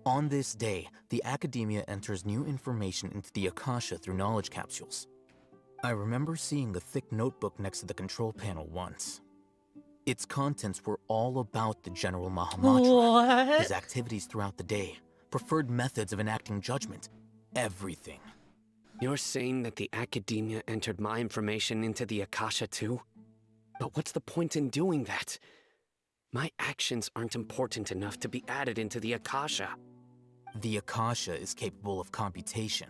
Speaker 20: On this day, the academia enters new information into the Akasha through knowledge capsules. I remember seeing a thick notebook next to the control panel once. Its contents were all about the General Mahamatra, his activities throughout the day, preferred methods of enacting judgment, everything.
Speaker 7: You're saying that the academia entered my information into the Akasha too? But what's the point in doing that? My actions aren't important enough to be added into the Akasha.
Speaker 20: The Akasha is capable of computation.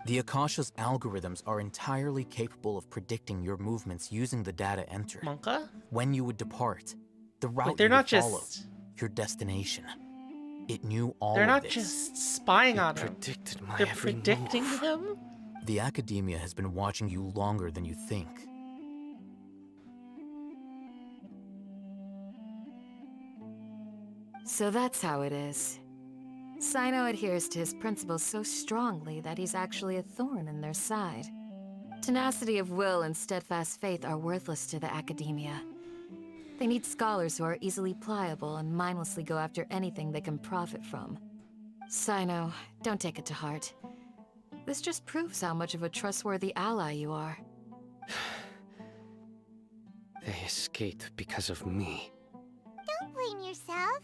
Speaker 20: The Akasha's algorithms are entirely capable of predicting your movements using the data entered.
Speaker 2: Monka?
Speaker 20: When you would depart, the route
Speaker 2: they're
Speaker 20: you would
Speaker 2: not
Speaker 20: follow,
Speaker 2: just...
Speaker 20: your destination. It knew all
Speaker 2: They're
Speaker 20: of
Speaker 2: not
Speaker 20: this.
Speaker 2: just spying on him.
Speaker 20: Predicted my
Speaker 2: They're
Speaker 20: every
Speaker 2: predicting
Speaker 20: move.
Speaker 2: him?
Speaker 20: The academia has been watching you longer than you think.
Speaker 18: So that's how it is. Sino adheres to his principles so strongly that he's actually a thorn in their side. Tenacity of will and steadfast faith are worthless to the academia. They need scholars who are easily pliable and mindlessly go after anything they can profit from. Sino, don't take it to heart. This just proves how much of a trustworthy ally you are.
Speaker 7: They escaped because of me.
Speaker 3: Don't blame yourself.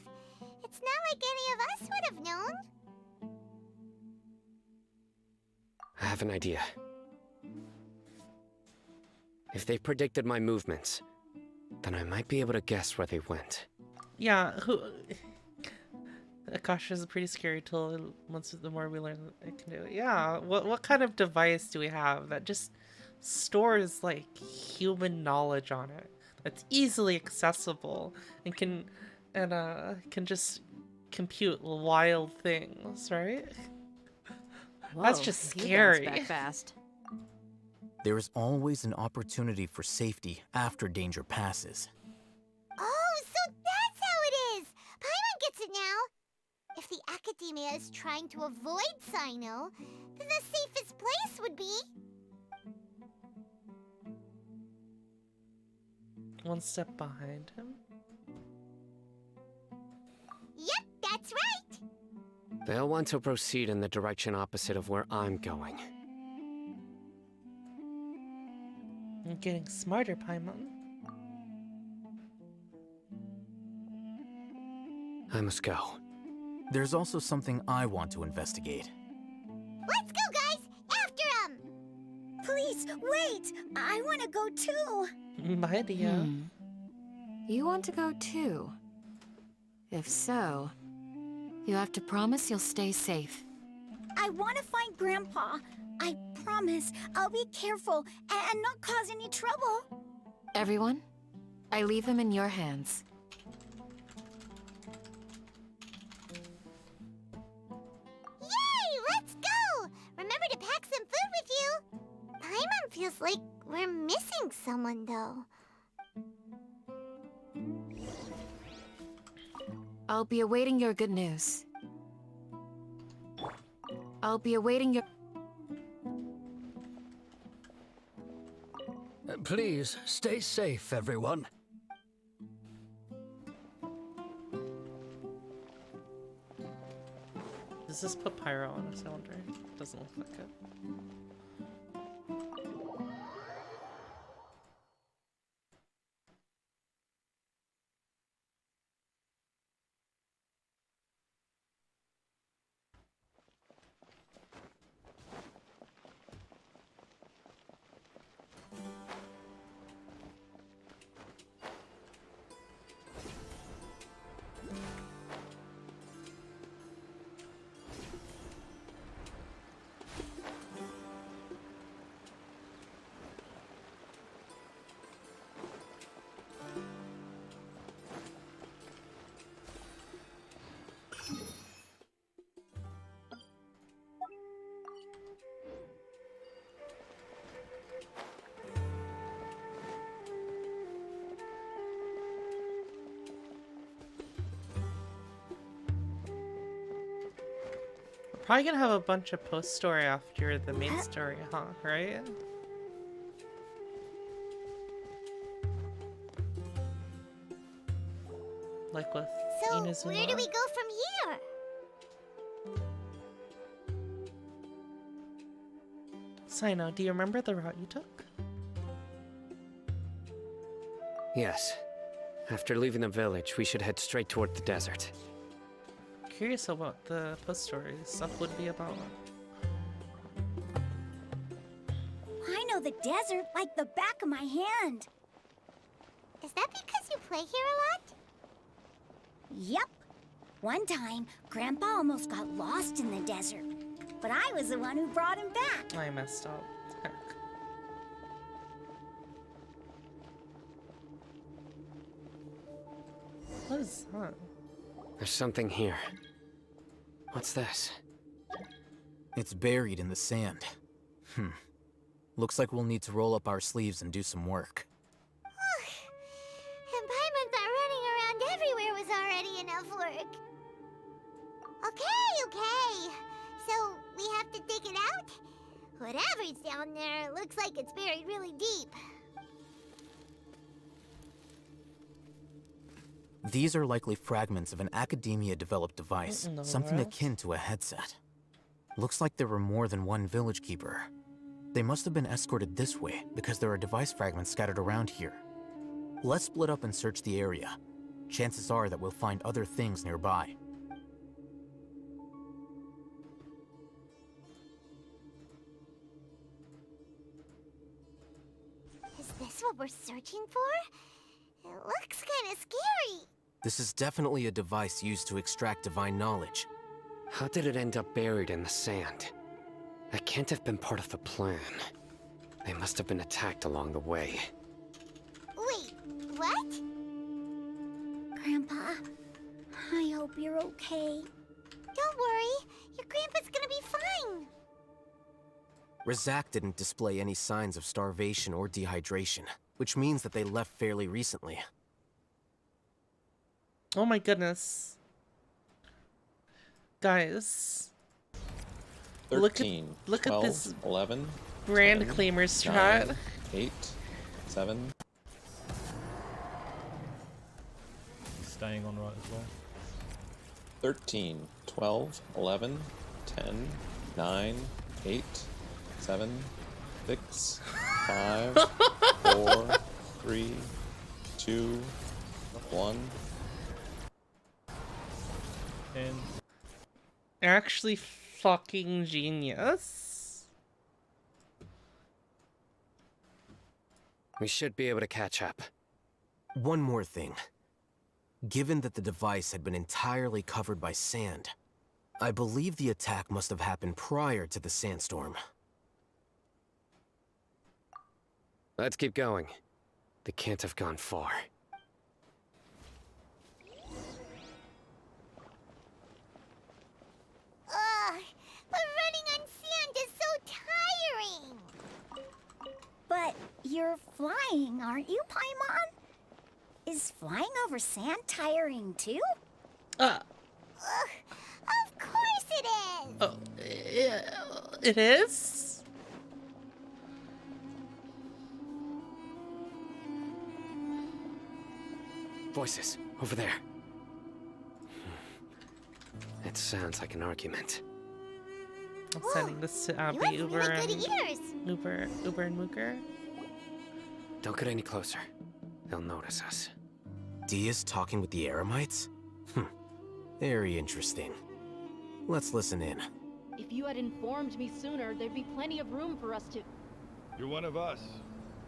Speaker 3: It's not like any of us would have known.
Speaker 7: I have an idea. If they predicted my movements, then I might be able to guess where they went.
Speaker 2: Yeah, Akasha is a pretty scary tool. Once the more we learn it can do it. Yeah, what kind of device do we have that just stores like human knowledge on it? That's easily accessible and can just compute wild things, right? That's
Speaker 13: Whoa,
Speaker 2: just
Speaker 13: he bounced
Speaker 2: scary.
Speaker 13: back fast.
Speaker 20: There is always an opportunity for safety after danger passes.
Speaker 3: Oh, so that's how it is! Paimon gets it now! If the academia is trying to avoid Sino, then the safest place would be...
Speaker 2: One step behind him.
Speaker 3: Yep, that's right!
Speaker 7: They'll want to proceed in the direction opposite of where I'm going.
Speaker 2: I'm getting smarter, Paimon.
Speaker 20: I must go. There's also something I want to investigate.
Speaker 3: Let's go, guys! After him!
Speaker 8: Please, wait! I want to go too!
Speaker 2: My idea.
Speaker 18: You want to go too? If so, you have to promise you'll stay safe.
Speaker 8: I want to find Grandpa. I promise I'll be careful and not cause any trouble.
Speaker 18: Everyone, I leave him in your hands.
Speaker 3: Yay! Let's go! Remember to pack some food with you! Paimon feels like we're missing someone, though.
Speaker 18: I'll be awaiting your good news. I'll be awaiting your...
Speaker 19: Please, stay safe, everyone.
Speaker 2: Does this put pyro on us? I wonder. Doesn't look like it. Probably gonna have a bunch of post story after the main story, huh? Right? Like with
Speaker 3: So,
Speaker 2: Inazuma.
Speaker 3: where do we go from here?
Speaker 2: Sino, do you remember the route you took?
Speaker 7: Yes. After leaving the village, we should head straight toward the desert.
Speaker 2: Curious of what the post story stuff would be about.
Speaker 8: I know the desert like the back of my hand.
Speaker 3: Is that because you play here a lot?
Speaker 8: Yep. One time, Grandpa almost got lost in the desert, but I was the one who brought him back.
Speaker 2: I messed up. Heck. What is that?
Speaker 7: There's something here. What's this?
Speaker 20: It's buried in the sand. Looks like we'll need to roll up our sleeves and do some work.
Speaker 3: And Paimon thought running around everywhere was already enough work. Okay. So, we have to dig it out? Whatever's down there, looks like it's buried really deep.
Speaker 20: These are likely fragments of an Academia-developed device,
Speaker 2: No
Speaker 20: something
Speaker 2: rest.
Speaker 20: akin to a headset. Looks like there were more than one village keeper. They must have been escorted this way because there are device fragments scattered around here. Let's split up and search the area. Chances are that we'll find other things nearby.
Speaker 3: Is this what we're searching for? It looks kind of scary.
Speaker 20: This is definitely a device used to extract divine knowledge.
Speaker 7: How did it end up buried in the sand? That can't have been part of the plan. They must have been attacked along the way.
Speaker 3: Wait, what?
Speaker 8: Grandpa, I hope you're okay.
Speaker 3: Don't worry, your grandpa's gonna be fine.
Speaker 20: Razak didn't display any signs of starvation or dehydration, which means that they left fairly recently.
Speaker 2: Oh my goodness. Guys.
Speaker 21: 13,
Speaker 2: look
Speaker 21: 12,
Speaker 2: at this
Speaker 21: 11,
Speaker 2: brand
Speaker 21: 10,
Speaker 2: claimer strat.
Speaker 21: 9, 8, 7.
Speaker 22: Staying on right as well.
Speaker 21: 13, 12, 11, 10, 9, 8, 7, 6, 5, 4, 3, 2, 1.
Speaker 22: And
Speaker 2: Actually fucking genius.
Speaker 7: We should be able to catch up.
Speaker 20: One more thing. Given that the device had been entirely covered by sand, I believe the attack must have happened prior to the sandstorm.
Speaker 7: Let's keep going. They can't have gone far.
Speaker 3: Ugh, but running on sand is so tiring.
Speaker 8: But you're flying, aren't you, Paimon? Is flying over sand tiring too?
Speaker 3: Ugh, of course it is.
Speaker 2: Oh, yeah, it is?
Speaker 7: Voices, over there. It sounds like an argument.
Speaker 2: I'm sending this to Abby,
Speaker 3: You have really good ears.
Speaker 2: Uber and Mooker.
Speaker 7: Don't get any closer. They'll notice us.
Speaker 20: Dia's talking with the Eremites? Very interesting. Let's listen in.
Speaker 23: If you had informed me sooner, there'd be plenty of room for us to...
Speaker 24: You're one of us.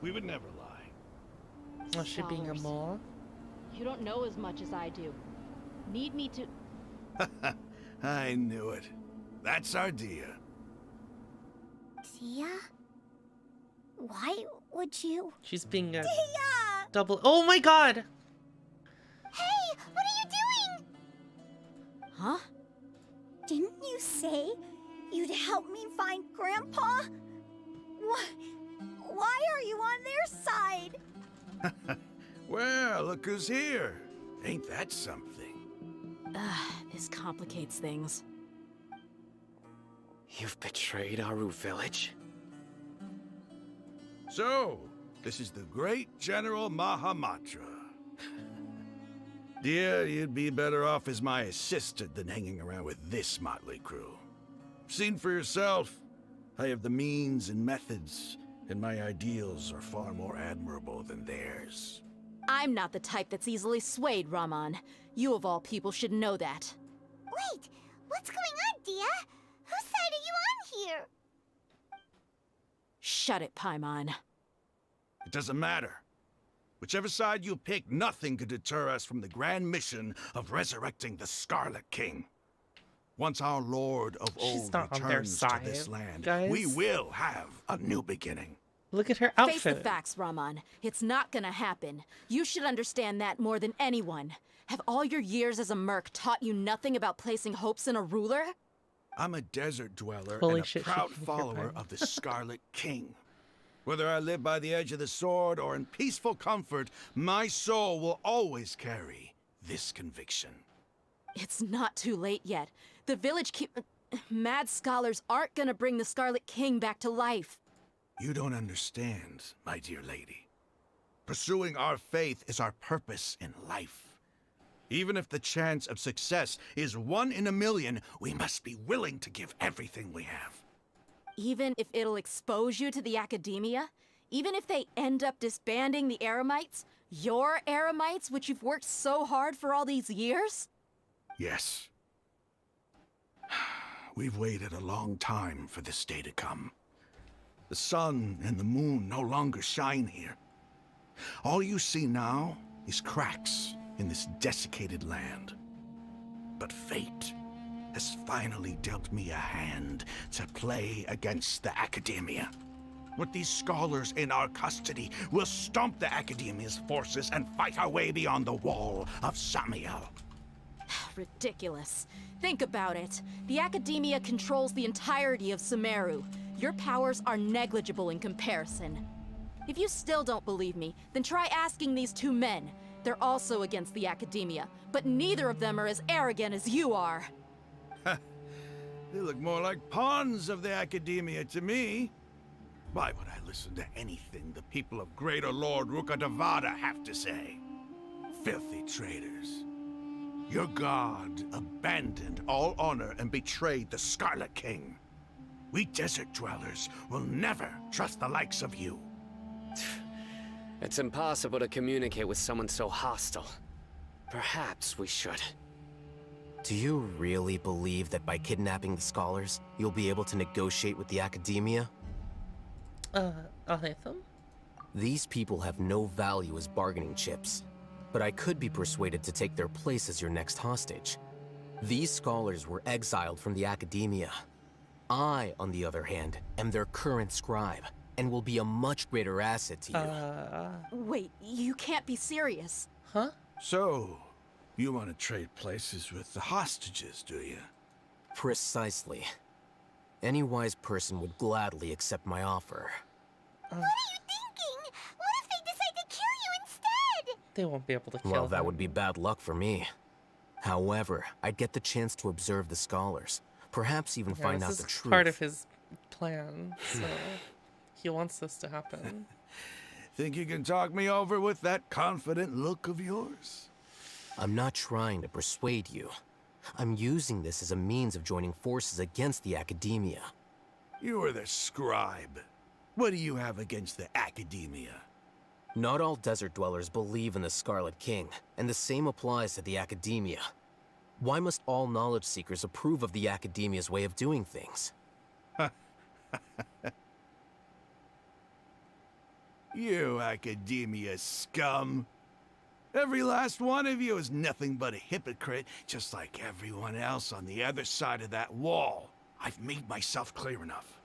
Speaker 24: We would never lie.
Speaker 2: Was she being a mole?
Speaker 23: You don't know as much as I do. Need me to...
Speaker 24: I knew it. That's our Dia.
Speaker 8: Dia? Why would you?
Speaker 2: She's being a
Speaker 8: Dia!
Speaker 2: double. Oh my god!
Speaker 3: Hey, what are you doing?
Speaker 8: Huh? Didn't you say you'd help me find Grandpa? Why are you on their side?
Speaker 24: Well, look who's here. Ain't that something?
Speaker 13: This complicates things.
Speaker 7: You've betrayed Aru village?
Speaker 24: So, this is the great General Mahamatra. Dear, you'd be better off as my assistant than hanging around with this motley crew. Seen for yourself, I have the means and methods, and my ideals are far more admirable than theirs.
Speaker 13: I'm not the type that's easily swayed, Raman. You of all people should know that.
Speaker 3: Wait, what's going on, Dia? Whose side are you on here?
Speaker 13: Shut it, Paimon.
Speaker 24: It doesn't matter. Whichever side you pick, nothing could deter us from the grand mission of resurrecting the Scarlet King. Once our Lord of
Speaker 2: She's
Speaker 24: Old
Speaker 2: not on their
Speaker 24: returns to this
Speaker 2: side,
Speaker 24: land,
Speaker 2: guys.
Speaker 24: we will have a new beginning.
Speaker 2: Look at her outfit.
Speaker 13: Face the facts, Raman. It's not gonna happen. You should understand that more than anyone. Have all your years as a merc taught you nothing about placing hopes in a ruler?
Speaker 24: I'm a desert dweller
Speaker 2: Holy
Speaker 24: and a
Speaker 2: shit, she
Speaker 24: proud
Speaker 2: can hear
Speaker 24: follower
Speaker 2: Paimon.
Speaker 24: of the Scarlet King. Whether I live by the edge of the sword or in peaceful comfort, my soul will always carry this conviction.
Speaker 13: It's not too late yet. The village mad scholars aren't gonna bring the Scarlet King back to life.
Speaker 24: You don't understand, my dear lady. Pursuing our faith is our purpose in life. Even if the chance of success is 1 in a million, we must be willing to give everything we have.
Speaker 13: Even if it'll expose you to the academia? Even if they end up disbanding the Eremites? Your Eremites, which you've worked so hard for all these years?
Speaker 24: Yes. We've waited a long time for this day to come. The sun and the moon no longer shine here. All you see now is cracks in this desiccated land. But fate has finally dealt me a hand to play against the Academia. With these scholars in our custody, we'll stomp the Academia's forces and fight our way beyond the wall of Samiel.
Speaker 13: Ridiculous. Think about it. The Academia controls the entirety of Sumeru. Your powers are negligible in comparison. If you still don't believe me, then try asking these 2 men. They're also against the Academia, but neither of them are as arrogant as you are.
Speaker 24: They look more like pawns of the Academia to me. Why would I listen to anything the people of Greater Lord Rukkhadevata have to say? Filthy traitors. Your god abandoned all honor and betrayed the Scarlet King. We desert dwellers will never trust the likes of you.
Speaker 7: It's impossible to communicate with someone so hostile. Perhaps we should.
Speaker 20: Do you really believe that by kidnapping the scholars, you'll be able to negotiate with the Academia?
Speaker 2: I'll hit them.
Speaker 20: These people have no value as bargaining chips, but I could be persuaded to take their place as your next hostage. These scholars were exiled from the Academia. I, on the other hand, am their current scribe, and will be a much greater asset to you.
Speaker 13: Wait, you can't be serious.
Speaker 2: Huh?
Speaker 24: So, you want to trade places with the hostages, do you?
Speaker 20: Precisely. Any wise person would gladly accept my offer.
Speaker 3: What are you thinking? What if they decide to kill you instead?
Speaker 2: They won't be able to kill
Speaker 20: Well, that
Speaker 2: him.
Speaker 20: would be bad luck for me. However, I'd get the chance to observe the scholars. Perhaps even find out
Speaker 2: this
Speaker 20: the
Speaker 2: is
Speaker 20: truth.
Speaker 2: part of his plan, so he wants this to happen.
Speaker 24: Think you can talk me over with that confident look of yours?
Speaker 20: I'm not trying to persuade you. I'm using this as a means of joining forces against the Academia.
Speaker 24: You are the scribe. What do you have against the Academia?
Speaker 20: Not all desert dwellers believe in the Scarlet King, and the same applies to the Academia. Why must all knowledge seekers approve of the Academia's way of doing things?
Speaker 24: You Academia scum. Every last one of you is nothing but a hypocrite, just like everyone else on the other side of that wall. I've made myself clear enough.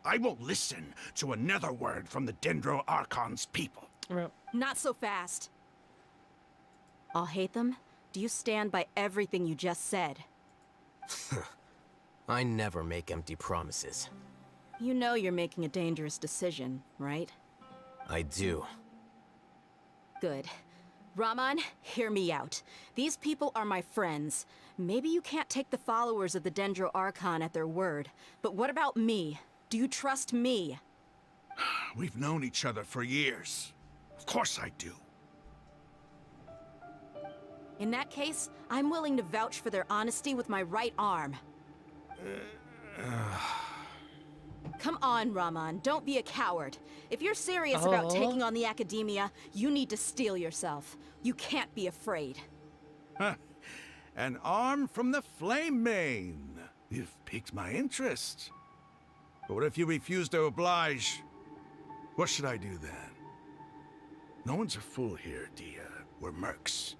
Speaker 24: I won't listen to another word from the Dendro Archon's people.
Speaker 13: Not so fast. I'll hate them. Do you stand by everything you just said?
Speaker 20: I never make empty promises.
Speaker 13: You know you're making a dangerous decision, right?
Speaker 20: I do.
Speaker 13: Good. Raman, hear me out. These people are my friends. Maybe you can't take the followers of the Dendro Archon at their word, but what about me? Do you trust me?
Speaker 24: We've known each other for years. Of course I do.
Speaker 13: In that case, I'm willing to vouch for their honesty with my right arm. Come on, Raman, don't be a coward. If you're serious about taking on the Academia, you need to steel yourself. You can't be afraid.
Speaker 24: Huh. An arm from the Flame Mane. You've piqued my interest. But what if you refuse to oblige? What should I do then? No one's a fool here, Dia. We're mercs.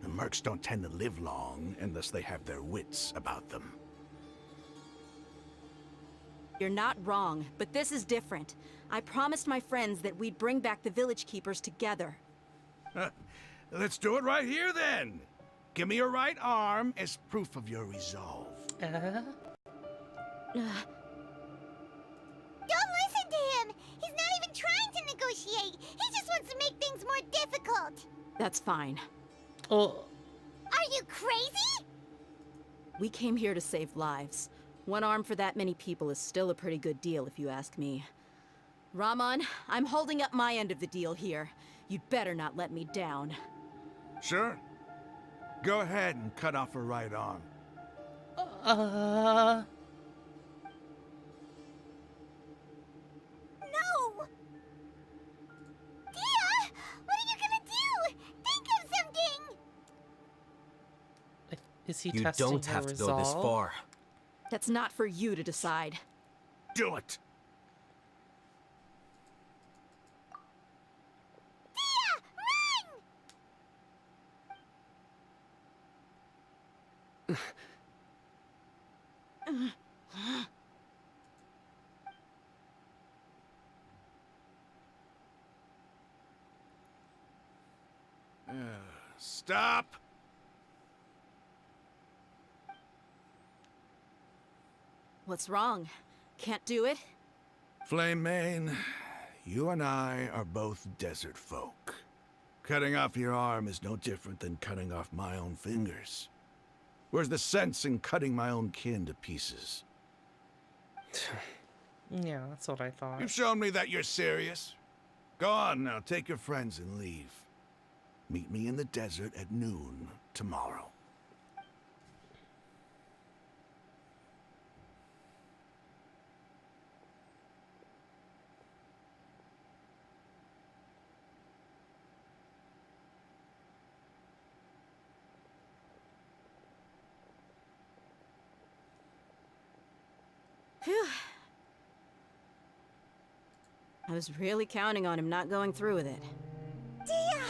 Speaker 24: The mercs don't tend to live long unless they have their wits about them.
Speaker 13: You're not wrong, but this is different. I promised my friends that we'd bring back the village keepers together.
Speaker 24: Let's do it right here then. Give me your right arm as proof of your resolve.
Speaker 3: Don't listen to him! He's not even trying to negotiate! He just wants to make things more difficult!
Speaker 13: That's fine.
Speaker 2: Oh.
Speaker 3: Are you crazy?
Speaker 13: We came here to save lives. One arm for that many people is still a pretty good deal, if you ask me. Raman, I'm holding up my end of the deal here. You'd better not let me down.
Speaker 24: Sure. Go ahead and cut off her right arm.
Speaker 3: No! Dia! What are you gonna do? Think of something!
Speaker 2: Is he
Speaker 20: You
Speaker 2: testing
Speaker 20: don't
Speaker 2: her
Speaker 20: have to
Speaker 2: resolve?
Speaker 20: go this far.
Speaker 13: That's not for you to decide.
Speaker 24: Do it! Stop!
Speaker 13: What's wrong? Can't do it?
Speaker 24: Flame Mane, you and I are both desert folk. Cutting off your arm is no different than cutting off my own fingers. Where's the sense in cutting my own kin to pieces?
Speaker 2: Yeah, that's what I thought.
Speaker 24: You've shown me that you're serious. Go on now, take your friends and leave. Meet me in the desert at noon tomorrow.
Speaker 13: Phew. I was really counting on him not going through with it.
Speaker 3: Dia!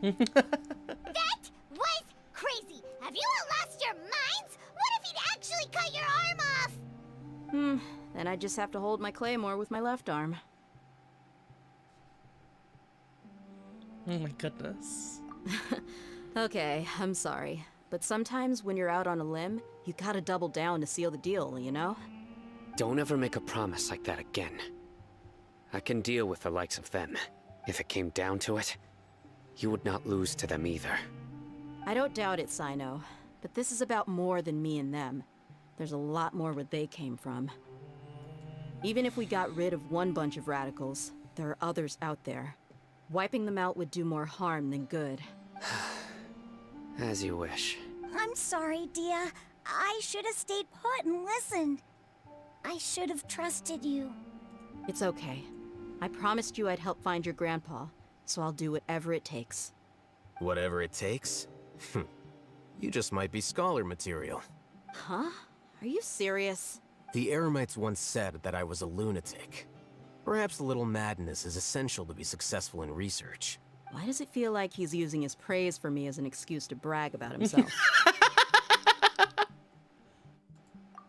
Speaker 3: That was crazy! Have you all lost your minds? What if he'd actually cut your arm off?
Speaker 13: Then I just have to hold my claymore with my left arm.
Speaker 2: Oh my goodness.
Speaker 13: Okay, I'm sorry. But sometimes when you're out on a limb, you gotta double down to seal the deal, you know?
Speaker 7: Don't ever make a promise like that again. I can deal with the likes of them. If it came down to it, you would not lose to them either.
Speaker 13: I don't doubt it, Sino. But this is about more than me and them. There's a lot more where they came from. Even if we got rid of one bunch of radicals, there are others out there. Wiping them out would do more harm than good.
Speaker 7: As you wish.
Speaker 8: I'm sorry, Dia. I should have stayed put and listened. I should have trusted you.
Speaker 13: It's okay. I promised you I'd help find your grandpa, so I'll do whatever it takes.
Speaker 20: Whatever it takes? You just might be scholar material.
Speaker 13: Huh? Are you serious?
Speaker 20: The Eremites once said that I was a lunatic. Perhaps a little madness is essential to be successful in research.
Speaker 13: Why does it feel like he's using his praise for me as an excuse to brag about himself?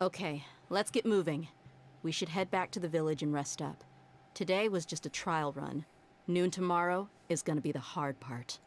Speaker 13: Okay, let's get moving. We should head back to the village and rest up. Today was just a trial run. Noon tomorrow is gonna be the hard part.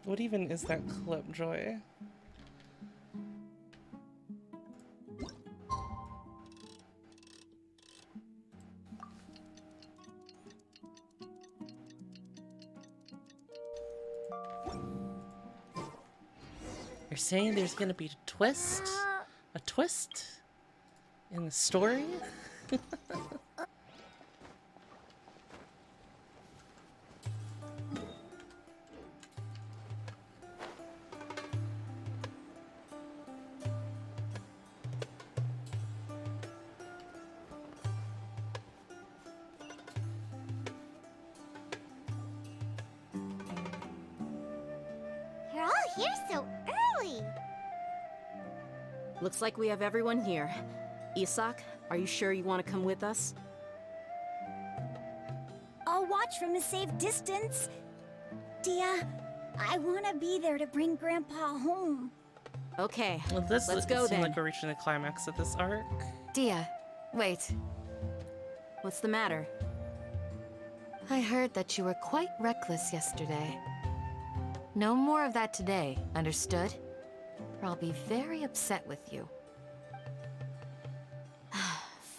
Speaker 2: What even is that clip, Joy? You're saying there's gonna be a twist? A twist? In the story?
Speaker 3: You're all here so early.
Speaker 13: Looks like we have everyone here. Isak, are you sure you want to come with us?
Speaker 8: I'll watch from a safe distance. Dia, I want to be there to bring Grandpa home.
Speaker 13: Okay,
Speaker 2: Well, this
Speaker 13: let's
Speaker 2: doesn't
Speaker 13: go
Speaker 2: seem
Speaker 13: then.
Speaker 2: like we're reaching the climax of this arc.
Speaker 18: Dia, wait.
Speaker 13: What's the matter?
Speaker 18: I heard that you were quite reckless yesterday. No more of that today, understood? Or I'll be very upset with you.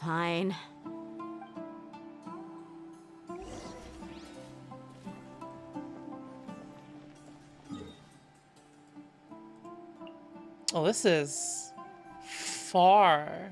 Speaker 13: Fine.
Speaker 2: Oh, this is far.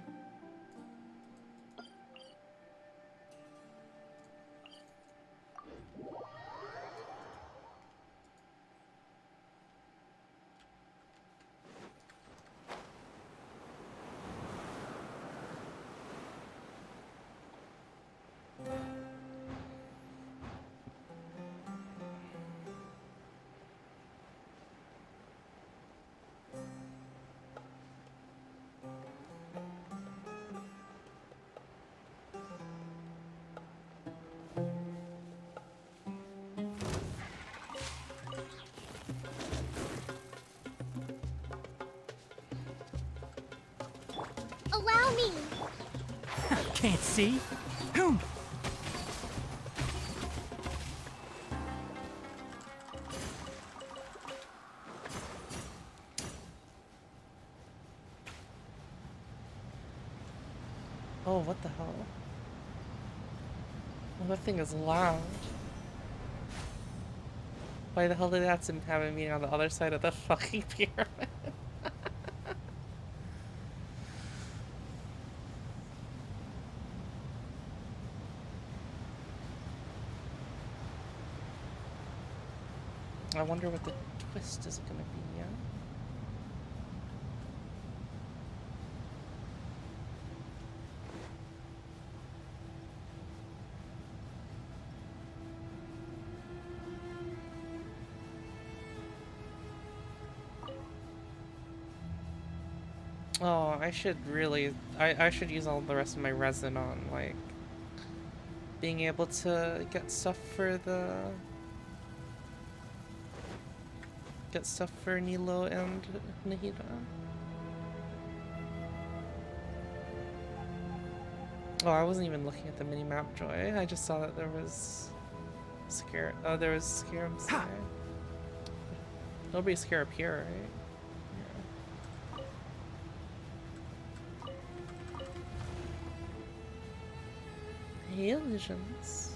Speaker 3: Allow me.
Speaker 5: Can't see. Whom?
Speaker 2: Oh, what the hell? Oh, that thing is loud. Why the hell did that have a meeting on the other side of the fucking pyramid? I wonder what the twist is gonna be, yeah? Oh, I should really... I should use all the rest of my resin on, like... being able to get stuff for the... get stuff for Nilo and Nahida. Oh, I wasn't even looking at the mini-map, Joy. I just saw that there was... there was scarabs there. There'll be a scarab here, right? Hail visions.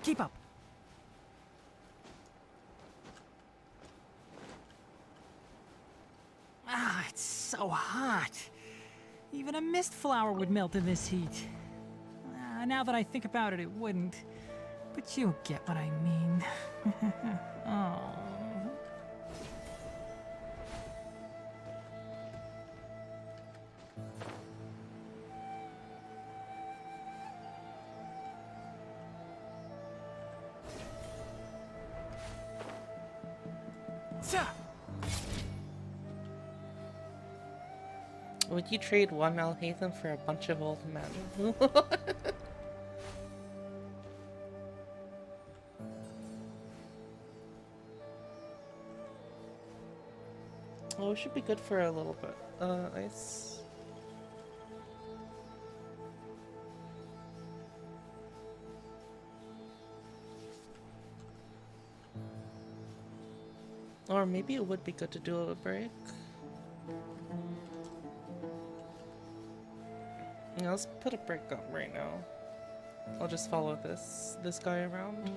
Speaker 5: Keep up. Ah, it's so hot. Even a mist flower would melt in this heat. Now that I think about it, it wouldn't. But you get what I mean. Oh.
Speaker 2: Would you trade one Alhaitham for a bunch of old men? Oh, it should be good for a little bit. Ice. Or maybe it would be good to do a break. Yeah, let's put a break up right now. I'll just follow this guy around.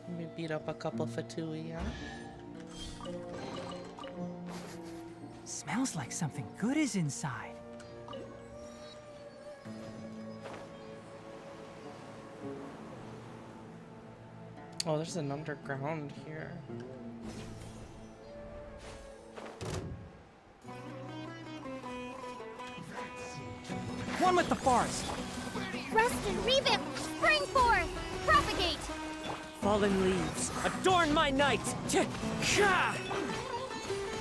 Speaker 2: Maybe beat up a couple Fatui, yeah?
Speaker 5: Smells like something good is inside.
Speaker 2: Oh, there's an underground here.
Speaker 5: One with the forest.
Speaker 3: Rustin, revamp, spring forth, propagate.
Speaker 6: Fallen leaves, adorn my night!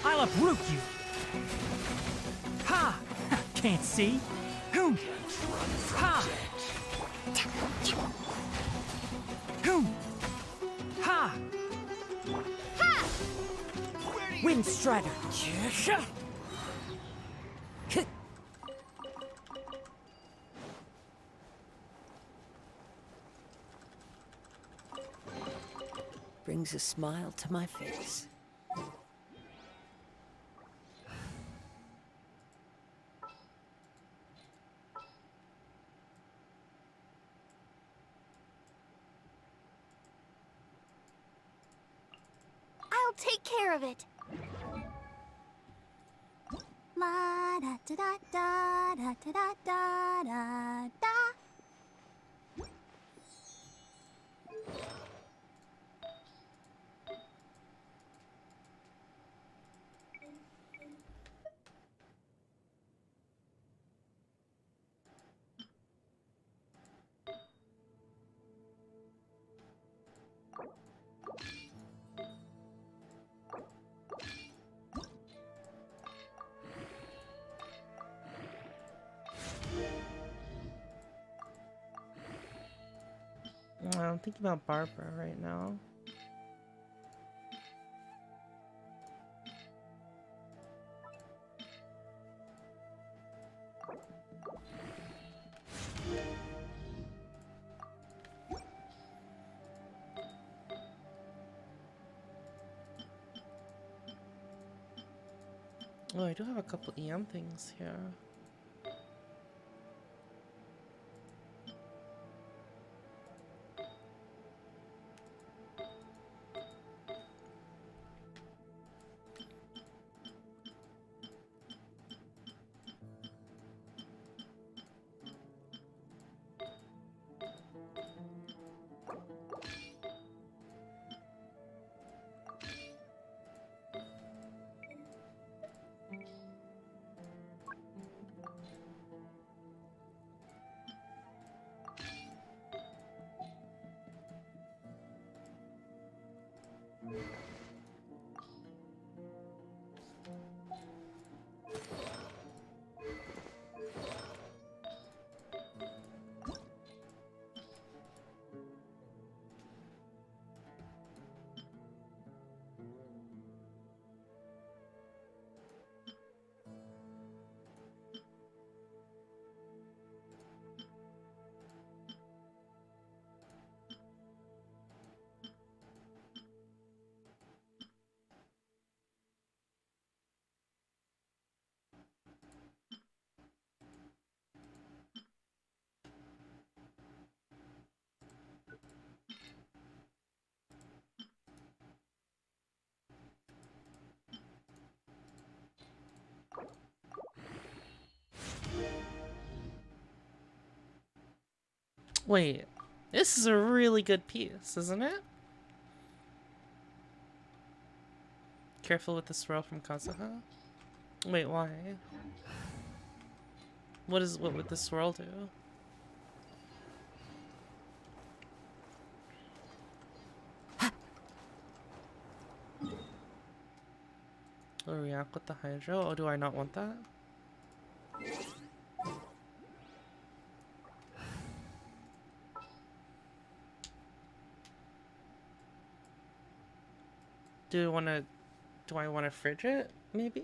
Speaker 5: I'll uproot you. Ha! Can't see. Hoom! Ha! Hoom! Ha!
Speaker 3: Ha!
Speaker 6: Wind Strider! Brings a smile to my face.
Speaker 3: I'll take care of it. La da da da da da da da da da.
Speaker 2: I'm thinking about Barbara right now. Oh, I do have a couple EM things here. Wait, this is a really good piece, isn't it? Careful with the swirl from Kazuha. Wait, why? What would the swirl do? Or react with the hydro? Oh, do I not want that? Do I want to fridge it? Maybe?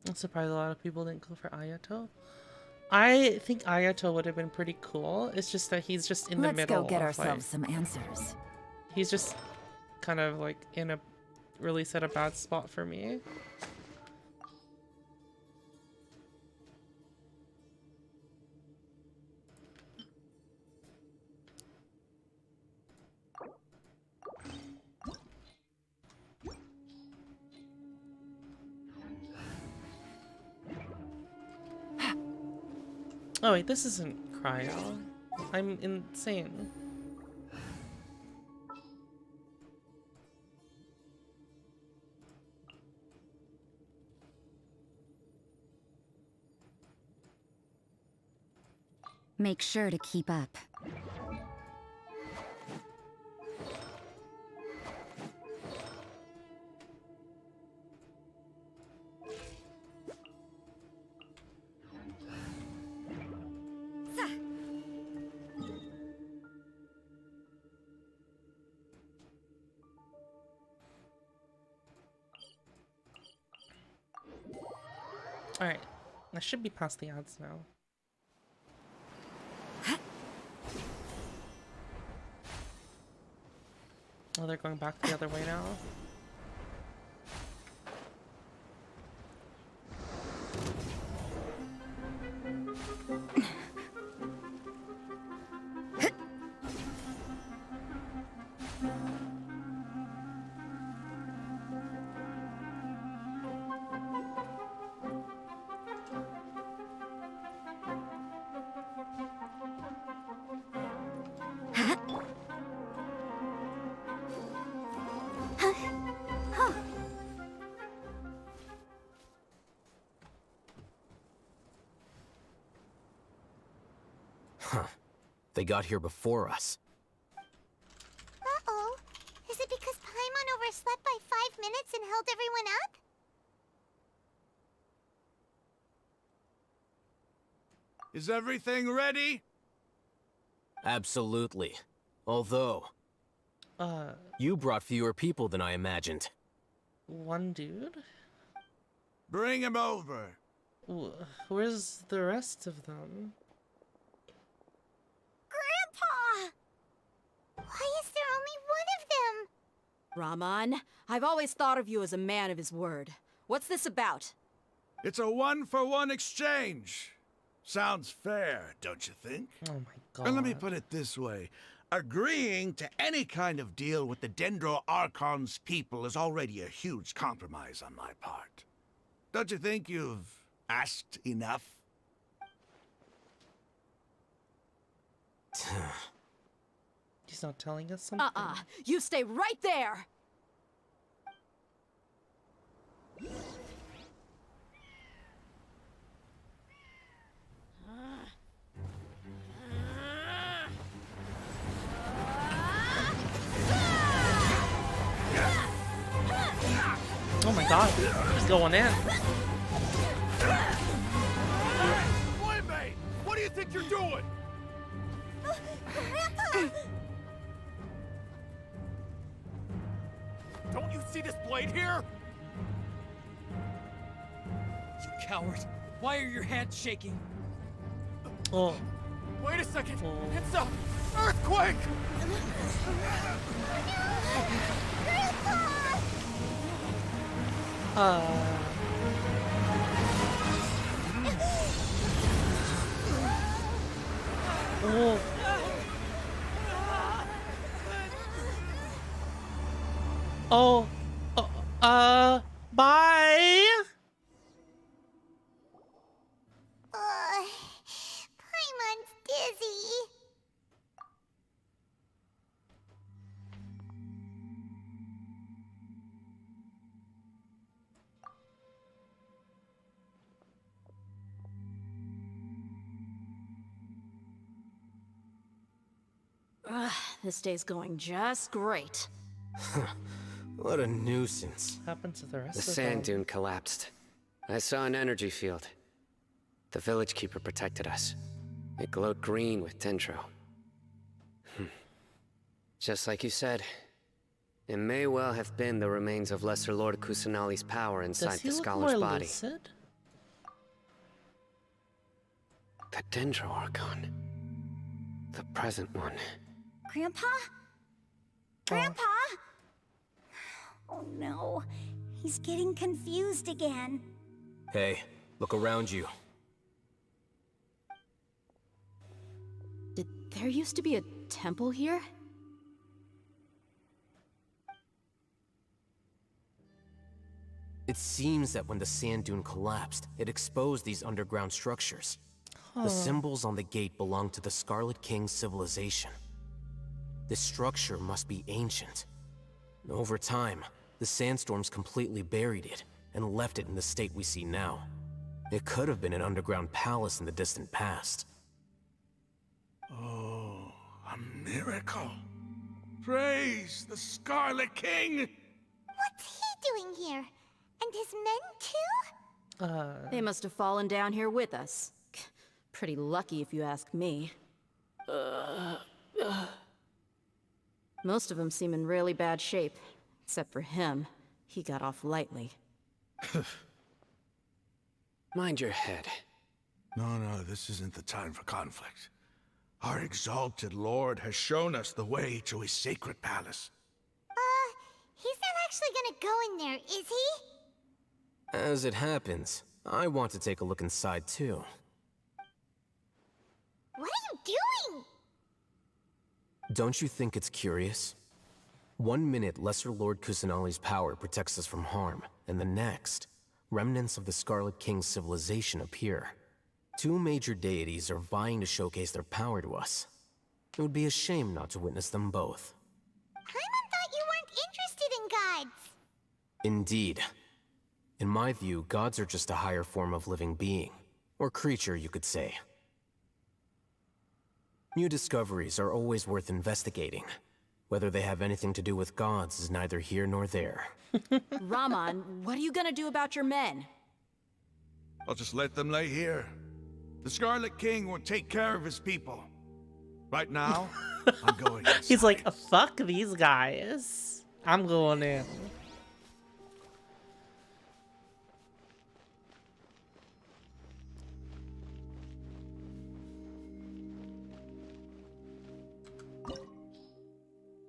Speaker 2: I'm surprised a lot of people didn't go for Ayato. I think Ayato would have been pretty cool. It's just that he's just in the middle.
Speaker 9: Let's go get
Speaker 2: of,
Speaker 9: ourselves
Speaker 2: like,
Speaker 9: some answers.
Speaker 2: He's just kind of like in a really set a bad spot for me. Oh wait, this isn't cryo. I'm insane.
Speaker 9: Make sure to keep up.
Speaker 2: Alright, I should be past the ads now. Oh, they're going back the other way now.
Speaker 20: Huh. They got here before us.
Speaker 3: Uh-oh. Is it because Paimon overslept by 5 minutes and held everyone up?
Speaker 24: Is everything ready?
Speaker 20: Absolutely. Although, you brought fewer people than I imagined.
Speaker 2: One dude?
Speaker 24: Bring him over.
Speaker 2: Where's the rest of them?
Speaker 3: Grandpa! Why is there only one of them?
Speaker 13: Raman, I've always thought of you as a man of his word. What's this about?
Speaker 24: It's a one-for-one exchange. Sounds fair, don't you think?
Speaker 2: Oh my god.
Speaker 24: And let me put it this way. Agreeing to any kind of deal with the Dendro Archon's people is already a huge compromise on my part. Don't you think you've asked enough?
Speaker 2: He's not telling us something?
Speaker 13: You stay right there!
Speaker 2: Oh my god, he's going in.
Speaker 4: Playmate! What do you think you're doing?
Speaker 3: Grandpa!
Speaker 4: Don't you see this blade here?
Speaker 5: You coward! Why are your hands shaking?
Speaker 2: Oh.
Speaker 4: Wait a second! It's up!
Speaker 24: Earthquake!
Speaker 2: Oh. Oh. Bye.
Speaker 3: Paimon's dizzy.
Speaker 13: Ugh, this day's going just great.
Speaker 20: What a nuisance.
Speaker 2: What happened to the rest
Speaker 7: The
Speaker 2: of them?
Speaker 7: sand dune collapsed. I saw an energy field. The village keeper protected us. It glowed green with dendro. Just like you said, it may well have been the remains of Lesser Lord Kusanali's power inside
Speaker 2: Does he
Speaker 7: the
Speaker 2: look
Speaker 7: scholar's
Speaker 2: more
Speaker 7: body.
Speaker 2: lucid?
Speaker 7: The dendro archon. The present one.
Speaker 8: Grandpa? Grandpa? Oh no, he's getting confused again.
Speaker 20: Hey, look around you.
Speaker 13: Did there used to be a temple here?
Speaker 20: It seems that when the sand dune collapsed, it exposed these underground structures. The symbols on the gate belong to the Scarlet King's civilization. This structure must be ancient. Over time, the sandstorms completely buried it and left it in the state we see now. It could have been an underground palace in the distant past.
Speaker 24: Oh, a miracle. Praise the Scarlet King!
Speaker 3: What's he doing here? And his men too?
Speaker 13: They must have fallen down here with us. Pretty lucky if you ask me. Most of them seem in really bad shape. Except for him. He got off lightly.
Speaker 7: Mind your head.
Speaker 24: No, this isn't the time for conflict. Our exalted lord has shown us the way to his sacred palace.
Speaker 3: He's not actually gonna go in there, is he?
Speaker 20: As it happens, I want to take a look inside too.
Speaker 3: What are you doing?
Speaker 20: Don't you think it's curious? 1 minute, Lesser Lord Kusanali's power protects us from harm, and the next, remnants of the Scarlet King's civilization appear. Two major deities are vying to showcase their power to us. It would be a shame not to witness them both.
Speaker 3: Paimon thought you weren't interested in gods.
Speaker 20: Indeed. In my view, gods are just a higher form of living being, or creature, you could say. New discoveries are always worth investigating. Whether they have anything to do with gods is neither here nor there.
Speaker 13: Raman, what are you gonna do about your men?
Speaker 24: I'll just let them lay here. The Scarlet King will take care of his people. Right now, I'm going inside.
Speaker 2: He's like, fuck these guys. I'm going in.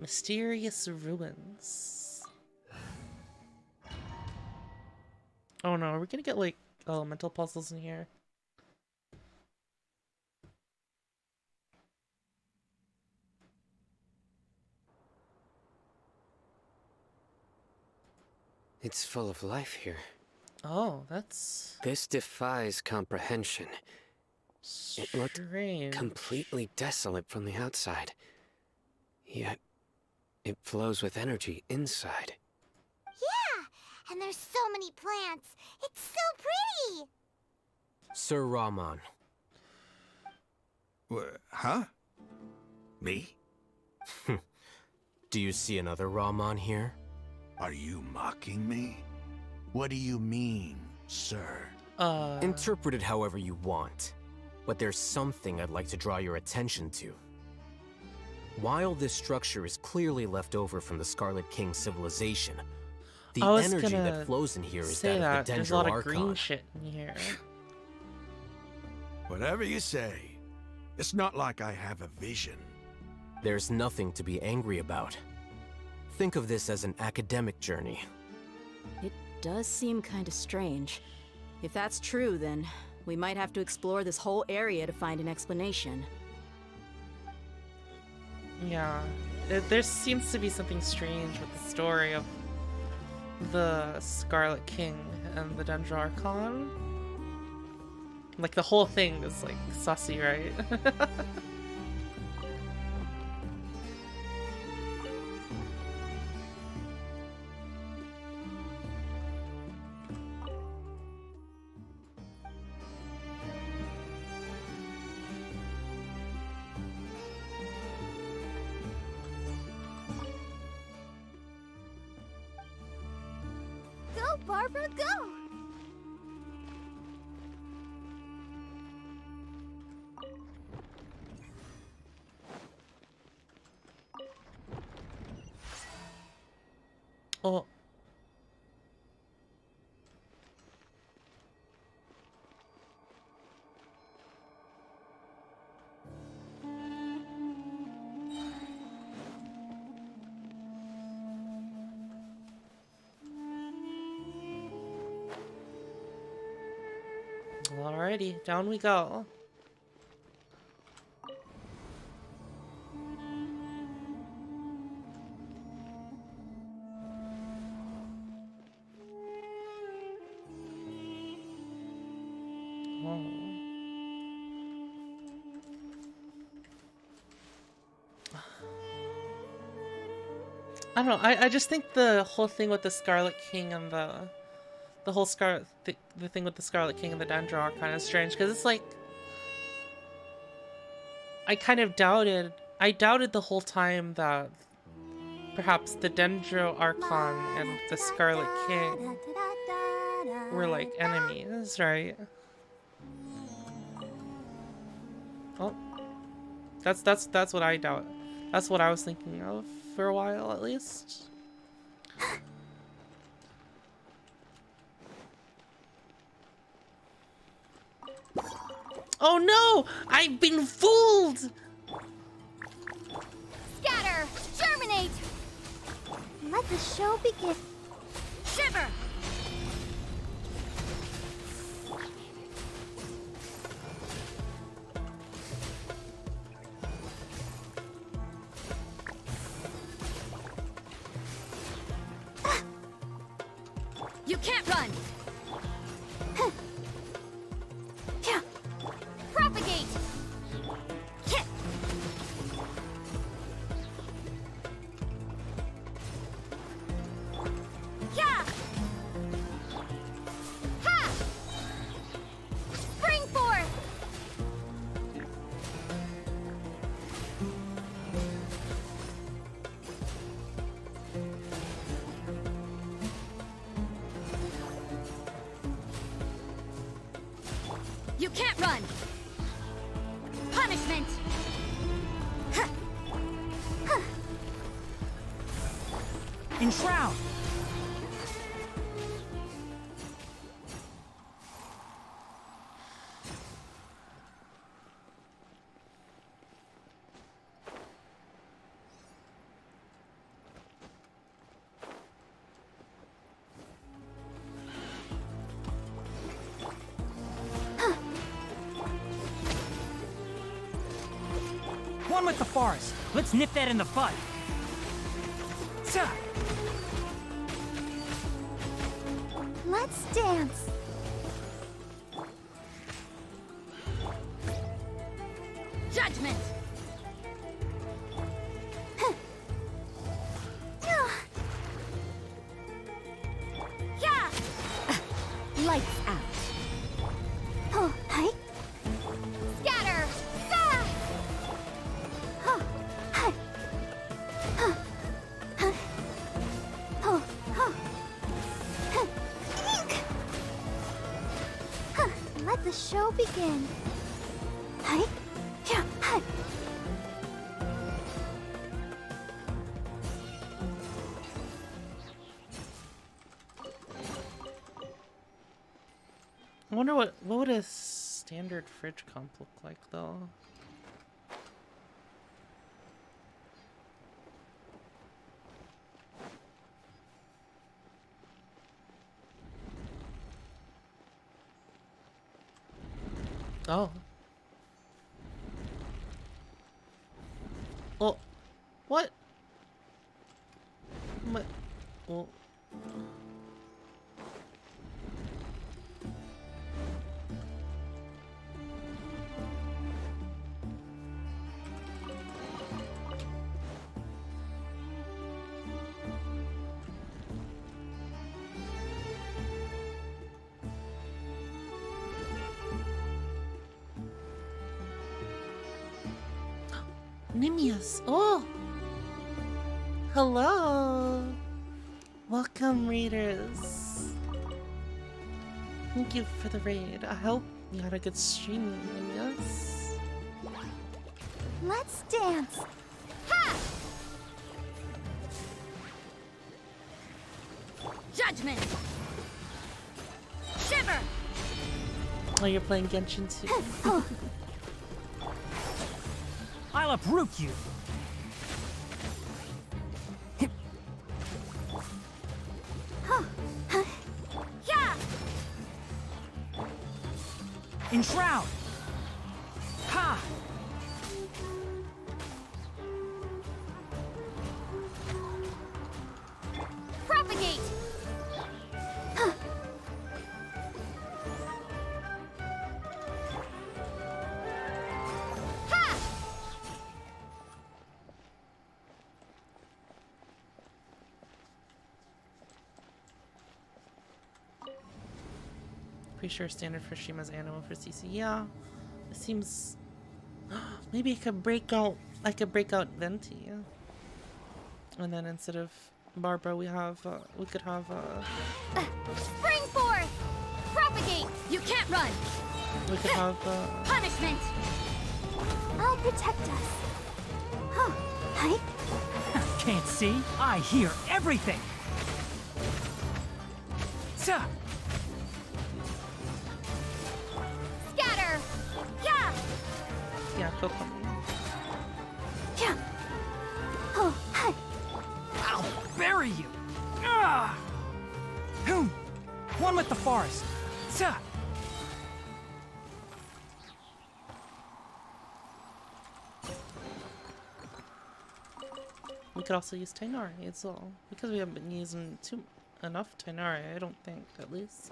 Speaker 2: Mysterious ruins. Oh no, are we gonna get like elemental puzzles in here?
Speaker 7: It's full of life here.
Speaker 2: Oh, that's...
Speaker 7: This defies comprehension. It looked
Speaker 2: strange.
Speaker 7: completely desolate from the outside. Yet, it flows with energy inside.
Speaker 3: Yeah, and there's so many plants. It's so pretty.
Speaker 20: Sir Raman.
Speaker 24: Huh? Me?
Speaker 20: Do you see another Raman here?
Speaker 24: Are you mocking me? What do you mean, sir?
Speaker 20: Interpret it however you want. But there's something I'd like to draw your attention to. While this structure is clearly left over from the Scarlet King civilization, the energy that flows in here is that of the
Speaker 2: There's a lot
Speaker 20: Dendro
Speaker 2: of green
Speaker 20: Archon.
Speaker 2: shit in here.
Speaker 24: Whatever you say. It's not like I have a vision.
Speaker 20: There's nothing to be angry about. Think of this as an academic journey.
Speaker 13: It does seem kind of strange. If that's true, then we might have to explore this whole area to find an explanation.
Speaker 2: Yeah, there seems to be something strange with the story of the Scarlet King and the Dendro Archon. Like, the whole thing is, like, sussy, right?
Speaker 3: Go, Barbara, go!
Speaker 2: Oh. Alrighty, down we go. I don't know. I just think the whole thing with the Scarlet King and the whole the thing with the Scarlet King and the Dendro are kind of strange, because it's like I doubted the whole time that perhaps the Dendro Archon and the Scarlet King were like enemies, right? Oh, that's what I doubt. That's what I was thinking of for a while, at least. Oh no! I've been fooled!
Speaker 3: Scatter! Germinate! Let the show begin. Shiver!
Speaker 8: You can't run!
Speaker 3: Propagate! Yeah! Ha! Spring forth!
Speaker 8: You can't run! Punishment!
Speaker 5: Enshroud! One with the forest. Let's nip that in the bud.
Speaker 3: Let's dance.
Speaker 8: Judgment!
Speaker 3: Yeah!
Speaker 8: Lights out.
Speaker 3: Oh, hi. Scatter! Ah! Oh, hi. Oh, oh. Eek! Let the show begin. Hi. Yeah, hi.
Speaker 2: I wonder what would a standard fridge comp look like, though? Oh. Oh. What? What? Well. Nimius. Oh! Hello! Welcome, raiders. Thank you for the raid. I hope you had a good stream, Nimius.
Speaker 8: Let's dance. Ha!
Speaker 18: Judgment! Shiver!
Speaker 2: Oh, you're playing Genshin too.
Speaker 5: I'll uproot you.
Speaker 8: Yeah!
Speaker 5: Enshroud! Ha!
Speaker 8: Propagate!
Speaker 2: Pretty sure standard for Shima's animal for CC. Yeah, it seems. Maybe I could break out. I could break out Venti. Yeah. And then instead of Barbara, we have. We could have.
Speaker 8: Spring forth! Propagate!
Speaker 18: You can't run!
Speaker 2: We could have.
Speaker 8: Punishment! I'll protect us. Huh. Hi.
Speaker 5: Can't see? I hear everything. Sir.
Speaker 8: Scatter! Yeah!
Speaker 2: Yeah, go for me.
Speaker 8: Yeah! Oh, hi!
Speaker 5: I'll bury you! Ah! Whom? One with the forest. Sir.
Speaker 2: We could also use Tainari as well. Because we haven't been using enough Tainari, I don't think, at least.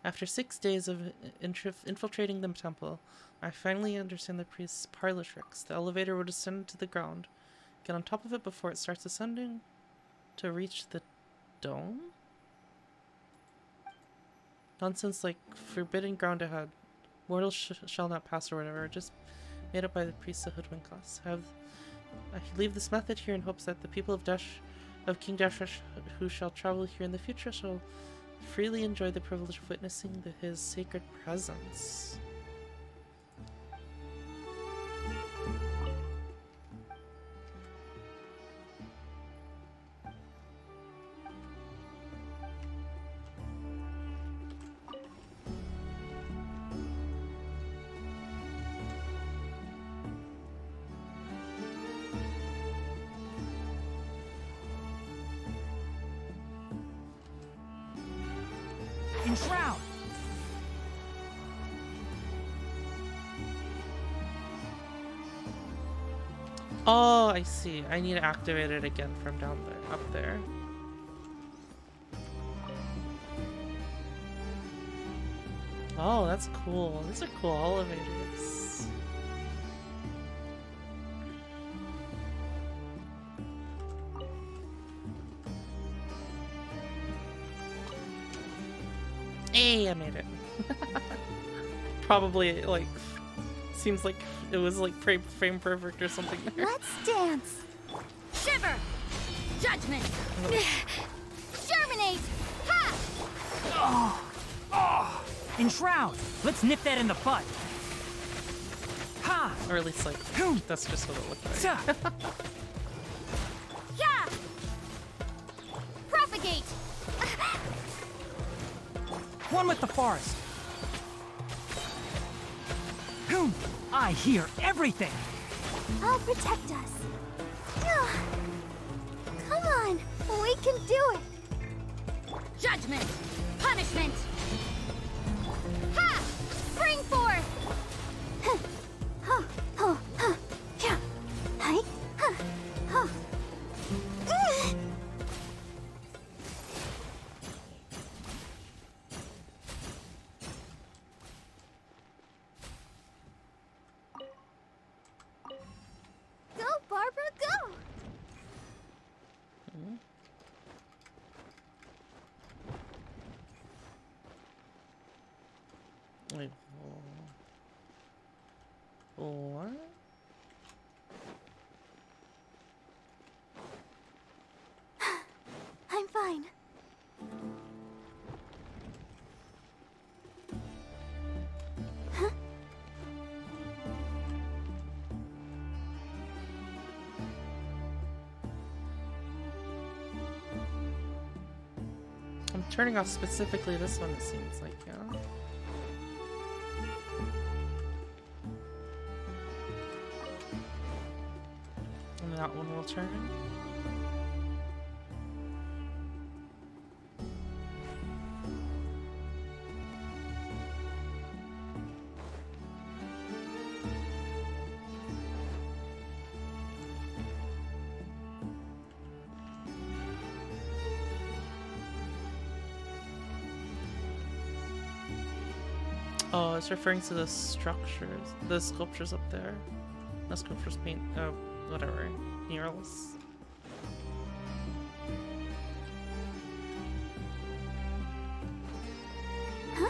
Speaker 2: After 6 days of infiltrating the temple, I finally understand the priest's parlor tricks. The elevator will descend to the ground. Get on top of it before it starts ascending to reach the dome? Nonsense like forbidden ground ahead. Mortals shall not pass or whatever. Just made up by the priests to hoodwink us. I leave this method here in hopes that the people of King Dashrash who shall travel here in the future shall freely enjoy the privilege of witnessing his sacred presence.
Speaker 5: Enshroud!
Speaker 2: Oh, I see. I need to activate it again from down there, up there. Oh, that's cool. These are cool elevators. Hey, I made it. Probably, like, seems like it was like frame perfect or something there.
Speaker 8: Let's dance. Shiver! Judgment! Germinate! Ha!
Speaker 5: Oh! Oh! Enshroud! Let's nip that in the bud. Ha!
Speaker 2: Or at least, like, that's just what it looked like.
Speaker 8: Yeah! Propagate!
Speaker 5: One with the forest. Whom? I hear everything.
Speaker 8: I'll protect us. Come on, we can do it. Judgment! Punishment! Huh.
Speaker 3: Go, Barbara, go!
Speaker 2: Wait, what?
Speaker 3: I'm fine. Huh?
Speaker 2: I'm turning off specifically this one, it seems like, yeah. And that one will turn. Oh, it's referring to the structures, the sculptures up there. The sculptures paint, whatever, murals.
Speaker 3: Huh?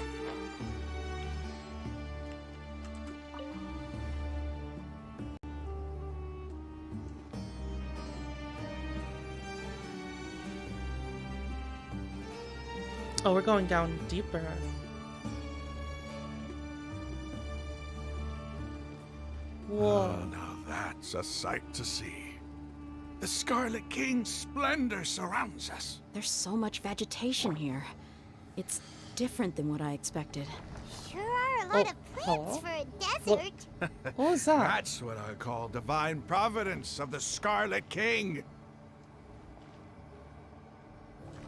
Speaker 2: Oh, we're going down deeper. Whoa.
Speaker 24: Oh, now that's a sight to see. The Scarlet King's splendor surrounds us.
Speaker 13: There's so much vegetation here. It's different than what I expected.
Speaker 3: Sure are a lot of plants for a desert.
Speaker 2: What was that?
Speaker 24: That's what I call divine providence of the Scarlet King.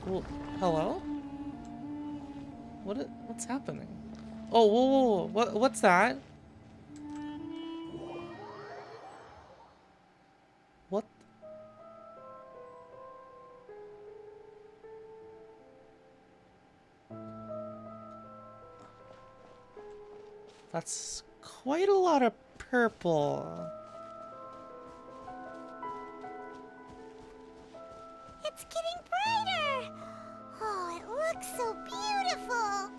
Speaker 2: Well, hello? What's happening? Oh, whoa, what's that? What? That's quite a lot of purple.
Speaker 3: It's getting brighter. Oh, it looks so beautiful.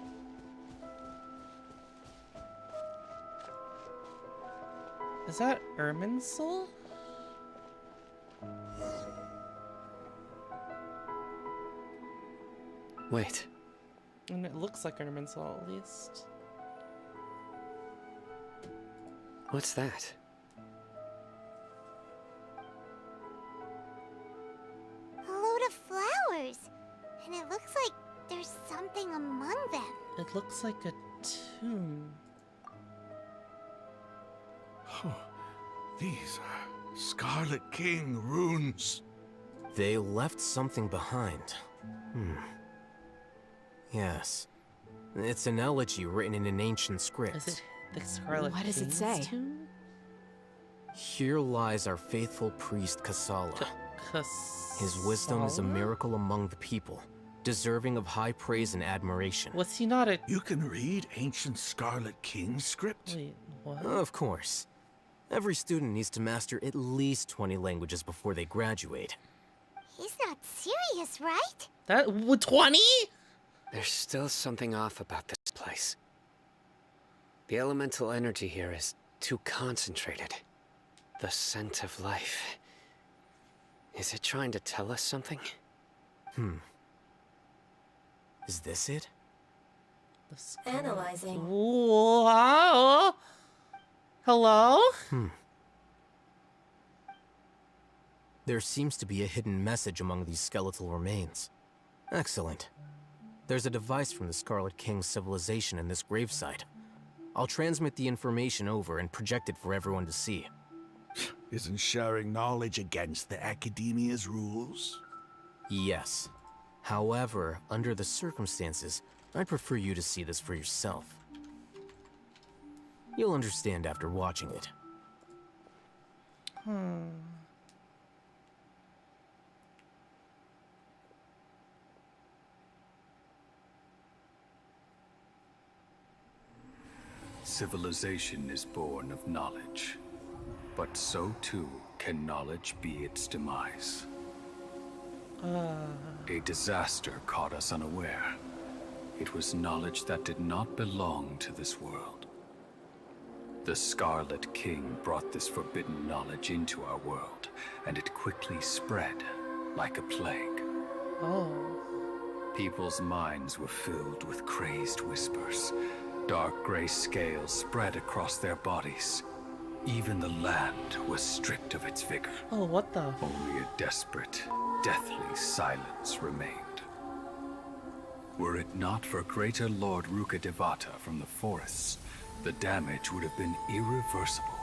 Speaker 2: Is that Irminsul?
Speaker 7: Wait.
Speaker 2: And it looks like Irminsul at least.
Speaker 7: What's that?
Speaker 3: A load of flowers. And it looks like there's something among them.
Speaker 2: It looks like a tomb.
Speaker 24: Oh, these are Scarlet King runes.
Speaker 20: They left something behind. Yes. It's an elegy written in an ancient script.
Speaker 2: Is it the Scarlet
Speaker 13: What does it
Speaker 2: King's
Speaker 13: say?
Speaker 2: tomb?
Speaker 20: Here lies our faithful priest Kasala. His wisdom is a miracle among the people, deserving of high praise and admiration.
Speaker 2: Was he not a...
Speaker 24: You can read ancient Scarlet King script?
Speaker 2: Wait, what?
Speaker 20: Of course. Every student needs to master at least 20 languages before they graduate.
Speaker 3: He's not serious, right?
Speaker 2: That... 20?
Speaker 7: There's still something off about this place. The elemental energy here is too concentrated. The scent of life. Is it trying to tell us something?
Speaker 20: Is this it?
Speaker 18: Analyzing.
Speaker 2: Wow. Hello?
Speaker 20: There seems to be a hidden message among these skeletal remains. Excellent. There's a device from the Scarlet King's civilization in this gravesite. I'll transmit the information over and project it for everyone to see.
Speaker 24: Isn't sharing knowledge against the Academia's rules?
Speaker 20: Yes. However, under the circumstances, I'd prefer you to see this for yourself. You'll understand after watching it.
Speaker 10: civilization is born of knowledge, but so too can knowledge be its demise. A disaster caught us unaware. It was knowledge that did not belong to this world. The Scarlet King brought this forbidden knowledge into our world, and it quickly spread like a plague. People's minds were filled with crazed whispers. Dark gray scales spread across their bodies. Even the land was stripped of its vigor.
Speaker 2: Oh, what the?
Speaker 10: Only a desperate, deathly silence remained. Were it not for Greater Lord Rukkhadevata from the forests, the damage would have been irreversible.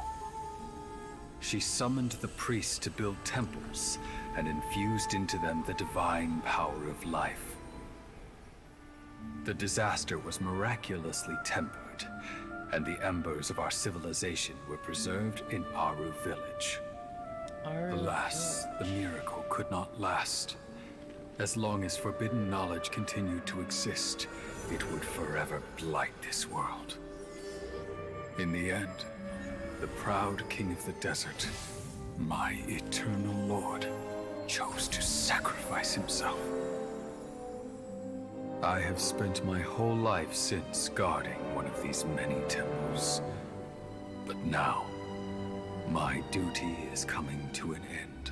Speaker 10: She summoned the priests to build temples and infused into them the divine power of life. The disaster was miraculously tempered, and the embers of our civilization were preserved in Aru village. Alas, the miracle could not last. As long as forbidden knowledge continued to exist, it would forever blight this world. In the end, the proud king of the desert, my eternal lord, chose to sacrifice himself. I have spent my whole life since guarding one of these many temples. But now, my duty is coming to an end.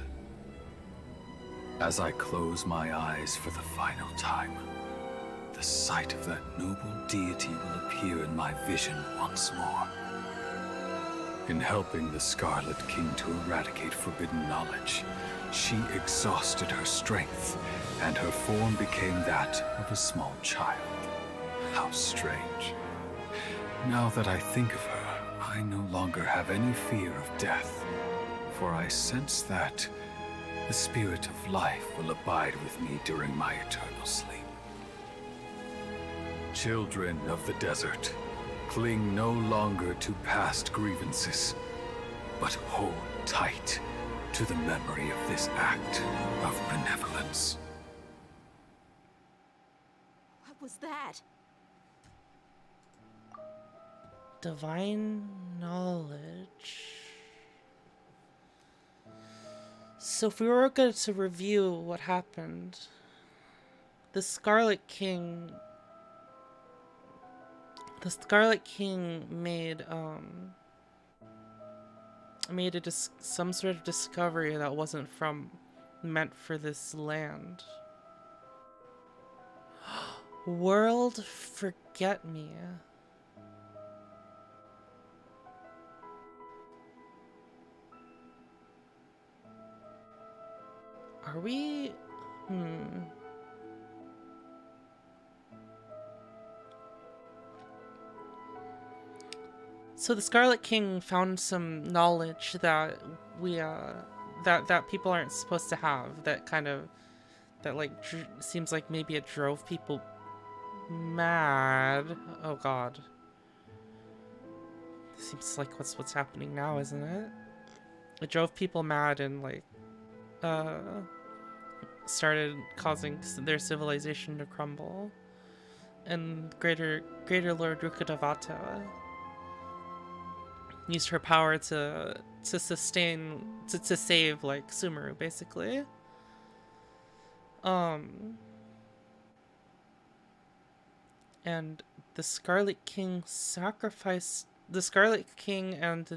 Speaker 10: As I close my eyes for the final time, the sight of that noble deity will appear in my vision once more. In helping the Scarlet King to eradicate forbidden knowledge, she exhausted her strength, and her form became that of a small child. How strange. Now that I think of her, I no longer have any fear of death, for I sense that the spirit of life will abide with me during my eternal sleep. Children of the desert, cling no longer to past grievances, but hold tight to the memory of this act of benevolence.
Speaker 13: What was that?
Speaker 2: Divine knowledge. So if we were going to review what happened, the Scarlet King made some sort of discovery that wasn't meant for this land. World forget me. Are we? So the Scarlet King found some knowledge that that people aren't supposed to have. That seems like maybe it drove people mad. Oh God. Seems like what's happening now, isn't it? It drove people mad and started causing their civilization to crumble. And Greater Lord Rukkhadevata used her power to save Sumeru, basically. And the Scarlet King sacrificed the Scarlet King and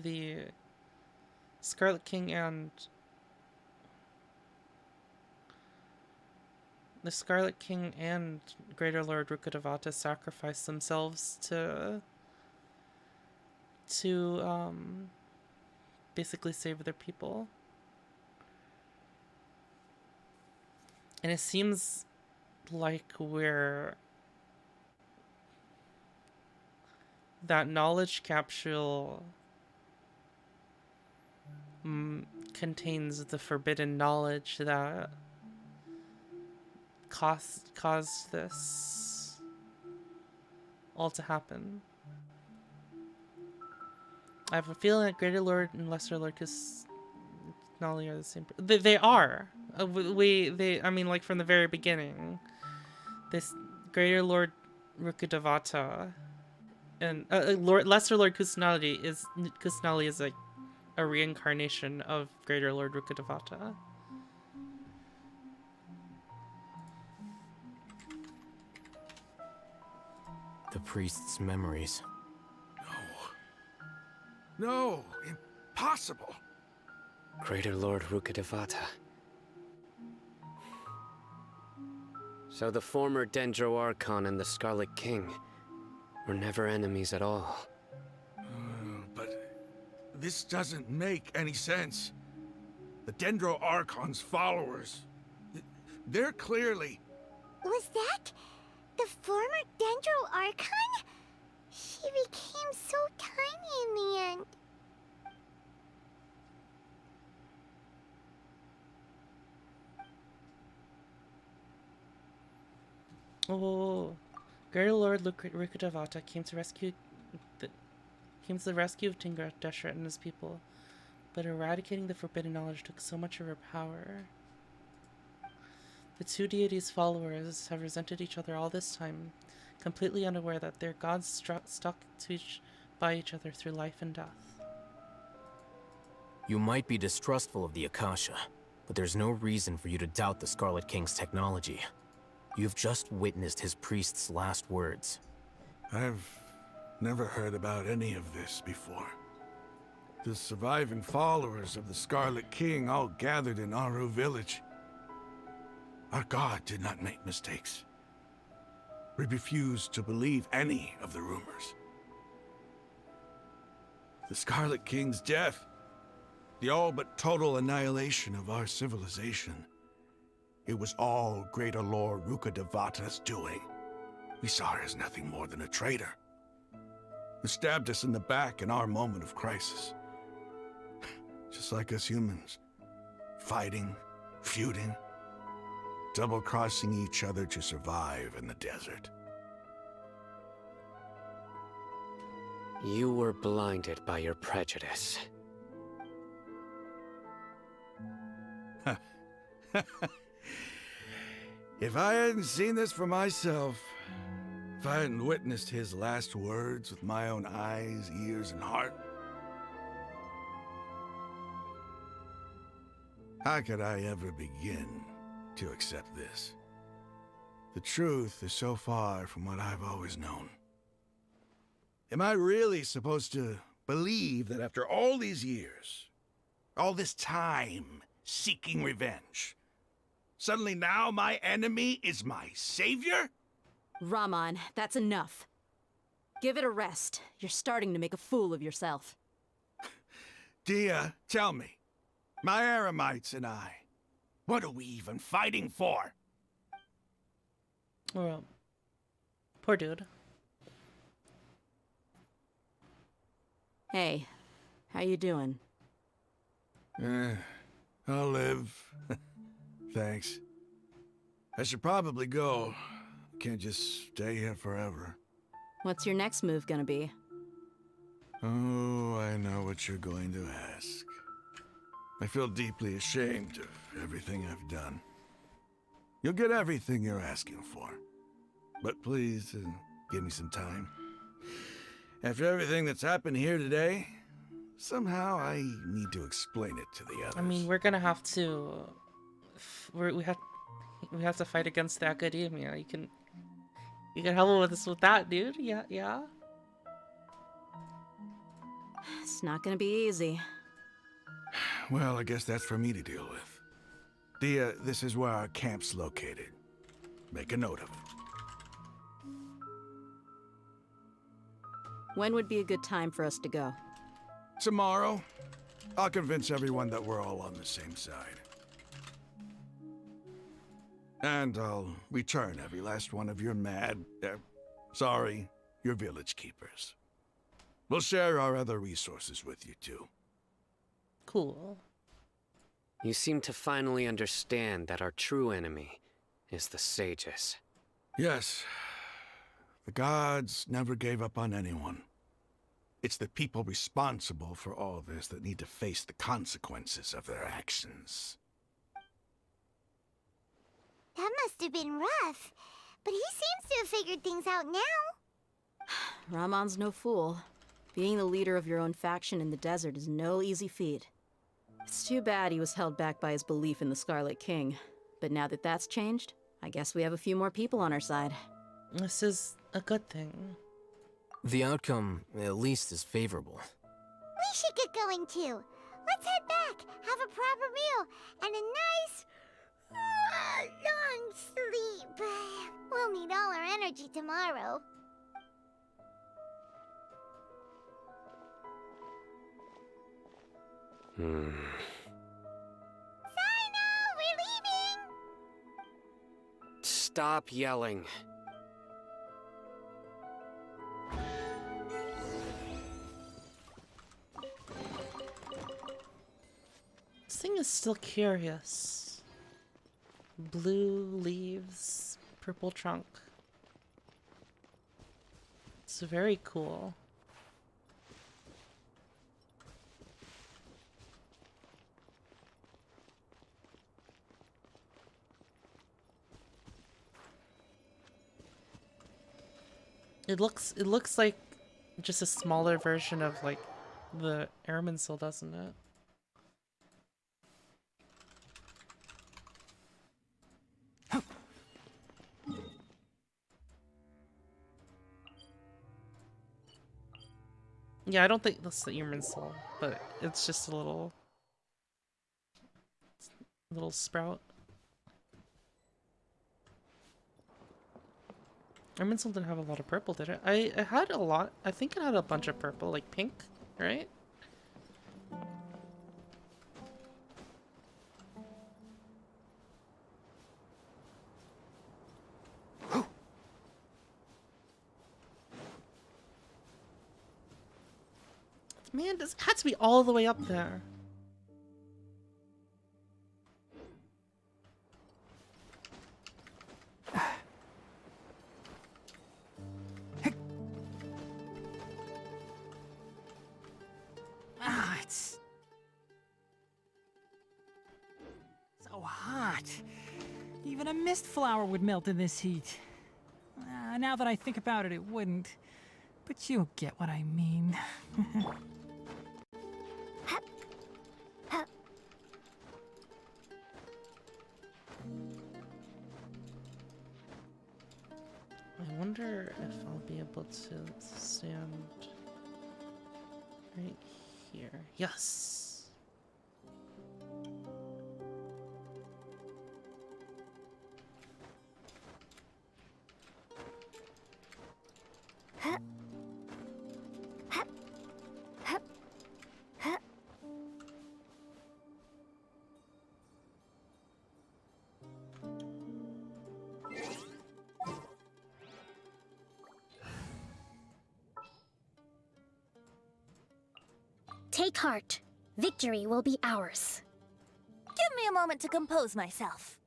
Speaker 2: Greater Lord Rukkhadevata sacrificed themselves to basically save their people. And it seems like that knowledge capsule contains the forbidden knowledge that caused this all to happen. I have a feeling that Greater Lord and Lesser Lord Kisnali are the same. They are. I mean, like from the very beginning, this Greater Lord Rukkhadevata and Lesser Lord Kusanali is like a reincarnation of Greater Lord Rukkhadevata.
Speaker 20: The priest's memories.
Speaker 24: No, impossible.
Speaker 7: Greater Lord Rukkhadevata. So the former Dendro Archon and the Scarlet King were never enemies at all.
Speaker 24: But this doesn't make any sense. The Dendro Archon's followers, they're clearly...
Speaker 3: Was that the former Dendro Archon? She became so tiny in the end.
Speaker 2: Oh, Greater Lord Rukkhadevata came to the rescue of Tingrat Deshret and his people, but eradicating the forbidden knowledge took so much of her power. The two deities' followers have resented each other all this time, completely unaware that their gods stuck by each other through life and death.
Speaker 20: You might be distrustful of the Akasha, but there's no reason for you to doubt the Scarlet King's technology. You've just witnessed his priest's last words.
Speaker 24: I've never heard about any of this before. The surviving followers of the Scarlet King all gathered in Aru village. Our god did not make mistakes. We refused to believe any of the rumors. The Scarlet King's death, the all but total annihilation of our civilization, it was all Greater Lord Rukkhadevata's doing. We saw her as nothing more than a traitor, who stabbed us in the back in our moment of crisis. Just like us humans, fighting, feuding, double-crossing each other to survive in the desert.
Speaker 7: You were blinded by your prejudice.
Speaker 24: If I hadn't seen this for myself, if I hadn't witnessed his last words with my own eyes, ears, and heart, how could I ever begin to accept this? The truth is so far from what I've always known. Am I really supposed to believe that after all these years, all this time seeking revenge, suddenly now my enemy is my savior?
Speaker 13: Raman, that's enough. Give it a rest. You're starting to make a fool of yourself.
Speaker 24: Dia, tell me, my Eremites and I, what are we even fighting for?
Speaker 2: Well, poor dude.
Speaker 13: Hey, how you doing?
Speaker 24: I'll live. Thanks. I should probably go. Can't just stay here forever.
Speaker 13: What's your next move gonna be?
Speaker 24: Oh, I know what you're going to ask. I feel deeply ashamed of everything I've done. You'll get everything you're asking for. But please, give me some time. After everything that's happened here today, somehow I need to explain it to the others.
Speaker 2: I mean, we're gonna have to... We have to fight against the academia. You can help us with that, dude. Yeah.
Speaker 13: It's not gonna be easy.
Speaker 24: Well, I guess that's for me to deal with. Dia, this is where our camp's located. Make a note of it.
Speaker 13: When would be a good time for us to go?
Speaker 24: Tomorrow. I'll convince everyone that we're all on the same side. And I'll return every last one of your your village keepers. We'll share our other resources with you too.
Speaker 2: Cool.
Speaker 7: You seem to finally understand that our true enemy is the sages.
Speaker 24: Yes. The gods never gave up on anyone. It's the people responsible for all this that need to face the consequences of their actions.
Speaker 3: That must have been rough, but he seems to have figured things out now.
Speaker 13: Ramon's no fool. Being the leader of your own faction in the desert is no easy feat. It's too bad he was held back by his belief in the Scarlet King. But now that that's changed, I guess we have a few more people on our side.
Speaker 2: This is a good thing.
Speaker 20: The outcome, at least, is favorable.
Speaker 3: We should get going too. Let's head back, have a proper meal, and a nice, long sleep. We'll need all our energy tomorrow. Sino, we're leaving!
Speaker 7: Stop yelling.
Speaker 2: This thing is still curious. Blue leaves, purple trunk. It's very cool. It looks like just a smaller version of like the airman soul, doesn't it? Yeah, I don't think that's the airman soul, but it's just a little sprout. Airman soul didn't have a lot of purple, did it? It had a lot. I think it had a bunch of purple, like pink, right? Man, this had to be all the way up there.
Speaker 5: It's so hot. Even a mist flower would melt in this heat. Now that I think about it, it wouldn't. But you get what I mean.
Speaker 2: I wonder if I'll be able to stand right here. Yes.
Speaker 8: Take heart. Victory will be ours.
Speaker 11: Give me a moment to compose myself.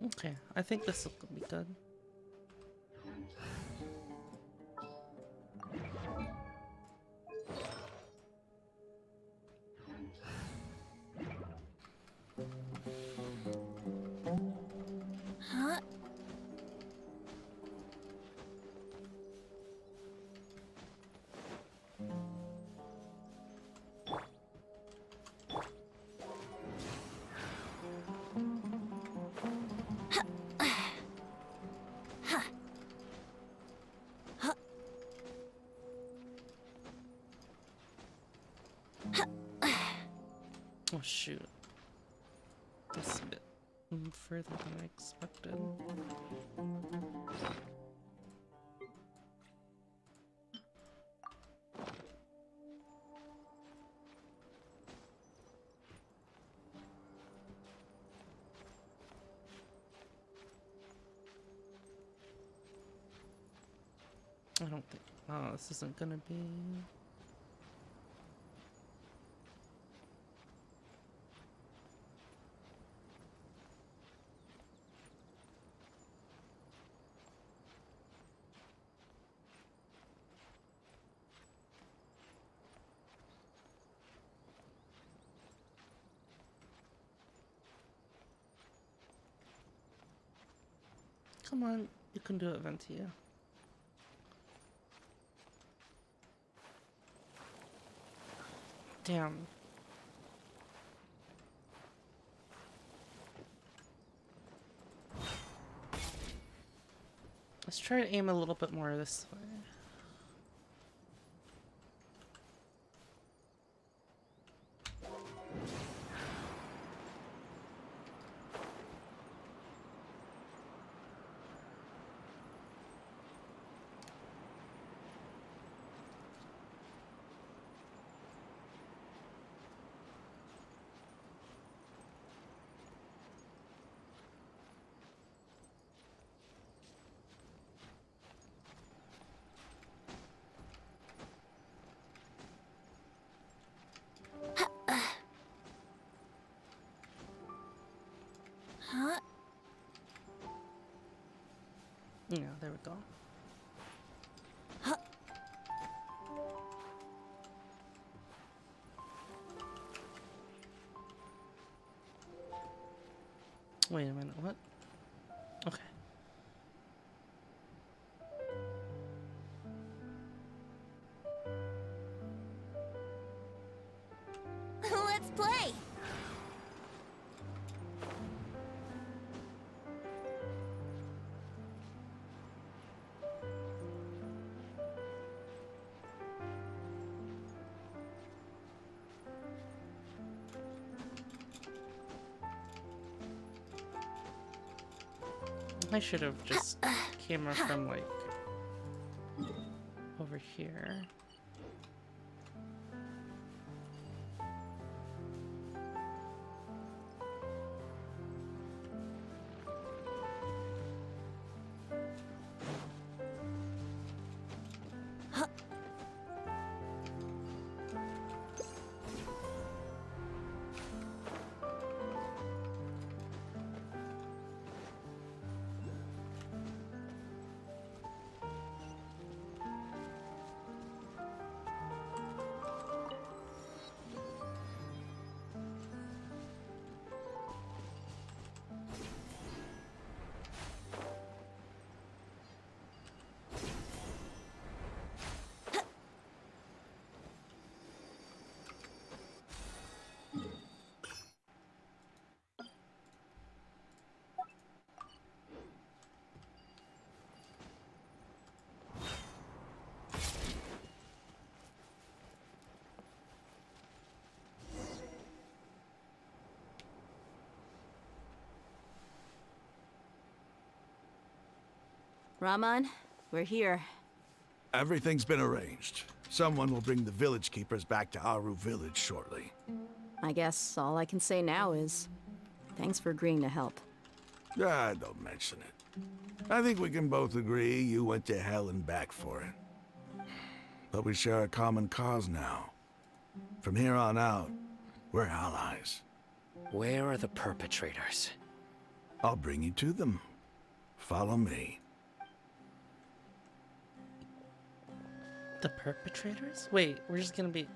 Speaker 2: Okay, I think this will be good.
Speaker 11: Huh?
Speaker 2: Oh shoot. That's a bit further than I expected. I don't think. Oh, this isn't gonna be. Come on, you can do it, Ventia. Damn. Let's try to aim a little bit more this way.
Speaker 11: Huh?
Speaker 2: Yeah, there we go.
Speaker 11: Huh?
Speaker 2: Wait a minute, what? Okay.
Speaker 11: Let's play!
Speaker 2: I should have just came from like over here.
Speaker 13: Raman, we're here.
Speaker 24: Everything's been arranged. Someone will bring the village keepers back to Aru village shortly.
Speaker 13: I guess all I can say now is thanks for agreeing to help.
Speaker 24: Ah, don't mention it. I think we can both agree you went to hell and back for it. But we share a common cause now. From here on out, we're allies.
Speaker 7: Where are the perpetrators?
Speaker 24: I'll bring you to them. Follow me.
Speaker 2: The perpetrators? Wait, we're just gonna be...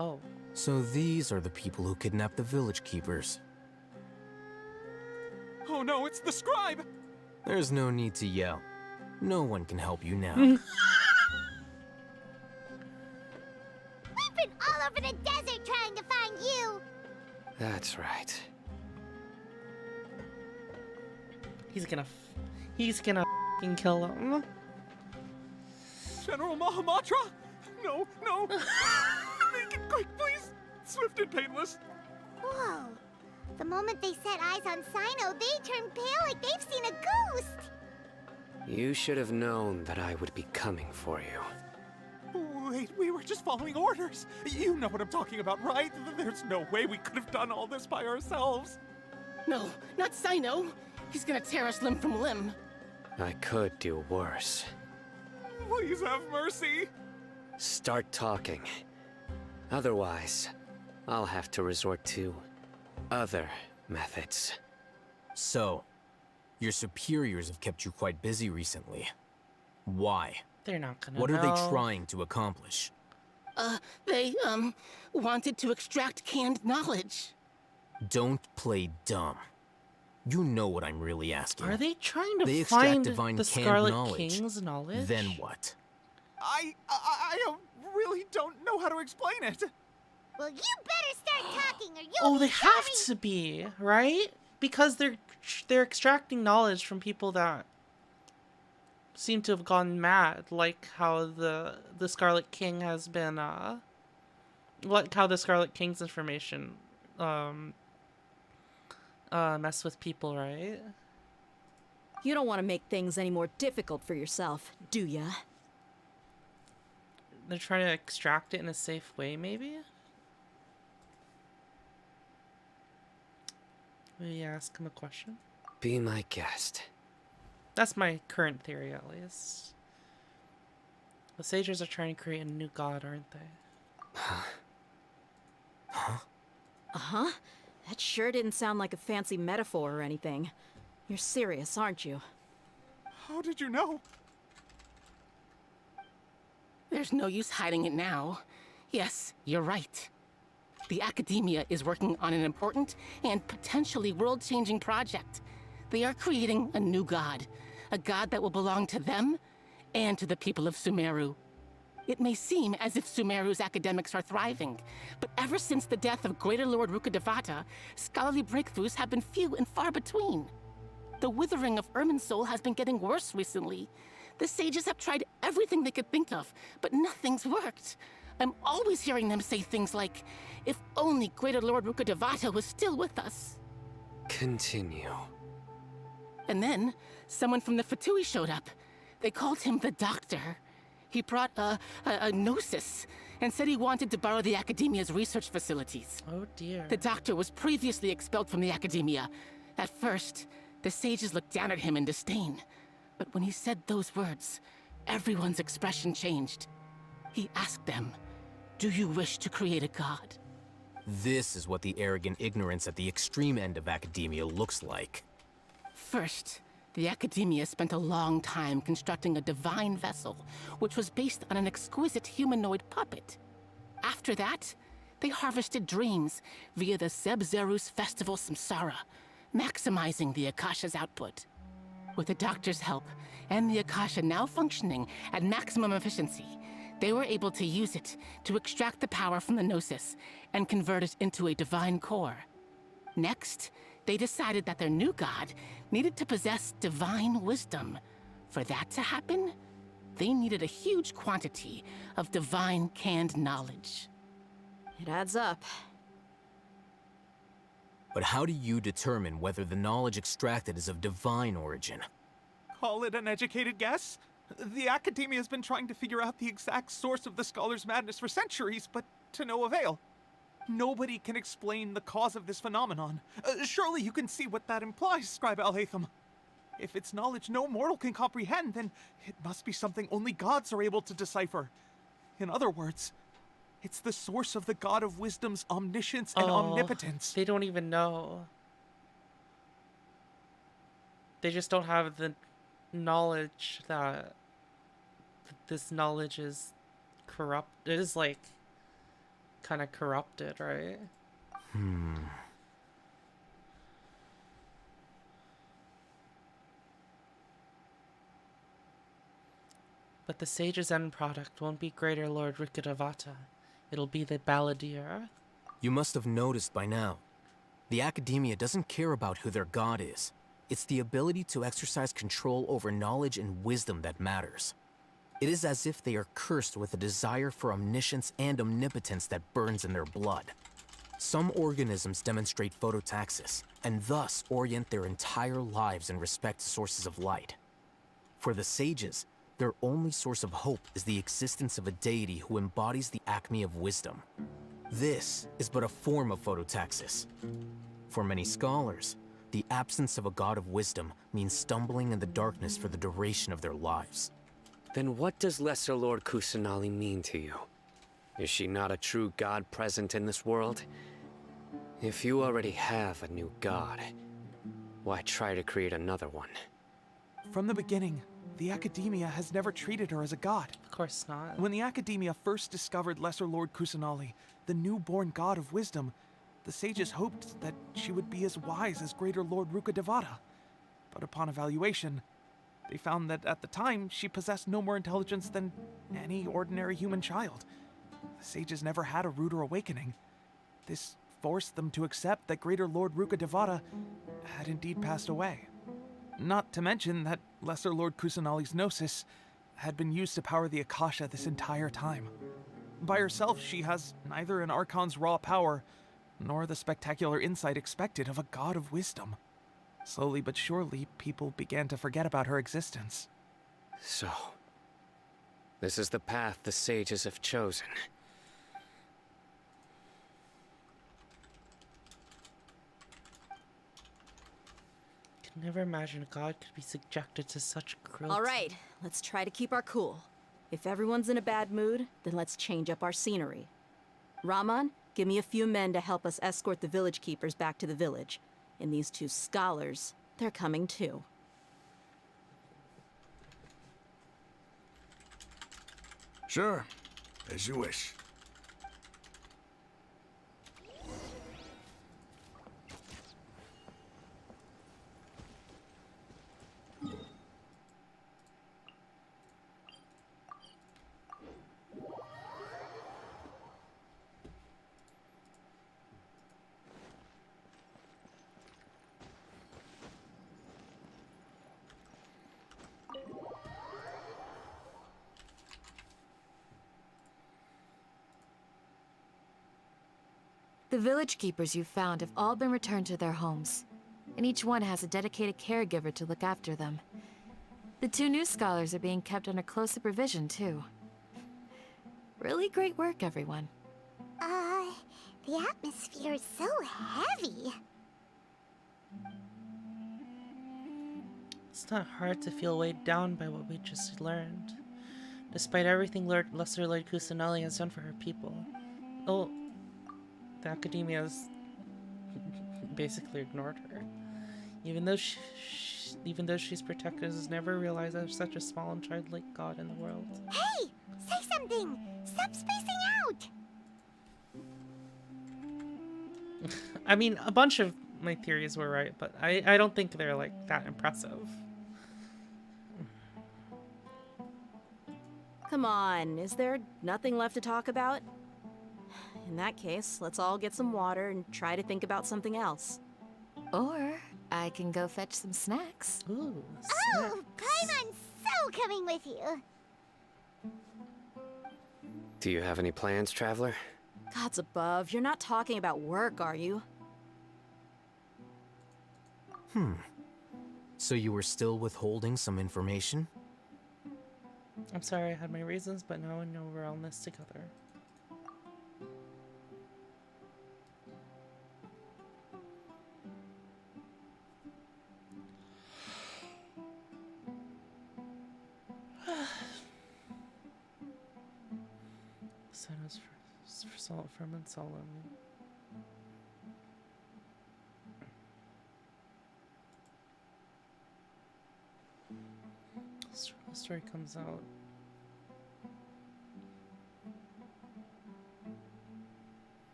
Speaker 2: Oh.
Speaker 20: So these are the people who kidnapped the village keepers.
Speaker 4: Oh no, it's the scribe!
Speaker 20: There's no need to yell. No one can help you now.
Speaker 3: We've been all over the desert trying to find you!
Speaker 7: That's right.
Speaker 2: He's gonna f***ing kill him.
Speaker 4: General Mahamatra? No, no! Make it quick, please! Swift and painless.
Speaker 3: Whoa. The moment they set eyes on Sino, they turned pale like they've seen a ghost!
Speaker 7: You should have known that I would be coming for you.
Speaker 4: Wait, we were just following orders. You know what I'm talking about, right? There's no way we could have done all this by ourselves.
Speaker 12: No, not Sino. He's gonna tear us limb from limb.
Speaker 7: I could do worse.
Speaker 4: Please have mercy.
Speaker 7: Start talking. Otherwise, I'll have to resort to other methods.
Speaker 20: So, your superiors have kept you quite busy recently. Why?
Speaker 2: They're not gonna
Speaker 20: What are
Speaker 2: know.
Speaker 20: they trying to accomplish?
Speaker 12: They, wanted to extract canned knowledge.
Speaker 20: Don't play dumb. You know what I'm really asking.
Speaker 2: Are they trying to
Speaker 20: They extract
Speaker 2: find
Speaker 20: divine
Speaker 2: the
Speaker 20: canned
Speaker 2: Scarlet
Speaker 20: knowledge.
Speaker 2: King's knowledge?
Speaker 20: Then what?
Speaker 4: I really don't know how to explain it.
Speaker 3: Well, you better start talking or you'll
Speaker 2: Oh,
Speaker 3: be
Speaker 2: they have
Speaker 3: sorry.
Speaker 2: to be, right? Because they're extracting knowledge from people that seem to have gone mad, like how the Scarlet King has been like how the Scarlet King's information mess with people, right?
Speaker 13: You don't want to make things any more difficult for yourself, do ya?
Speaker 2: They're trying to extract it in a safe way, maybe? Maybe ask him a question?
Speaker 7: Be my guest.
Speaker 2: That's my current theory, at least. The sages are trying to create a new god, aren't they?
Speaker 13: Uh-huh. That sure didn't sound like a fancy metaphor or anything. You're serious, aren't you?
Speaker 4: How did you know?
Speaker 12: There's no use hiding it now. Yes, you're right. The Academia is working on an important and potentially world-changing project. They are creating a new god. A god that will belong to them and to the people of Sumeru. It may seem as if Sumeru's academics are thriving, but ever since the death of Greater Lord Rukkhadevata, scholarly breakthroughs have been few and far between. The withering of Irminsul has been getting worse recently. The sages have tried everything they could think of, but nothing's worked. I'm always hearing them say things like, if only Greater Lord Rukkhadevata was still with us.
Speaker 7: Continue.
Speaker 12: And then, someone from the Fatui showed up. They called him the Doctor. He brought a gnosis and said he wanted to borrow the Academia's research facilities.
Speaker 2: Oh dear.
Speaker 12: The Doctor was previously expelled from the Academia. At first, the sages looked down at him in disdain. But when he said those words, everyone's expression changed. He asked them, "Do you wish to create a god?"
Speaker 20: This is what the arrogant ignorance at the extreme end of academia looks like.
Speaker 12: First, the Academia spent a long time constructing a divine vessel, which was based on an exquisite humanoid puppet. After that, they harvested dreams via the Zeb-Zerus Festival Samsara, maximizing the Akasha's output. With the Doctor's help, and the Akasha now functioning at maximum efficiency, they were able to use it to extract the power from the Gnosis and convert it into a divine core. Next, they decided that their new god needed to possess divine wisdom. For that to happen, they needed a huge quantity of divine canned knowledge.
Speaker 13: It adds up.
Speaker 20: But how do you determine whether the knowledge extracted is of divine origin?
Speaker 4: Call it an educated guess? The Academia has been trying to figure out the exact source of the Scholar's madness for centuries, but to no avail. Nobody can explain the cause of this phenomenon. Surely you can see what that implies, Scribe Al-Haytham. If it's knowledge no mortal can comprehend, then it must be something only gods are able to decipher. In other words, it's the source of the God of Wisdom's omniscience and omnipotence.
Speaker 2: They don't even know. They just don't have the knowledge that this knowledge is corrupt. It is like kind of corrupted, right? But the sage's end product won't be Greater Lord Rukkhadevata. It'll be the Balladeer.
Speaker 20: You must have noticed by now. The Academia doesn't care about who their god is. It's the ability to exercise control over knowledge and wisdom that matters. It is as if they are cursed with a desire for omniscience and omnipotence that burns in their blood. Some organisms demonstrate phototaxis, and thus orient their entire lives in respect to sources of light. For the sages, their only source of hope is the existence of a deity who embodies the acme of wisdom. This is but a form of phototaxis. For many scholars, the absence of a god of wisdom means stumbling in the darkness for the duration of their lives.
Speaker 7: Then what does Lesser Lord Kusanali mean to you? Is she not a true god present in this world? If you already have a new god, why try to create another one?
Speaker 4: From the beginning, the Academia has never treated her as a god.
Speaker 2: Of course not.
Speaker 4: When the Academia first discovered Lesser Lord Kusanali, the newborn god of wisdom, the sages hoped that she would be as wise as Greater Lord Rukkhadevata. But upon evaluation, they found that at the time she possessed no more intelligence than any ordinary human child. The sages never had a ruder awakening. This forced them to accept that Greater Lord Rukkhadevata had indeed passed away. Not to mention that Lesser Lord Kusanali's gnosis had been used to power the Akasha this entire time. By herself, she has neither an Archon's raw power, nor the spectacular insight expected of a god of wisdom. Slowly but surely, people began to forget about her existence.
Speaker 7: So, this is the path the sages have chosen.
Speaker 2: Could never imagine a god could be subjected to such cruelty.
Speaker 13: All right, let's try to keep our cool. If everyone's in a bad mood, then let's change up our scenery. Raman, give me a few men to help us escort the village keepers back to the village. And these two scholars, they're coming too.
Speaker 24: Sure, as you wish.
Speaker 18: The village keepers you found have all been returned to their homes, and each one has a dedicated caregiver to look after them. The two new scholars are being kept under close supervision, too. Really great work, everyone.
Speaker 3: The atmosphere is so heavy.
Speaker 2: It's not hard to feel weighed down by what we just learned. Despite everything Lesser Lord Kusanali has done for her people. Oh, the Academia's basically ignored her. Even though she's protected, has never realized there's such a small and childlike god in the world.
Speaker 3: Hey! Say something! Stop spacing out!
Speaker 2: I mean, a bunch of my theories were right, but I don't think they're like that impressive.
Speaker 13: Come on, is there nothing left to talk about? In that case, let's all get some water and try to think about something else.
Speaker 18: Or I can go fetch some snacks.
Speaker 2: Ooh,
Speaker 3: Oh, Paimon's so coming with you.
Speaker 7: Do you have any plans, traveler?
Speaker 13: Gods above, you're not talking about work, are you?
Speaker 20: So you were still withholding some information?
Speaker 2: I'm sorry I had my reasons, but now I know we're all in this together. Sodas for salt, ferment solemn. Story comes out.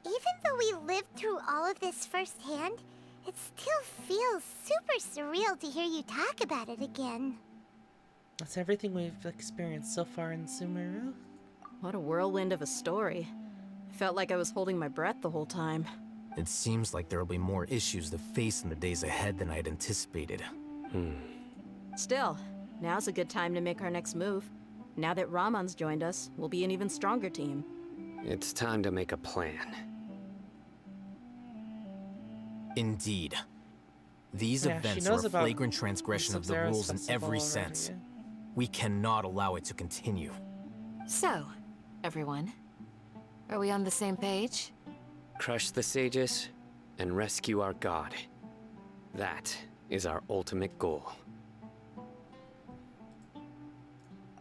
Speaker 3: Even though we lived through all of this firsthand, it still feels super surreal to hear you talk about it again.
Speaker 2: That's everything we've experienced so far in Sumeru.
Speaker 13: What a whirlwind of a story. I felt like I was holding my breath the whole time.
Speaker 20: It seems like there will be more issues to face in the days ahead than I had anticipated.
Speaker 13: Still, now's a good time to make our next move. Now that Ramon's joined us, we'll be an even stronger team.
Speaker 7: It's time to make a plan.
Speaker 20: Indeed. These
Speaker 2: Yeah,
Speaker 20: events
Speaker 2: she
Speaker 20: are
Speaker 2: knows
Speaker 20: a
Speaker 2: about
Speaker 20: flagrant transgression of the
Speaker 2: Sub-Zero's
Speaker 20: rules in
Speaker 2: festival
Speaker 20: every
Speaker 2: already.
Speaker 20: sense. We cannot allow it to continue.
Speaker 18: So, everyone, are we on the same page?
Speaker 7: Crush the sages and rescue our god. That is our ultimate goal.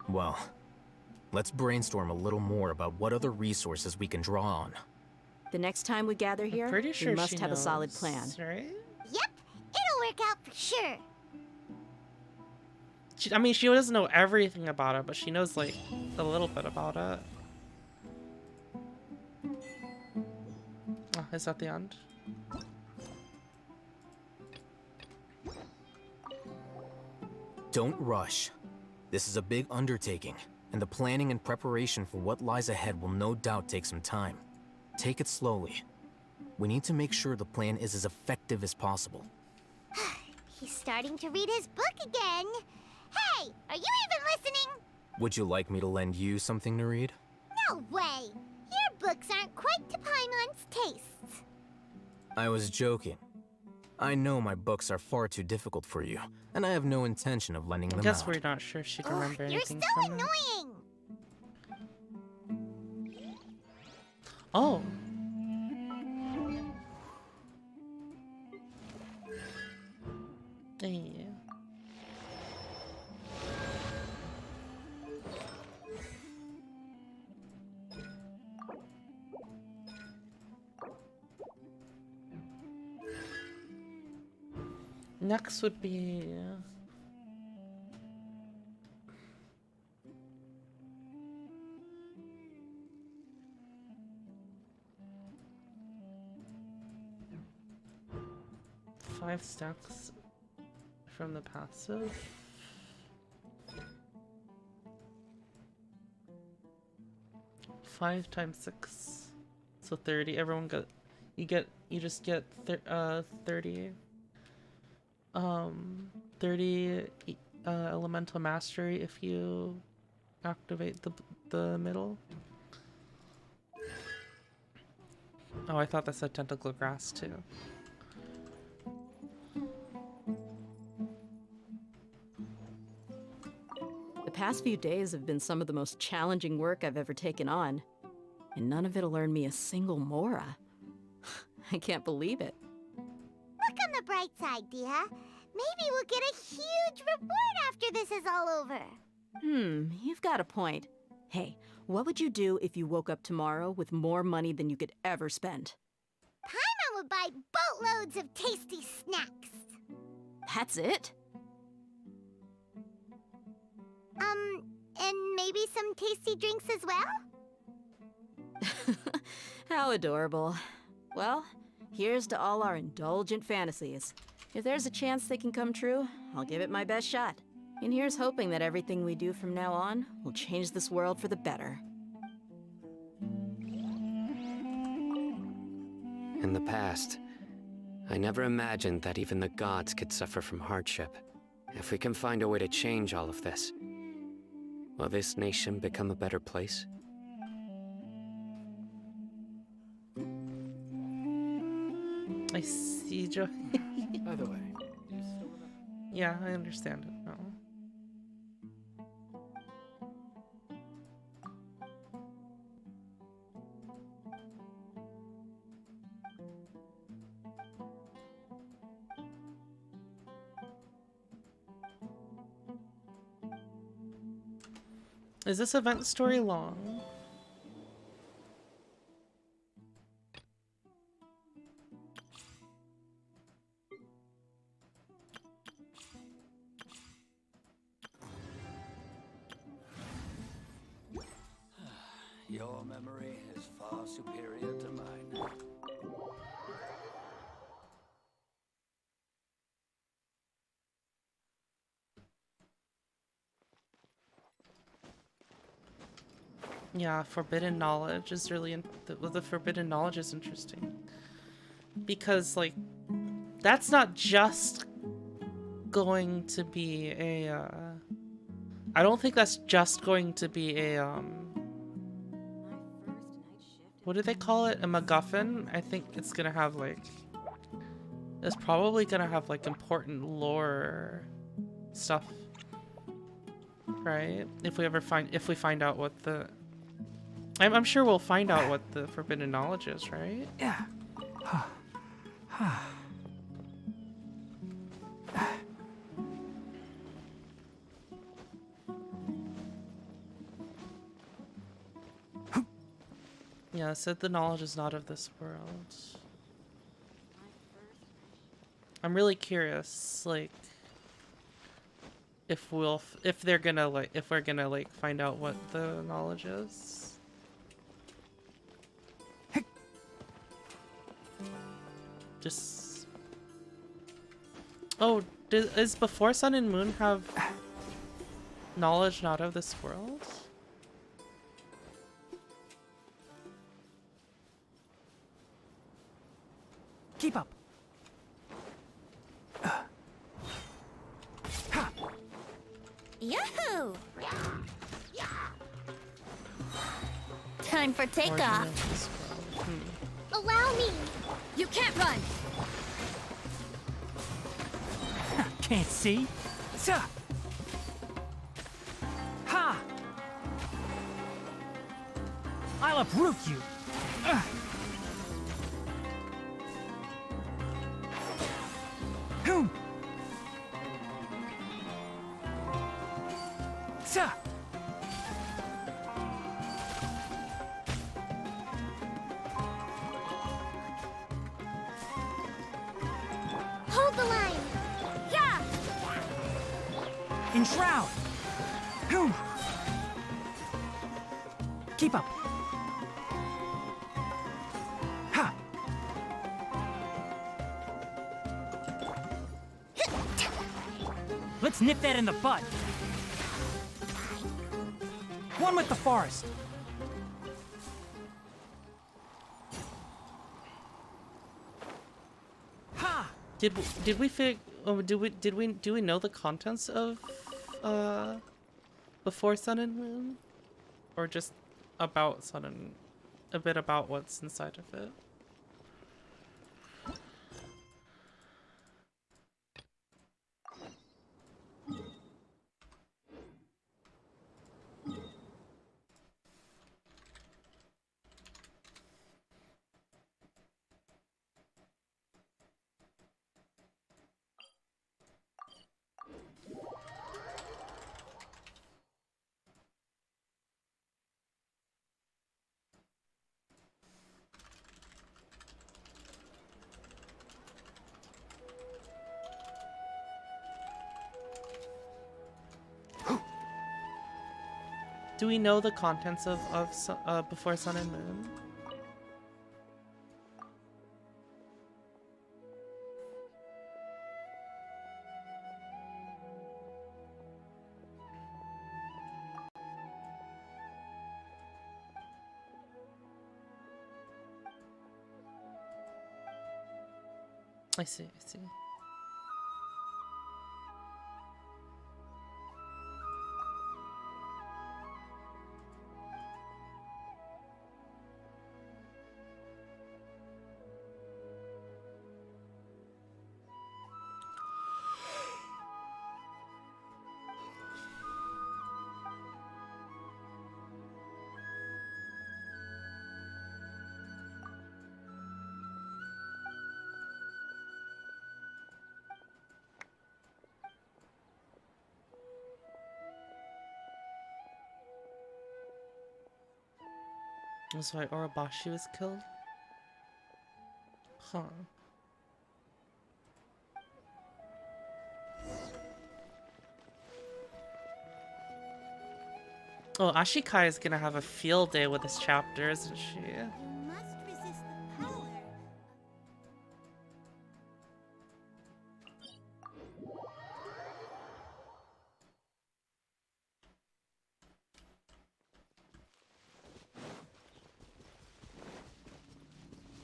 Speaker 20: Well, let's brainstorm a little more about what other resources we can draw on.
Speaker 13: The next time we gather here,
Speaker 2: Pretty sure
Speaker 13: we must
Speaker 2: she
Speaker 13: have a solid
Speaker 2: knows,
Speaker 13: plan.
Speaker 2: right?
Speaker 3: Yep, it'll work out for sure.
Speaker 2: I mean, she doesn't know everything about it, but she knows, like, a little bit about it. Oh, is that the end?
Speaker 20: Don't rush. This is a big undertaking, and the planning and preparation for what lies ahead will no doubt take some time. Take it slowly. We need to make sure the plan is as effective as possible.
Speaker 3: He's starting to read his book again. Hey, are you even listening?
Speaker 20: Would you like me to lend you something to read?
Speaker 3: No way. Your books aren't quite to Paimon's tastes.
Speaker 20: I was joking. I know my books are far too difficult for you, and I have no intention of lending
Speaker 2: I
Speaker 20: them
Speaker 2: guess
Speaker 20: out.
Speaker 2: we're not sure she can remember
Speaker 3: You're
Speaker 2: anything
Speaker 3: so
Speaker 2: from it.
Speaker 3: annoying.
Speaker 2: Oh. Hey. Next would be five stacks from the passive. Five times 6, so 30. Everyone got you just get 30. 30 elemental mastery if you activate the middle. Oh, I thought that said tentacle grass too.
Speaker 13: The past few days have been some of the most challenging work I've ever taken on, and none of it'll earn me a single Mora. I can't believe it.
Speaker 3: Look on the bright side, Dia. Maybe we'll get a huge reward after this is all over.
Speaker 13: You've got a point. Hey, what would you do if you woke up tomorrow with more money than you could ever spend?
Speaker 3: Paimon would buy boatloads of tasty snacks.
Speaker 13: That's it?
Speaker 3: And maybe some tasty drinks as well?
Speaker 13: How adorable. Well, here's to all our indulgent fantasies. If there's a chance they can come true, I'll give it my best shot. And here's hoping that everything we do from now on will change this world for the better.
Speaker 7: In the past, I never imagined that even the gods could suffer from hardship. If we can find a way to change all of this, will this nation become a better place?
Speaker 2: I see, Joe.
Speaker 20: By the way,
Speaker 2: Yeah, I understand it now. Is this event story long?
Speaker 19: Your memory is far superior to mine.
Speaker 2: Yeah, forbidden knowledge is really the forbidden knowledge is interesting because like that's not just going to be a I don't think that's just going to be a what do they call it, a MacGuffin. I think it's gonna have like it's probably gonna have like important lore stuff, right? If we find out what the I'm sure we'll find out what the forbidden knowledge is, right?
Speaker 5: Yeah.
Speaker 2: Yeah, it said the knowledge is not of this world. I'm really curious, like, if they're gonna like, if we're gonna like find out what the knowledge is. Just. Oh, is Before Sun and Moon have knowledge not of this world?
Speaker 5: Keep up.
Speaker 11: Yahoo! Time for takeoff.
Speaker 3: Allow me.
Speaker 11: You can't run.
Speaker 5: Can't see. Ha! I'll uproot you. Boom.
Speaker 3: Hold the line.
Speaker 11: Yeah.
Speaker 5: Enshroud. Boom. Keep up. Ha! Let's nip that in the bud. One with the forest. Ha!
Speaker 2: Did we fig? Oh, do we know the contents of Before Sun and Moon, or just about Sun and a bit about what's inside of it? Do we know the contents of Before Sun and Moon? I see, I see. That's why Orobashi was killed? Huh. Oh, Ashikai is gonna have a field day with this chapter, isn't she?
Speaker 3: Must resist the power.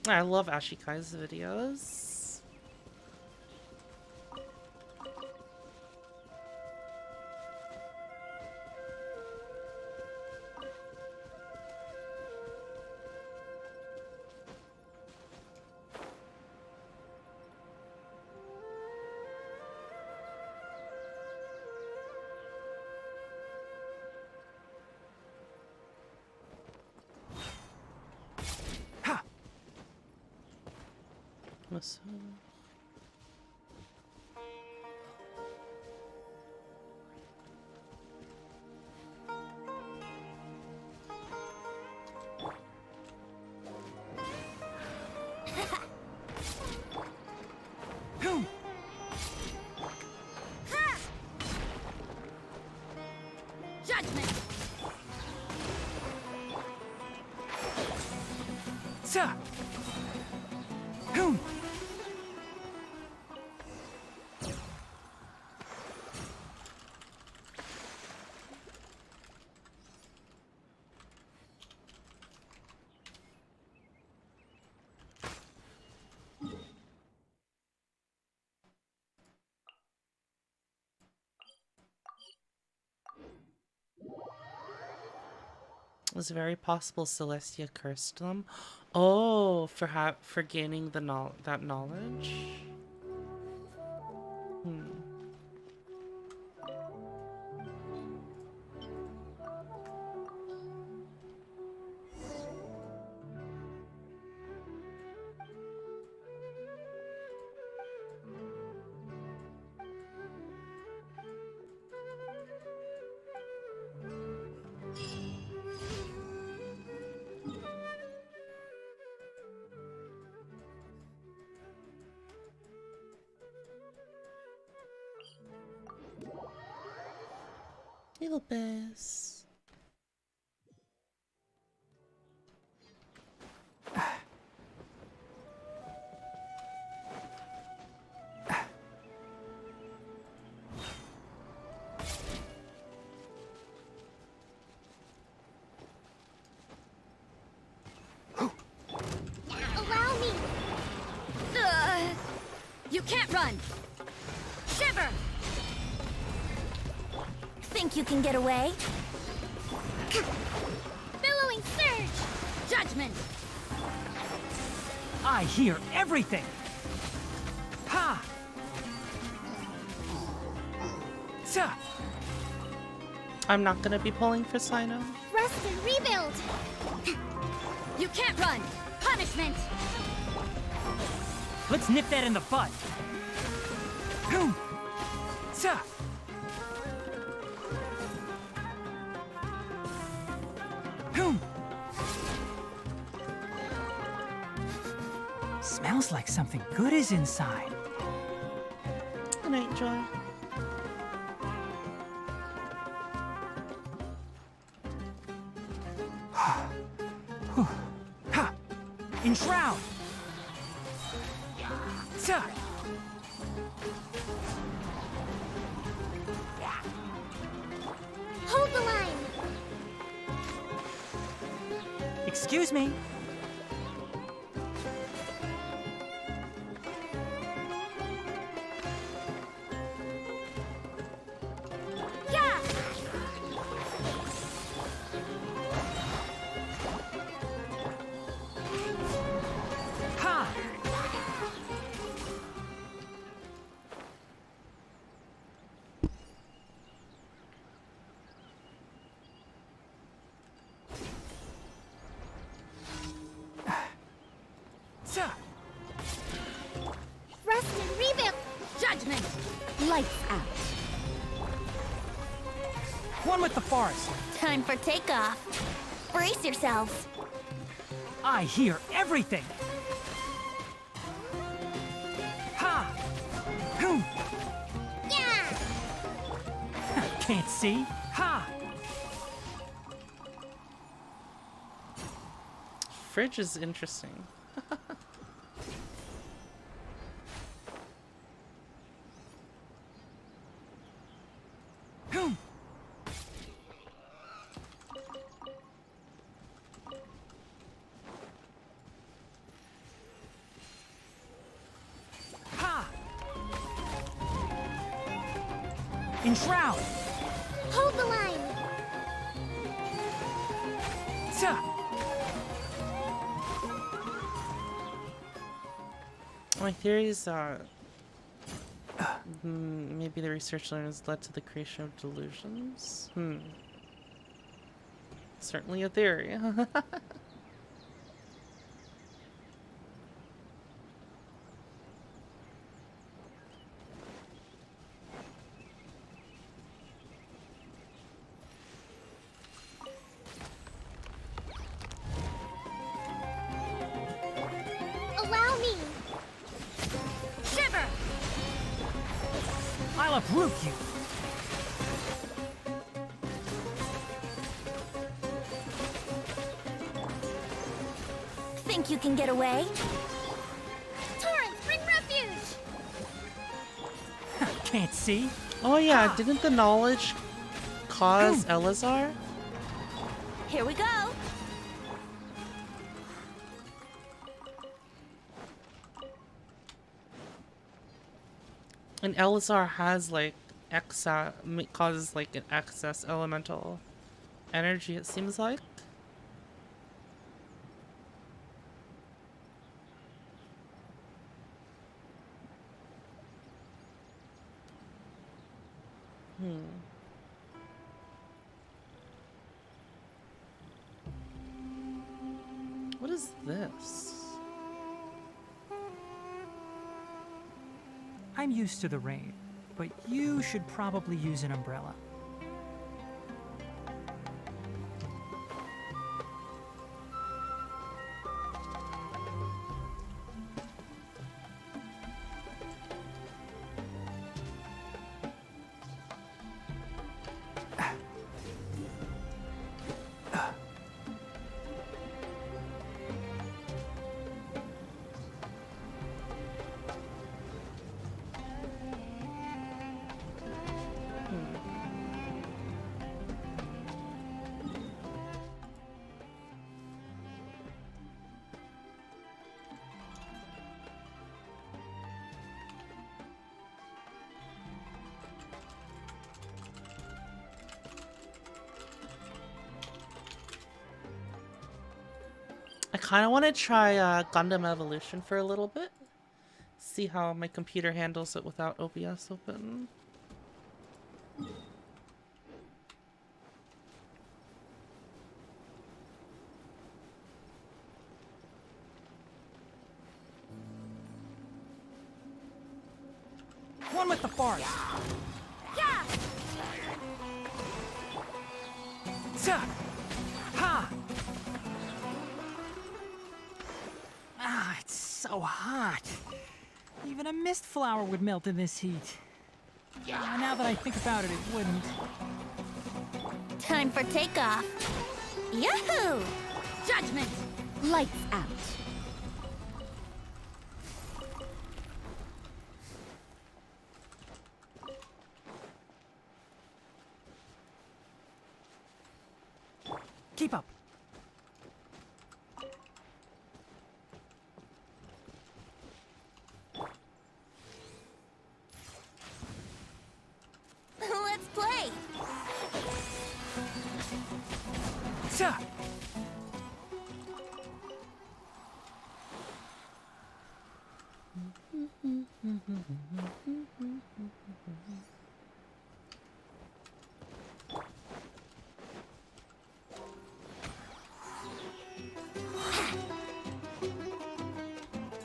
Speaker 2: I love Ashikai's videos. What's
Speaker 11: Judgment!
Speaker 5: Sir!
Speaker 2: It's very possible Celestia cursed them. Oh, for gaining the that knowledge. Little bits.
Speaker 3: Allow me!
Speaker 11: You can't run! Shiver!
Speaker 8: Think you can get away?
Speaker 3: Billowing surge!
Speaker 11: Judgment!
Speaker 5: I hear everything! Ha! Sir!
Speaker 2: I'm not gonna be pulling for Sino.
Speaker 3: Rest and rebuild!
Speaker 11: You can't run! Punishment!
Speaker 5: Let's nip that in the bud! Sir! Smells like something good is inside.
Speaker 2: Good night, Joy.
Speaker 5: Ha! Enshroud! Sir!
Speaker 3: Hold the line!
Speaker 5: Excuse me.
Speaker 3: Yeah!
Speaker 5: Ha! Sir!
Speaker 3: Rest and rebuild!
Speaker 11: Judgment!
Speaker 8: Lights out.
Speaker 5: One with the forest.
Speaker 11: Time for takeoff.
Speaker 8: Brace yourselves.
Speaker 5: I hear everything! Ha! Hoom!
Speaker 3: Yeah!
Speaker 5: Can't see? Ha!
Speaker 2: Fridge is interesting.
Speaker 5: Hoom! Ha! Enshroud!
Speaker 3: Hold the line!
Speaker 5: Ta!
Speaker 2: My theory is that maybe the research learners led to the creation of delusions. Certainly a theory.
Speaker 3: Allow me!
Speaker 11: Shiver!
Speaker 5: I'll uproot you!
Speaker 8: Think you can get away?
Speaker 3: Torrent, bring refuge!
Speaker 5: Can't see?
Speaker 2: Oh yeah, didn't the knowledge cause Elazar?
Speaker 8: Here we go!
Speaker 2: And Elazar has like causes like an excess elemental energy, it seems like. What is this?
Speaker 5: I'm used to the rain, but you should probably use an umbrella.
Speaker 2: I kind of want to try Gundam Evolution for a little bit. See how my computer handles it without OBS open.
Speaker 5: One with the forest!
Speaker 11: Yeah!
Speaker 5: Ta! Ha! Ah, it's so hot. Even a mist flower would melt in this heat. Now that I think about it, it wouldn't.
Speaker 8: Time for takeoff. Yahoo!
Speaker 11: Judgment!
Speaker 8: Lights out.
Speaker 5: Keep up.
Speaker 8: Let's play.
Speaker 5: Ta!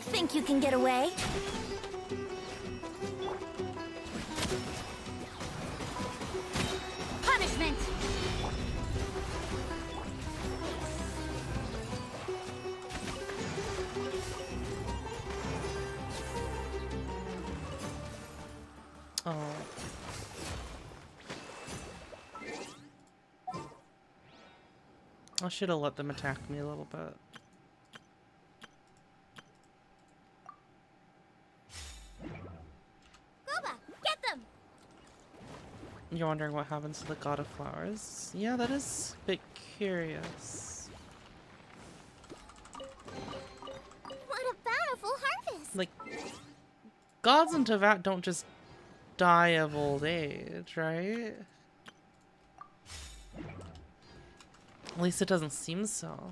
Speaker 8: Think you can get away?
Speaker 11: Punishment!
Speaker 2: I should have let them attack me a little bit.
Speaker 11: Groba, get them!
Speaker 2: You're wondering what happens to the god of flowers? Yeah, that is a bit curious.
Speaker 3: What a bountiful harvest!
Speaker 2: Like, gods in Tevat don't just die of old age, right? At least it doesn't seem so.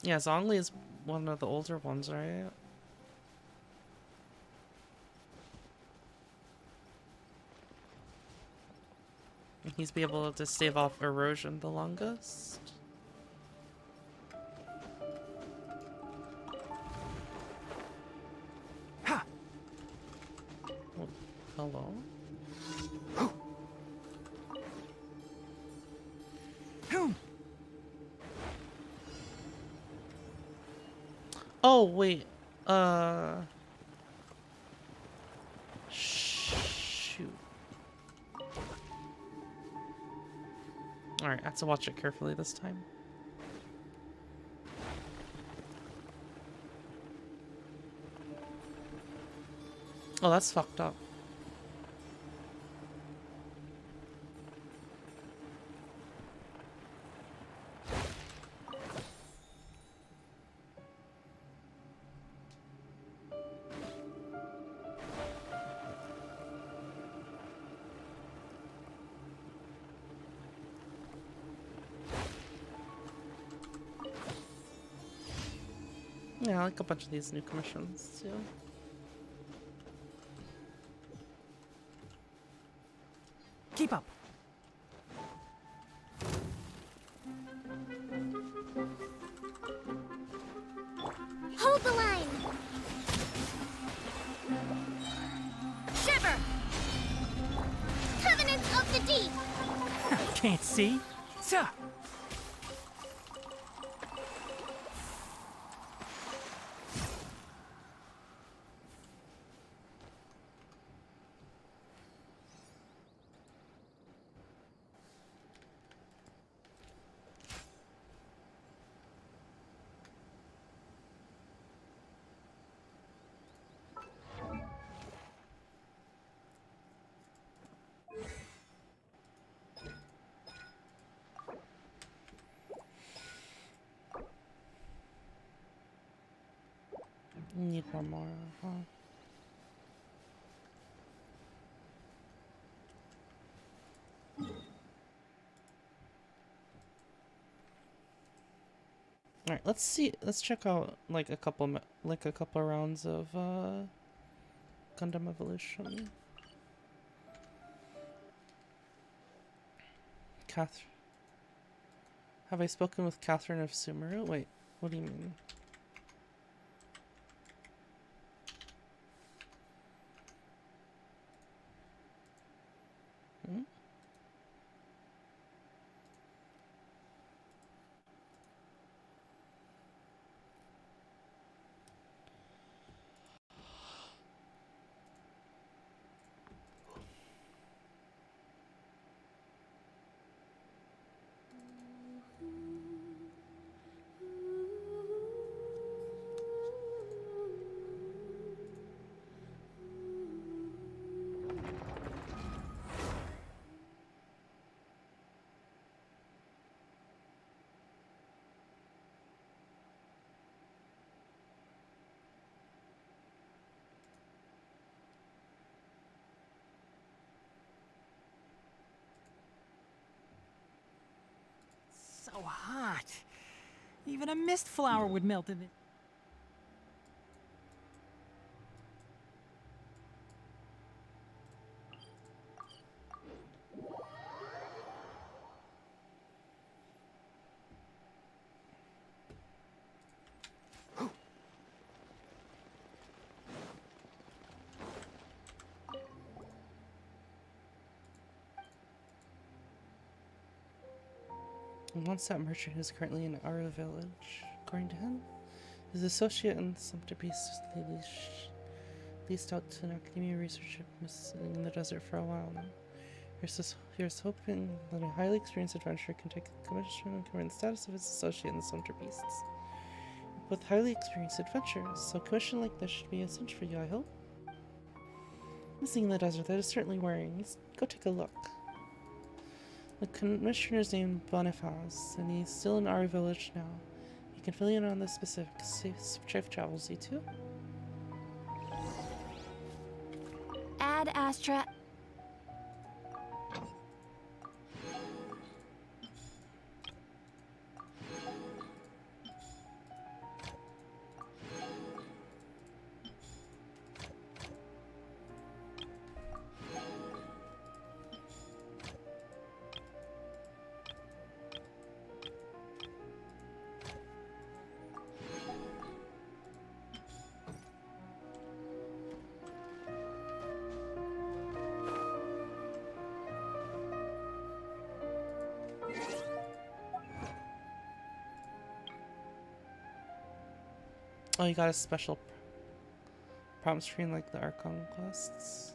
Speaker 2: Yeah, Zhongli is one of the older ones, right? He's be able to stave off erosion the longest.
Speaker 4: Ha!
Speaker 2: Oh, hello? Oh, wait. Shoot. Alright, I have to watch it carefully this time. Oh, that's fucked up. Yeah, I like a bunch of these new commissions too.
Speaker 5: Keep up.
Speaker 11: Hold the line! Shiver! Covenants of the deep!
Speaker 5: Can't see. Sir.
Speaker 2: Need one more, huh? Alright, let's see. Let's check out like a couple rounds of Gundam Evolution. Catherine. Have I spoken with Catherine of Sumeru? Wait, what do you mean? Hmm?
Speaker 5: So hot. Even a mist flower would melt in it.
Speaker 2: And once that merchant who's currently in our village, according to him, his associate and some to be leased out to an academia research ship missing in the desert for a while now. Here's hoping that a highly experienced adventurer can take the commission and command the status of his associate in the Sumter Beasts. With highly experienced adventurers, so a commission like this should be a cinch for you, I hope. Missing in the desert, that is certainly worrying. Go take a look. The commissioner's named Boniface, and he's still in our village now. He can fill you in on the specifics. Safe travels, you too.
Speaker 11: Ad Astra.
Speaker 2: Oh, you got a special prompt screen like the Archon quests.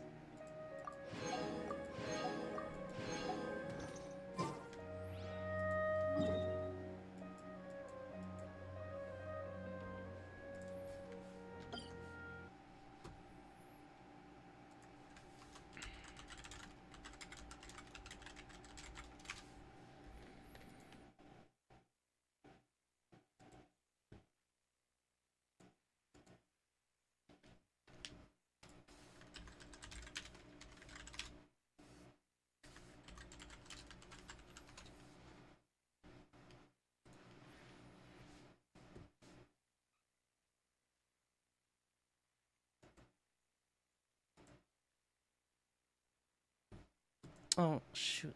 Speaker 2: Oh, shoot.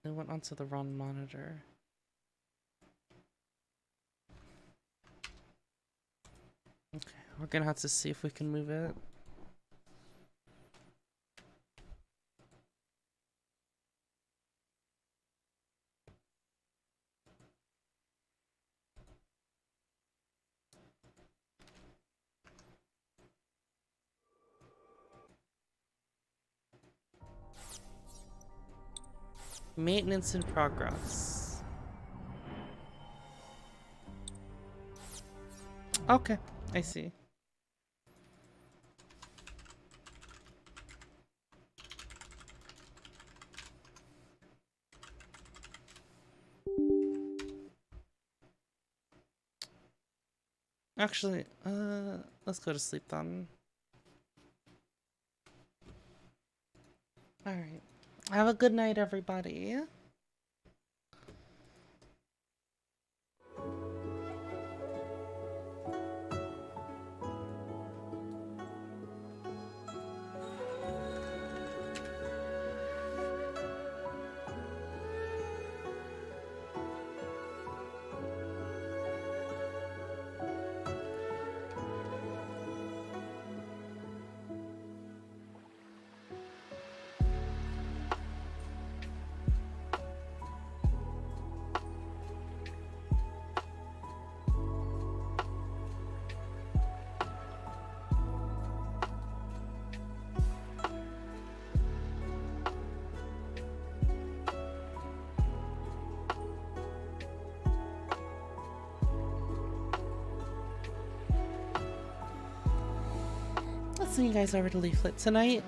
Speaker 2: It went onto the wrong monitor. Okay, we're gonna have to see if we can move it. Maintenance in progress. Okay, I see. Actually, let's go to sleep then. Alright. Have a good night, everybody. Let's send you guys over to Leaflet tonight.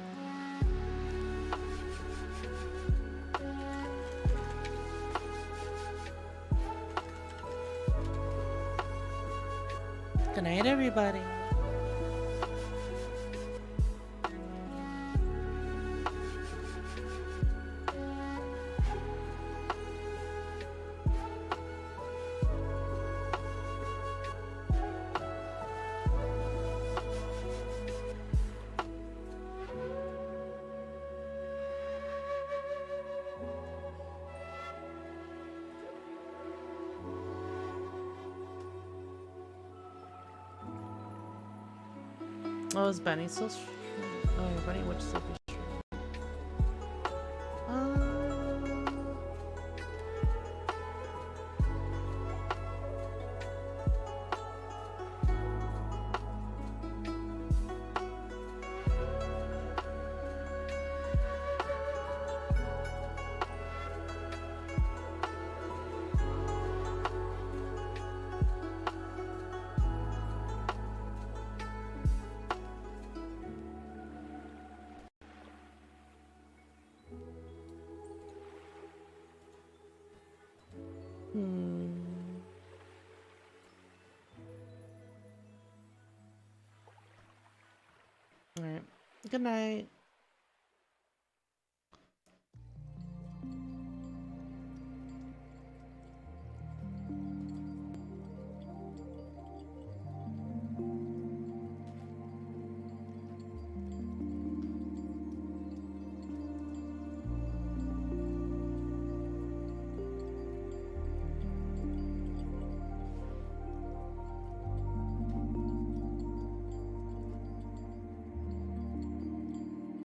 Speaker 2: Good night, everybody. Oh, is Benny still oh, Benny would still be Alright. Good night.